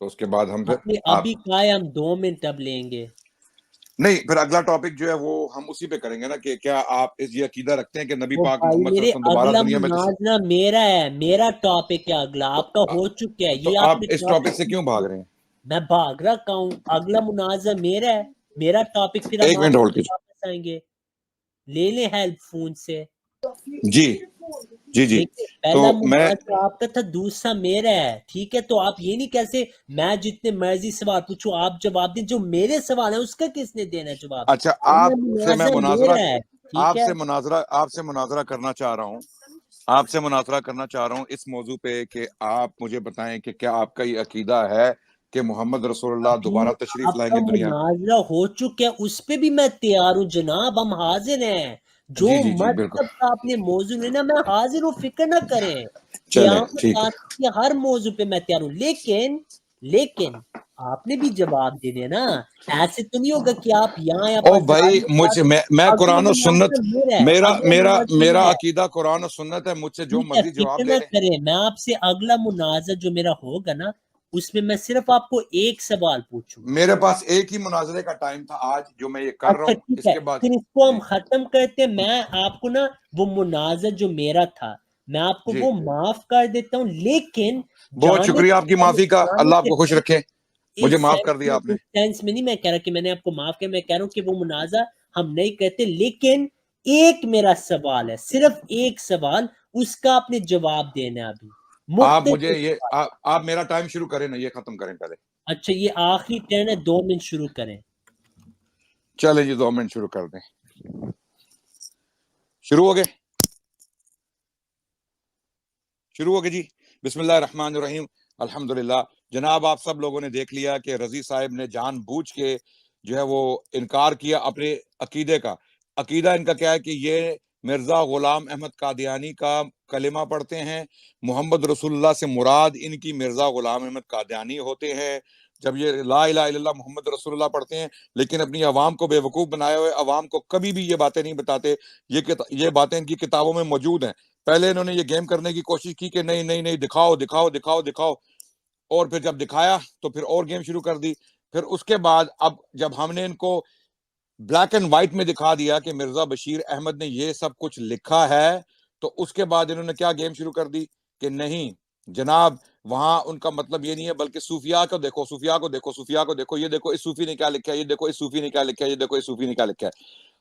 تو اس کے بعد ہم آپ نے ابھی کہا ہے ہم 2 منٹ اب لیں گے. نہیں, پھر اگلا ٹاپک جو ہے وہ ہم اسی پہ کریں گے نا کہ کیا آپ اس یہ عقیدہ رکھتے ہیں کہ نبی وہ پاک بھائی محمد صلی میرے اللہ علیہ وسلم دوبارہ اگلا دنیا میں مناظرہ میرا ہے, میرا ٹاپک ہے اگلا, آپ کا ہو چکا ہے. تو یہ آپ نے اس ٹاپک سے کیوں بھاگ رہے ہیں؟ میں بھاگ رہا ہوں, اگلا مناظرہ میرا ہے, میرا ٹاپک, پھر ہم ایک منٹ ہولڈ کیجیے. واپس آئیں گے. لے لیں ہیلپ فون سے. جی جی جی, دیکھیں تو پہلا میں مناظرہ آپ کا تھا, دوسرا میرا ہے, ٹھیک ہے؟ تو آپ یہ نہیں کیسے میں جتنے مرضی سوال پوچھوں آپ جواب دیں, جو میرے سوال ہیں اس کا کس نے دینا جواب؟ اچھا, آپ سے میں میرا ہے, ٹھیک ہے؟ آپ سے مناظرہ کرنا چاہ رہا ہوں, اس موضوع پہ کہ آپ مجھے بتائیں کہ کیا آپ کا یہ عقیدہ ہے کہ محمد رسول اللہ دوبارہ تشریف آپ لائیں کا گے دنیا میں؟ مناظرہ ہو چکا ہے, اس پہ بھی میں تیار ہوں جناب, ہم حاضر ہیں. جو جی جی جی بالکل, مطلب کا آپ نے موضوع لینا, میں حاضر ہوں, فکر نہ کریں. چلیں قیامت ٹھیک ہے. کے ہر موضوع پہ میں تیار ہوں, لیکن آپ نے بھی جواب دینے نا. ایسے تو نہیں ہوگا کہ آپ یہاں یا او بھائی, پر میں قرآن و سنت, میرا ہے. عقیدہ قرآن و سنت ہے, مجھ سے جو ٹھیک ہے, مرضی فکر جواب نہ لے لیں. کریں. میں آپ سے اگلا مناظر جو میرا ہوگا نا, اس میں صرف آپ کو ایک سوال پوچھوں. میرے پاس ایک ہی مناظرے کا ٹائم تھا آج, جو میں یہ کر رہا اچھا ہوں, ٹھیک اس ہے, کے بعد پھر اس کو ہم جی ختم کرتے ہیں. میں آپ کو نا وہ مناظر جو میرا تھا, میں آپ کو جی, وہ معاف کر دیتا ہوں, لیکن بہت شکریہ آپ کی معافی کا, اللہ آپ کو خوش رکھے, مجھے معاف کر دیا آپ نے. سینس میں نہیں میں کہہ رہا کہ میں نے آپ کو معاف کیا, میں کہہ رہا ہوں کہ وہ منازع ہم نہیں کرتے, لیکن ایک میرا سوال ہے, صرف ایک سوال, اس کا آپ نے جواب دینا ہے ابھی. آپ مجھے مختصر یہ سوال. آپ میرا ٹائم شروع کریں نا, یہ ختم کریں پہلے. اچھا یہ آخری ٹرن ہے, 2 منٹ شروع کریں. چلیں جی 2 منٹ شروع کر دیں. شروع ہو گئے جی. بسم اللہ الرحمن الرحیم, الحمدللہ. جناب آپ سب لوگوں نے دیکھ لیا کہ رضی صاحب نے جان بوجھ کے جو ہے وہ انکار کیا اپنے عقیدے کا. عقیدہ ان کا کیا ہے کہ یہ مرزا غلام احمد قادیانی کا کلمہ پڑھتے ہیں, محمد رسول اللہ سے مراد ان کی مرزا غلام احمد قادیانی ہوتے ہیں. جب یہ لا الہ الا اللہ محمد رسول اللہ پڑھتے ہیں, لیکن اپنی عوام کو بے وقوف بنائے ہوئے, عوام کو کبھی بھی یہ باتیں نہیں بتاتے. یہ باتیں ان کی کتابوں میں موجود ہیں. پہلے انہوں نے یہ گیم کرنے کی کوشش کی کہ نہیں دکھاؤ, اور پھر جب دکھایا تو پھر اور گیم شروع کر دی. پھر اس کے بعد اب جب ہم نے ان کو بلیک اینڈ وائٹ میں دکھا دیا کہ مرزا بشیر احمد نے یہ سب کچھ لکھا ہے, تو اس کے بعد انہوں نے کیا گیم شروع کر دی کہ نہیں جناب, وہاں ان کا مطلب یہ نہیں ہے, بلکہ صوفیاء کو دیکھو, یہ دیکھو اس صوفی نے کیا لکھا ہے, یہ دیکھو اس صوفی نے کیا لکھا ہے, یہ دیکھو اس صوفی نے کیا لکھا ہے.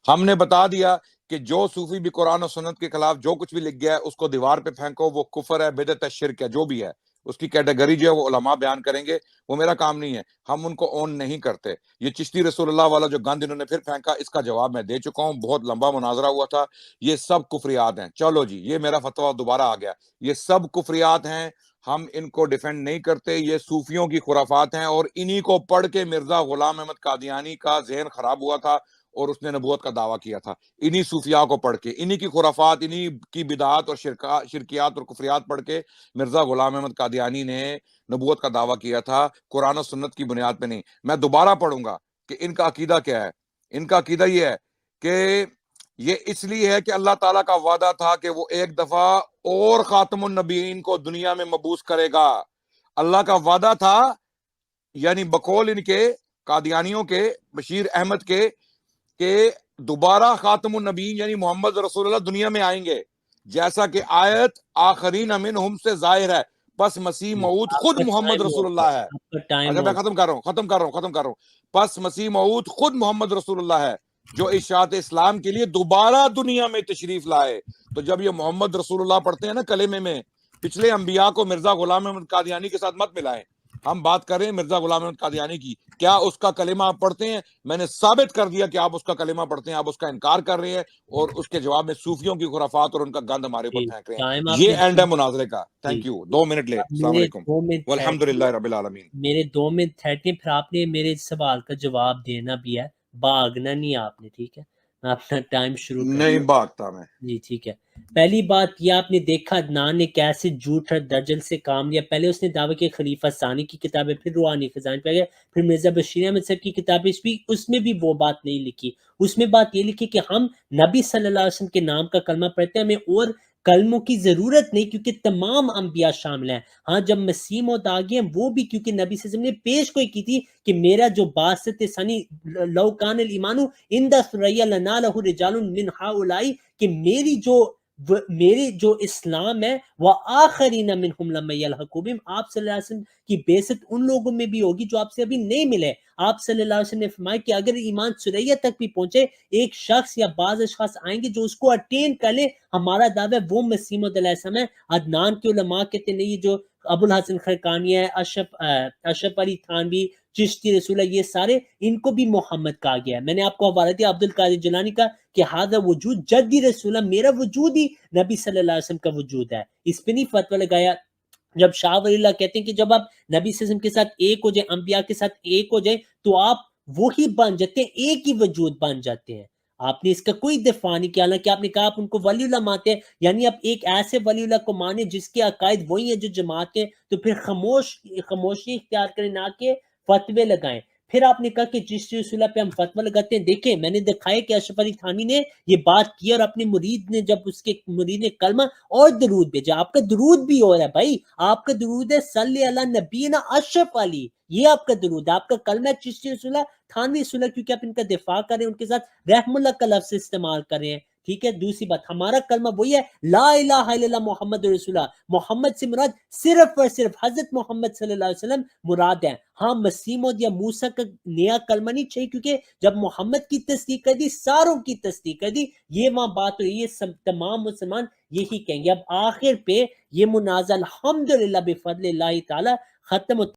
ہم نے بتا دیا کہ جو صوفی بھی قرآن و سنت کے خلاف جو کچھ بھی لکھ گیا ہے اس کو دیوار پہ پھینکو, وہ کفر ہے, بدعت ہے, شرک ہے, جو بھی ہے اس کی کیٹیگری جو ہے وہ علماء بیان کریں گے, وہ میرا کام نہیں ہے, ہم ان کو اون نہیں کرتے. یہ چشتی رسول اللہ والا جو گند انہوں نے پھر پھینکا, اس کا جواب میں دے چکا ہوں, بہت لمبا مناظرہ ہوا تھا. یہ سب کفریات ہیں. چلو جی, یہ میرا فتویٰ دوبارہ آ گیا, یہ سب کفریات ہیں, ہم ان کو ڈیفینڈ نہیں کرتے. یہ صوفیوں کی خرافات ہیں, اور انہی کو پڑھ کے مرزا غلام احمد قادیانی کا ذہن خراب ہوا تھا اور اس نے نبوت کا دعویٰ کیا تھا. انہی صوفیاء کو پڑھ کے, انہی کی خرافات, انہی کی بدعات اور شرکیات اور کفریات پڑھ کے مرزا غلام احمد قادیانی نے نبوت کا دعویٰ کیا تھا, قرآن و سنت کی بنیاد پہ نہیں. میں دوبارہ پڑھوں گا کہ ان کا عقیدہ کیا ہے. ان کا عقیدہ یہ ہے کہ یہ اس لیے ہے کہ اللہ تعالیٰ کا وعدہ تھا کہ وہ ایک دفعہ اور خاتم النبیین کو دنیا میں مبعوث کرے گا. اللہ کا وعدہ تھا، یعنی بقول ان کے قادیانیوں کے، بشیر احمد کے، کہ دوبارہ خاتم النبیین یعنی محمد رسول اللہ دنیا میں آئیں گے، جیسا کہ آیت آخرین منہم سے ظاہر ہے. پس مسیح موعود خود محمد رسول اللہ ہے. اچھا میں ختم کر رہا ہوں. پس مسیح موعود خود محمد رسول اللہ ہے جو اشاعت اسلام کے لیے دوبارہ دنیا میں تشریف لائے. تو جب یہ محمد رسول اللہ پڑھتے ہیں نا کلمے میں، پچھلے انبیاء کو مرزا غلام احمد قادیانی کے ساتھ مت ملائیں. ہم بات کر رہے ہیں مرزا غلام احمد قادیانی کی. کیا اس کا کلمہ آپ پڑھتے ہیں؟ میں نے ثابت کر دیا کہ آپ اس کا کلمہ پڑھتے ہیں. آپ اس کا انکار کر رہے ہیں اور اس کے جواب میں صوفیوں کی خرافات اور ان کا گند ہمارے اوپر پھینک رہے ہیں. یہ اینڈ ہے مناظرے کا. Thank you. 2 منٹ لے. السلام علیکم والحمدللہ رب العالمین. میرے 2 منٹ 30 پھر آپ نے میرے سوال کا جواب دینا بھی ہے، بھاگنا نہیں آپ نے، ٹھیک ہے؟ میں اپنا ٹائم شروع نہیں بھاگتا میں. جی ٹھیک ہے. پہلی بات یہ آپ نے دیکھا عدنان نے کیسے جھوٹ اور دجل سے کام لیا. پہلے اس نے دعویٰ کیا خلیفہ ثانی کی کتابیں، پھر روحانی خزائن پہ گیا، پھر مرزا بشیر احمد صاحب کی کتابیں، اس میں بھی وہ بات نہیں لکھی. اس میں بات یہ لکھی کہ ہم نبی صلی اللہ علیہ وسلم کے نام کا کلمہ پڑھتے ہیں، ہمیں اور کلموں کی ضرورت نہیں کیونکہ تمام انبیاء شامل ہیں. ہاں جب مسیح موعود آ گئے ہیں وہ بھی کیونکہ نبی صلی اللہ علیہ وسلم نے پیش گوئی کی تھی کہ میرا جو باسط ثانی لو کان الایمان عند ثریا لنالہ رجال من ہؤلاء، کہ میری جو اسلام ہے وہ آخرین منہم لما یلحقوا بہم، آپ صلی اللہ علیہ وسلم کی بعثت ان لوگوں میں بھی ہوگی جو آپ سے ابھی نہیں ملے. آپ صلی اللہ علیہ وسلم نے فرمایا کہ اگر ایمان سریہ تک بھی پہنچے، ایک شخص یا بعض اشخاص آئیں گے جو اس کو اٹین کر لیں، ہمارا دعویٰ ہے وہ مسیح موعود علیہ السلام ہے. عدنان کے علماء کہتے ہیں یہ جو ابو الحسن خرقانی ہے، اشرف علی تھانوی، چشتی رسول اللہ، یہ سارے ان کو بھی محمد کہا گیا ہے. میں نے آپ کو حوالہ دیا عبد القادر جیلانی کا کہ ہذا وجود جدی رسول اللہ، میرا وجود ہی نبی صلی اللہ علیہ وسلم کا وجود ہے. اس پہ نہیں فتویٰ لگایا. جب شاہ ولی اللہ کہتے ہیں کہ جب آپ نبی صلی اللہ علیہ وسلم کے ساتھ ایک ہو جائیں، انبیاء کے ساتھ ایک ہو جائیں، تو آپ وہی بن جاتے ہیں، ایک ہی وجود بن جاتے ہیں. آپ نے اس کا کوئی دفاع نہیں کیا، حالانکہ آپ نے کہا آپ ان کو ولی اللہ مانتے ہیں، یعنی آپ ایک ایسے ولی اللہ کو مانیں جس کے عقائد وہی ہیں جو جماعت کے، تو پھر خاموشی اختیار کریں، نہ کہ فتوے لگائیں. پھر آپ نے کہا کہ جس رسول اللہ پہ ہم فتویٰ لگاتے ہیں، دیکھیں میں نے دکھایا کہ اشرف علی تھانوی نے یہ بات کی اور اپنے مرید نے، جب اس کے مرید نے کلمہ اور درود بھیجا. آپ کا درود بھی ہو رہا ہے بھائی، آپ کا درود ہے صلی علی نبینا اشرف علی، یہ آپ کا درود ہے. آپ کا کلمہ ہے چشتی رسول اللہ تھانوی رسول اللہ، کیونکہ آپ ان کا دفاع کر رہے ہیں، ان کے ساتھ رحم اللہ کا لفظ استعمال کر رہے ہیں. ٹھیک ہے. دوسری بات، ہمارا کلمہ وہی ہے لا الہ الا اللہ محمد رسول اللہ. محمد سے مراد صرف اور صرف حضرت محمد صلی اللہ علیہ وسلم مراد ہے. ہاں مسیح موعود یا موسیٰ کا نیا کلمہ نہیں چاہیے، کیونکہ جب محمد کی تصدیق کر دی ساروں کی تصدیق کر دی. یہ وہاں بات ہوئی، یہ تمام مسلمان یہی کہیں گے. اب آخر پہ یہ منازع الحمدللہ بفضل اللہ تعالی ختم ہوتا